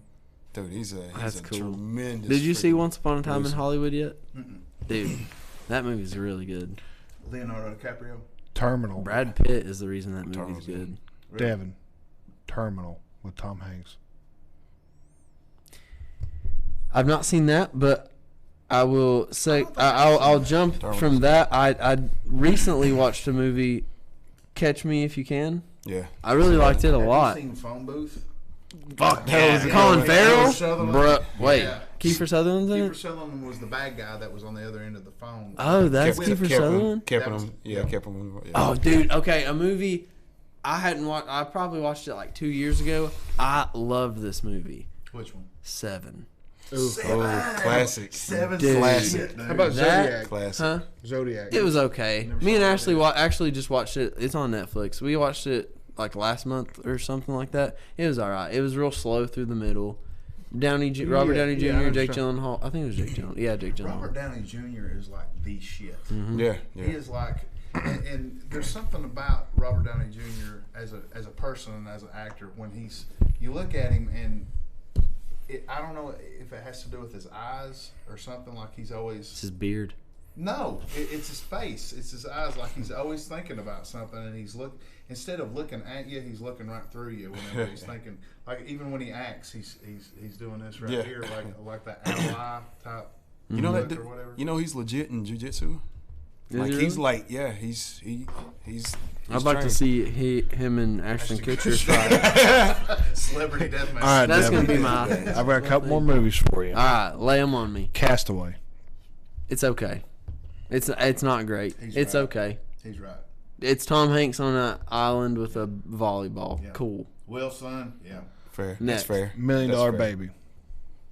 Dude, he's That's a cool. tremendous. Did you see freaking Once Upon a Time in producer. Hollywood yet? Dude, that movie's really good. Leonardo DiCaprio. Terminal. Brad Pitt is the reason that movie's Terminal's good. Devin. Terminal with Tom Hanks. I've not seen that, but I will say I'll jump from that. I recently watched a movie, Catch Me If You Can. Yeah. I really liked it a Have lot. you seen Phone Booth? Fuck yeah. Colin Farrell, Kiefer Sutherland. bruh. Wait, Yeah. Kiefer Sutherland's in Kiefer it. Sutherland was the bad guy that was on the other end of the phone. Oh, that's Kept- Kiefer Kept him- Sutherland. Kept That was- him. Yeah, kept him. Yeah. Oh, dude. Okay, a movie I hadn't watched. I probably watched it like 2 years ago. I loved this movie. Which one? Seven. Oh, classic. Seven. Dude. Classic. How about That- Zodiac? Classic. Huh? Zodiac. It was okay. Me and Ashley actually just watched it. It's on Netflix. We watched it like last month or something like that. It was all right. It was real slow through the middle. Robert Downey Jr., yeah, I Jake understand. Gyllenhaal. I think it was Jake Gyllenhaal. Yeah, Jake Gyllenhaal. Robert Downey Jr. is like the shit. Yeah. He Yeah. is like, and there's something about Robert Downey Jr. as a person and as an actor when you look at him and I don't know if it has to do with his eyes or something, like he's It's always his beard. no, it's his face, it's his eyes, like he's always thinking about something, and instead of looking at you, he's looking right through you whenever he's thinking. Like even when he acts, he's doing this right Yeah. here, like that ally type. You know look that? or whatever. You know he's legit in jiu-jitsu. Is Like he he's really? like, yeah, he's I'd like to trained. see him and Ashton Kutcher fight. Celebrity deathmatch. All right, That's Devin. gonna be my. I've got a couple more movies for you. All right, lay them on me. Castaway. It's okay. It's not great. He's It's right. okay. He's right. It's Tom Hanks on an island with a volleyball. Yeah. Cool. Wilson, yeah. fair. Next. That's fair. $1 Million That's fair. Baby.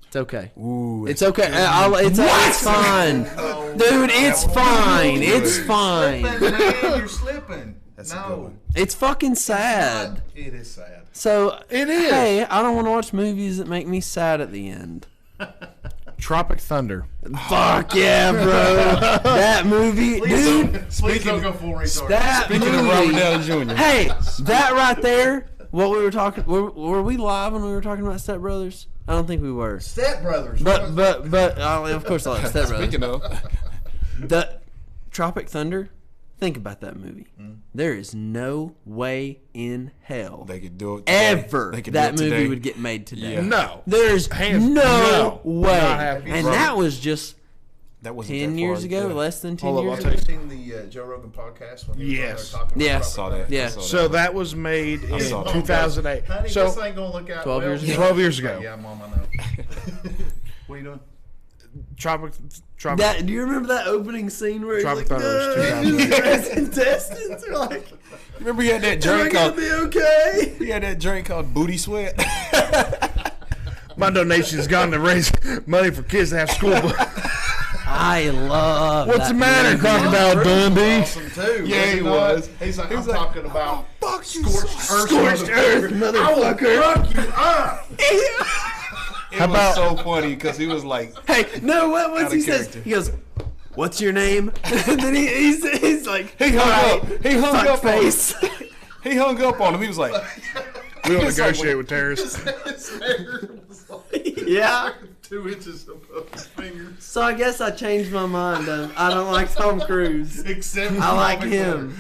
It's okay. Ooh, It's okay. It's fine. Dude, it's fine. It's fine. Man, you're slipping. That's a good one. It's fucking sad. It is sad. So It is. Hey, I don't want to watch movies that make me sad at the end. Tropic Thunder. Fuck yeah, bro. That movie, dude. Please don't go full retard. That Speaking of Robert movie. Downey Jr. Hey, that right there. What we were talking. Were we live when we were talking about Step Brothers? I don't think we were. Step Brothers. But of course I like Step Brothers. Speaking of, The Tropic Thunder. Think about that movie. There is no way in hell they could do it today. ever They could that do it movie today. would get made today. Yeah. No. There's Hands- no no. way. Not happening. And Right. that was just That wasn't 10 that years far, ago, yeah. less than 10 Hold years up, ago. have you seen the Joe Rogan podcast? When he was on there Yes. talking about Yes. Robert Saw Downey? that. Yeah. I saw So that. that was made in saw that. 2008. Honey, So this ain't gonna look out 12 well. years ago? 12 years ago. Yeah, Mom, I know. What are you doing? Tropic Do you remember that opening scene where Tropic he's like, Thunder was 2008. his intestines are like, Remember he had that am I drink gonna called be okay? he had that drink called Booty Sweat. My donation's gone to raise money for kids to have school. I love What's that the matter, movie. Crocodile Dundee? Awesome too. Yeah, he not? was. He's like, He I'm was like, talking about Fuck you, scorched earth, motherfucker. Fuck you up. It How was about- so funny because he was like, Hey, no, what Out once of he says, character. he goes, what's your name? And then he's like, he hung "All up. He hung fuck up on him. face. He hung up on him. He was like, We don't It's like negotiate with terrorists. His hair was like Yeah. 2 inches above his fingers. So I guess I changed my mind. I don't like Tom Cruise. Except I like Robert him.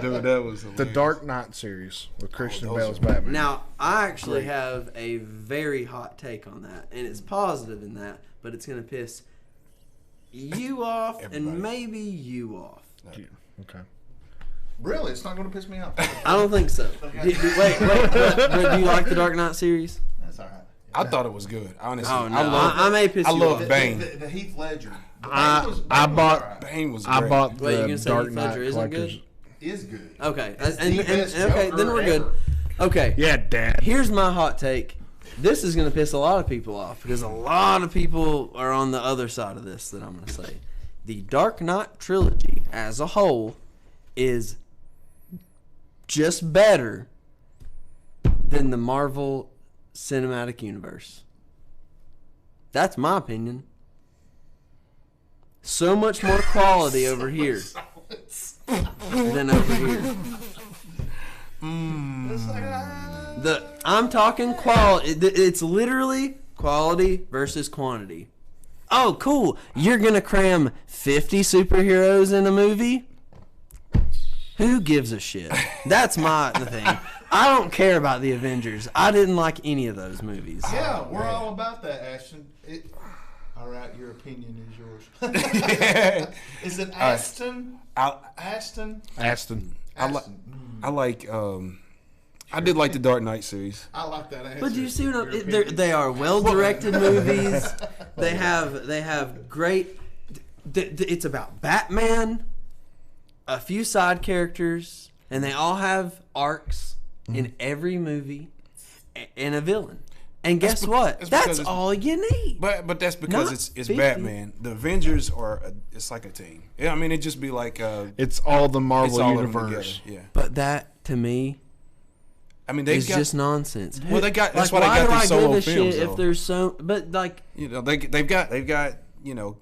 dude, that was The hilarious. Dark Knight series with Christian those Bale's are- Batman. Now, I actually have a very hot take on that, and it's positive in that, but it's going to piss you off Everybody. and maybe you off. Okay. Really, it's not going to piss me off. I don't think so. Wait, but do you like the Dark Knight series? That's all right. I thought it was good. Honestly, Oh, no. I love. I may piss I you love off. Bane. The Heath Ledger. The I- Bane was I bought- alright. Bane was. I Great. bought Wait, you're the gonna say Dark Heath Knight Ledger isn't Collector's. good? Is good. Okay, It's and the best okay, then Joker we're good. ever. Okay, Yeah, Dad. here's my hot take. This is going to piss a lot of people off because a lot of people are on the other side of this that I'm going to say. The Dark Knight trilogy as a whole is just better than the Marvel Cinematic Universe. That's my opinion. So much more quality over here than over here. I'm talking quality. It's literally quality versus quantity. Oh, cool. You're going to cram 50 superheroes in a movie? Who gives a shit? That's the thing. I don't care about the Avengers. I didn't like any of those movies. Yeah, we're all about that, Ashton. All right, your opinion is yours. Is it Aston? Aston? Aston. I like. I did like the Dark Knight series. I like that answer. But do you see what they are well-directed movies. They have great. It's about Batman, a few side characters, and they all have arcs in every movie, and a villain. And guess what? That's all you need. But that's because Not it's 50. Batman. The Avengers it's like a team. Yeah, I mean it'd just be like It's all the it's Marvel all of them universe. together. Yeah. But that to me I mean they've is got just nonsense. Well, they got that's like, why they got why these do I solo give a films. shit if though. there's so? But like, You know they've got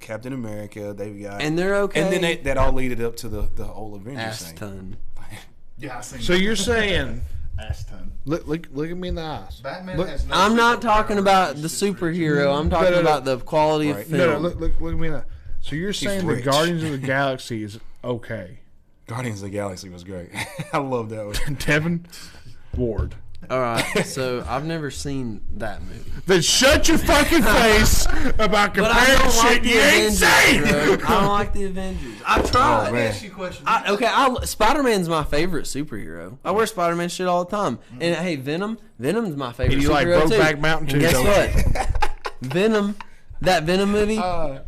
Captain America. They've got and they're okay. and then that all leaded up to the whole Avengers thing. Aston. Yeah, I seen So you're saying, Aston. look at me in the eyes. Batman Look- has no I'm not superpower. talking about He's the just rich. superhero. I'm talking no, no. about the quality Right. of No, film. look at me in the. So you're saying the rich. Guardians of the Galaxy is okay? Guardians of the Galaxy was great. I love that one. Devin Ward. All right, so I've never seen that movie. Then shut your fucking face about But I comparing don't shit like the you ain't Avengers, seen. bro. I don't like the Avengers. I tried. Oh, Let me man. ask you a question. Spider-Man's my favorite superhero. I wear Spider-Man shit all the time. And hey, Venom's my favorite And you like superhero too. Brokeback Mountain And too, guess don't what? That Venom movie,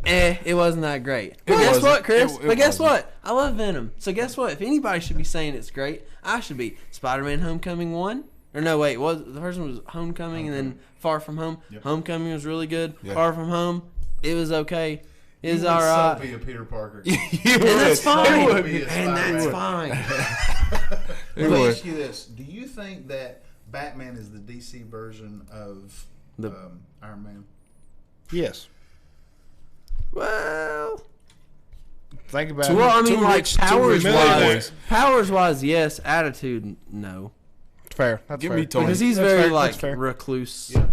it wasn't that great. But guess wasn't. what, Chris? It But guess wasn't. what? I love Venom. So guess what? If anybody should be saying it's great, I should be. Spider-Man Homecoming 1? Or no, wait, the first one was Homecoming and then Far From Home. Homecoming was really good. Yeah. Far From Home, it was okay. It was You would alright. so be a Peter Parker. You And that's would. fine. would be a And that's Spider-Man. fine. Let me would. ask you this: do you think that Batman is the DC version of The- Iron Man? Yes. Well, Think about it. well, I mean, Too like rich, too powers rich wise, boys. yes. Attitude, no, Fair. That's Give fair. me Tony. because he's That's very fair, like that's fair. recluse. Yeah.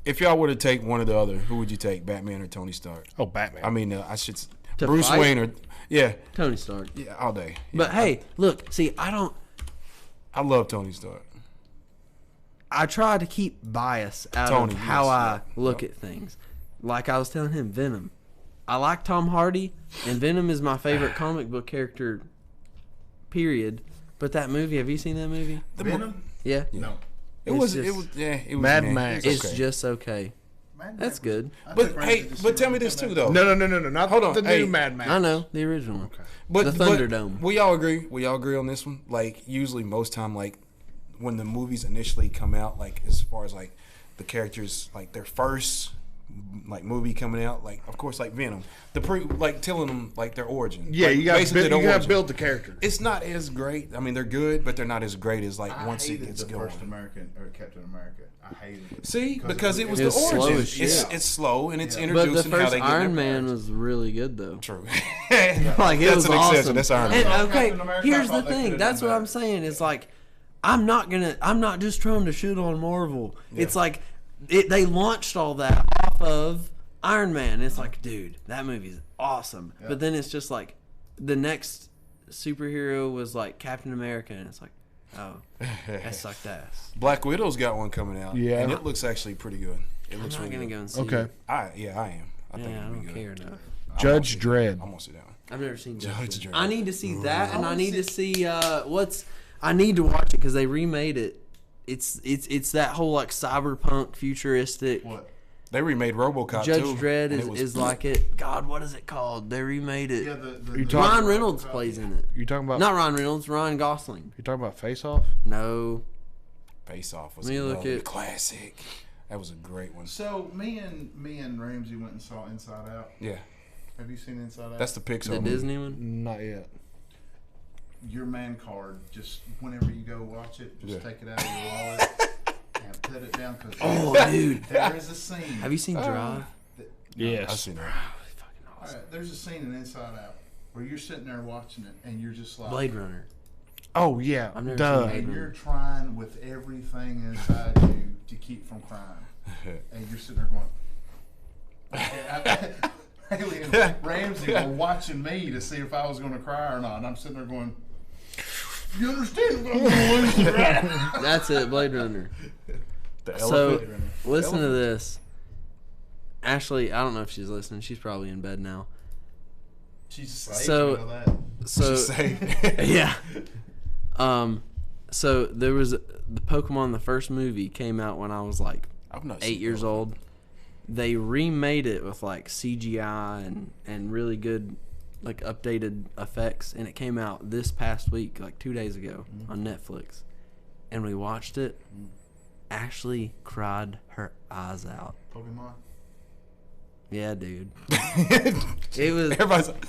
If y'all were to take one or the other, who would you take, Batman or Tony Stark? Oh, Batman. I mean, I should To Bruce fight? Wayne or Tony Stark. yeah, all day. But hey, look, see, I love Tony Stark. I try to keep bias out Tony, of how yes, I yeah. look at things. Like I was telling him, Venom. I like Tom Hardy, and Venom is my favorite comic book character. Period. But that movie, have you seen that movie? Venom? Yeah, No. It It's was just- Mad Max. it's okay. just okay. Man, That's good. But hey, but tell me this too though. No. Not Hold on, the hey. new Mad Max. I know the original. Okay. But The Thunderdome. We all agree. We all agree on this one. Like usually, most time, like when the movies initially come out, like as far as like the characters, like their first like movie coming out, like of course, like Venom, like telling them like their origin. Yeah, like, you got basically their to origin. build the character. It's not as great. I mean, they're good, but they're not as great as like I once it hated gets the going. first Captain America. I hated it. See, because it was It the was slow origin. as shit. It's slow and it's Yeah. But the introducing how first they get Iron their Man powers. was really good though. True. Like it That's was an awesome. exception. That's Iron Man. And, Captain okay, America, here's I the thought they thing. could've That's done what I'm better. saying. It's like I'm not just trying to shoot on Marvel. It's like they launched all that off of Iron Man. It's like, dude, that movie's awesome. But then it's just like the next superhero was like Captain America, and it's like, oh, that sucked ass. Black Widow's got one coming out. Yeah. And it looks actually pretty good. It I'm looks not really gonna good. go and see Okay. it. I am. I think Yeah, I it'll be don't good. care enough. Judge Dredd. I'm gonna see that one. I've never seen Judge Dredd. Dredd. I need to see that, and I need to see I need to watch it because they remade it. It's that whole like cyberpunk futuristic. What? They remade RoboCop Judge too. Dredd and it was- is like it. God, what is it called? They remade it. Yeah, You the talking- Ryan Reynolds plays in it. You talking about? Not Ryan Reynolds, Ryan Gosling. You talking about Face Off? No. Face Off was Let me a look lovely at- classic. That was a great one. So me and Ramsey went and saw Inside Out. Yeah, Have you seen Inside Out? that's the Pixar. The movie. Disney one? Not yet. Your man card. Just whenever you go watch it, just Yeah. take it out of your wallet have put it down because Oh, dude. there is a scene. Have you seen Drive? Yes. I've seen her. All right, there's a scene in Inside Out where you're sitting there watching it and you're just like, Blade Runner. Oh yeah. I've never Duh. seen and you're trying with everything inside you to keep from crying, and you're sitting there going. Haley and Ramsey were watching me to see if I was going to cry or not, and I'm sitting there going, "You understand what I'm going to lose, right?" That's it, Blade Runner. The So, elephant. listen to this. Ashley, I don't know if she's listening. She's probably in bed now. She's safe, So- you know that. So, Just say. yeah. So there was the Pokemon. The first movie came out when I was like I've not 8 seen years that. old. They remade it with like CGI and really good like updated effects, and it came out this past week, like 2 days ago, on Netflix. And we watched it. Ashley cried her eyes out. Pokemon. Yeah, dude. It was Everybody's like,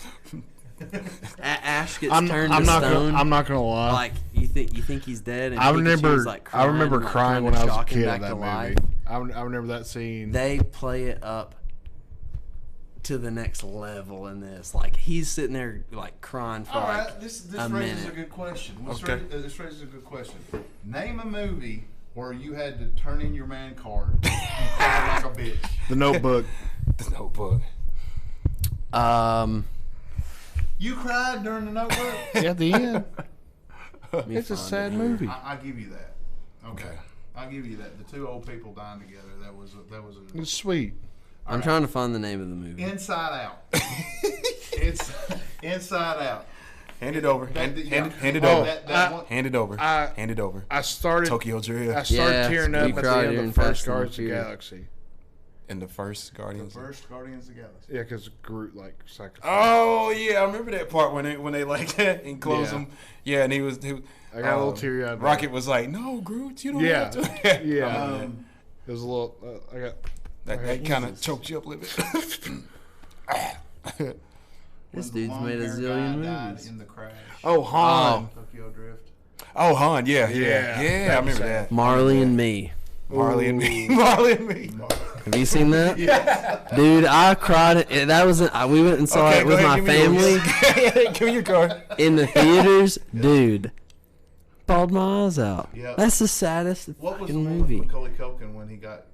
Ash gets I'm turned not to stone. gonna. I'm not gonna lie. Like you think he's dead, and I Pikachu's, remember. like, I remember like, crying trying when to I was a shock him kid back of that to movie. life. I remember that scene. They play it up to the next level in this. Like he's sitting there like crying for All like right, this a raises minute. a good question. Okay. This raises a good question. Name a movie where you had to turn in your man card and cry like a bitch. The Notebook. the Notebook. You cried during the Notebook. At the end, Me it's a find sad it. movie. I'll give you that. Okay. Okay. I'll give you that. The two old people dying together. That was a It's sweet. I'm trying to find the name of the movie. Inside Out. It's Inside Out. Hand it over. Hand it Oh, over. That one, Hand it over. I- Hand it over. I started. Tokyo Drift. I started Yeah, tearing we up at the cried end during of the first Fast and Guardians of the Furious. Galaxy. In the first the Guardians. first Guardians of the Galaxy. Yeah, because Groot like sacrificed. Oh yeah, I remember that part when they like enclosed Yeah. him. Yeah, and he was I got a little teary eyed. Rocket was like, "No, Groot, you don't Yeah. have to." Yeah. I remember It was a little. I got. that kind of choked you up a little bit. This When the dude's made a long-haired zillion guy died movies. in the crash. Oh, Han. Tokyo Drift. Oh, Han, yeah, Yeah. I remember that. Marley and Me. Marley and me, Marley and me. Have you seen that? Dude, I cried. That was we went and saw it with my family Give me your card. in the theaters. Dude, bawled my eyes out. Yeah. That's the saddest What was the fucking one movie. with Macaulay Culkin when he got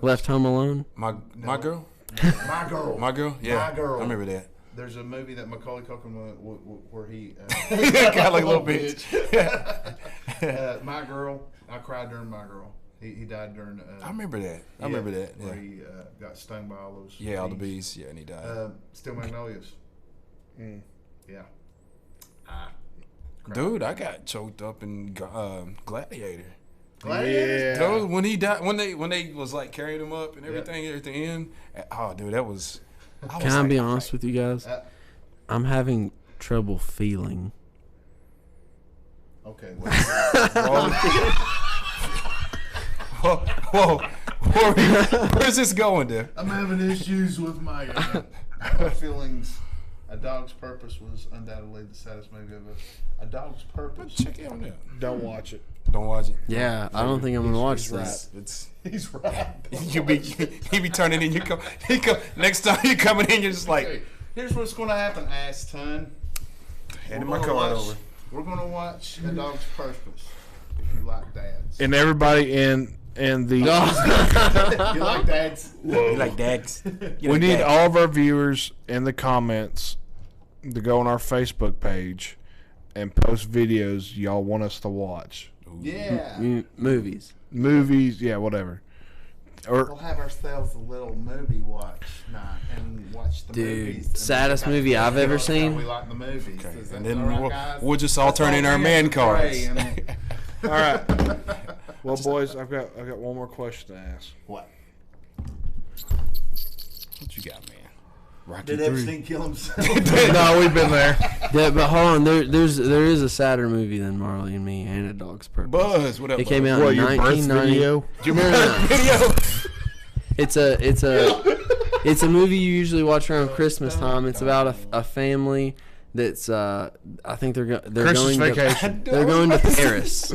Left Home Alone. My girl, My Girl? my girl, yeah, My Girl. I remember that. There's a movie that Macaulay Culkin where he Got like a little bitch. My Girl. I cried during My Girl. He died during. I remember that. I remember that. Where Yeah, he got stung by all those. yeah, all the bees. Yeah, and he died. Still Magnolias. Mm. Yeah. Dude, I got choked up in Gladiator. Yeah. Dude, when he died, when they was like carrying him up and everything at the end. Oh, dude, that was. Can I be honest with you guys? Uh, I'm having trouble feeling. Okay. Whoa, where's this going, there? I'm having issues with my feelings. A Dog's Purpose was undoubtedly the saddest movie ever. A Dog's Purpose. Check it out now. Don't watch it. Don't watch it. Yeah, I don't think I'm gonna watch he's this. It's He's right. you be turning in. He come next time you coming in. You're just like Okay, here's what's going to happen, ass ton. handing We're my gonna card watch- over. We're going to watch A Dog's Purpose. If you like dads. And everybody in the. You like dads? You like dads? We need all of our viewers in the comments to go on our Facebook page and post videos y'all want us to watch. Yeah. Movies. Movies, yeah, whatever. We'll Or have ourselves a little movie watch night and watch the Dude, movies. And saddest we movie I've ever tell us how seen. We like the movies. Okay, Is and that then all right, guys? we'll just all Let's turn in our man and cards. pray and- all right. Well, boys, I've got one more question to ask. What? What you got, man? Rocky Did 3. Epstein kill himself? No, we've been there. Yeah, but hold on, there is a sadder movie than Marley and Me and A Dog's Purpose. Buzz, what up? It came Buzz? out What, in your birth 1990. video? No, no, no. Video. It's a movie you usually watch around Christmas time. It's about a family that's I think they're Christmas going Vacation. to they're going to Paris,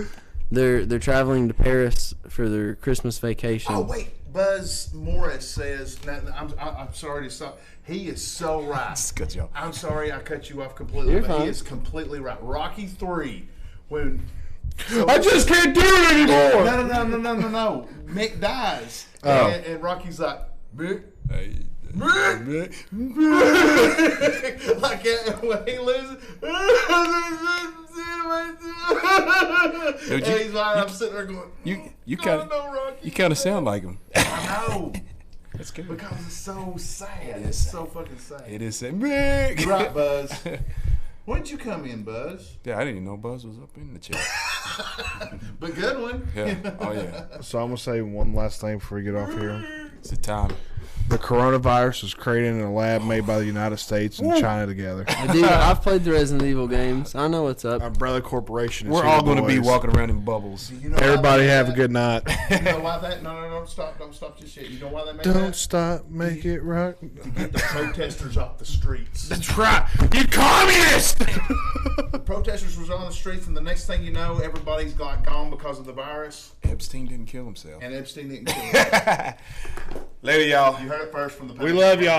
They're traveling to Paris for their Christmas vacation. Oh wait, Buzz Morris says. Now, I'm sorry to stop. He is so right. Just cut you off. I'm sorry I cut you off completely, You're but fine. he is completely right. Rocky 3, when I just can't do it anymore. no. Mick dies, Oh. and Rocky's like Mick. Hey, Mick. Like when he loses, Dude, and he's like, I'm sitting there going, you God, kind no, Rocky. you kind of sound like him. I know. That's good. Because it's so sad. is It's sad. so fucking sad. It is saying Mick. You're right, Buzz. When did you come in, Buzz? Yeah, I didn't even know Buzz was up in the chat. But good one. Yeah. Oh yeah. So I'm gonna say one last thing before we get off here. It's the time. The coronavirus was created in a lab made by the United States and China together. Dude, I've played the Resident Evil games. I know what's up. Umbrella Corporation. Is We're here, all going to be boys. walking around in bubbles. You know why Everybody they have a made good night. that? You know why that? No, don't stop just yet. You know why they made Don't that? stop, make it right. To get the protesters off the streets. That's right. You communist! The protesters was on the streets, and the next thing you know, everybody's got gone because of the virus, Epstein didn't kill himself. and Epstein didn't kill him. Later, y'all. You heard it first from the. We love y'all.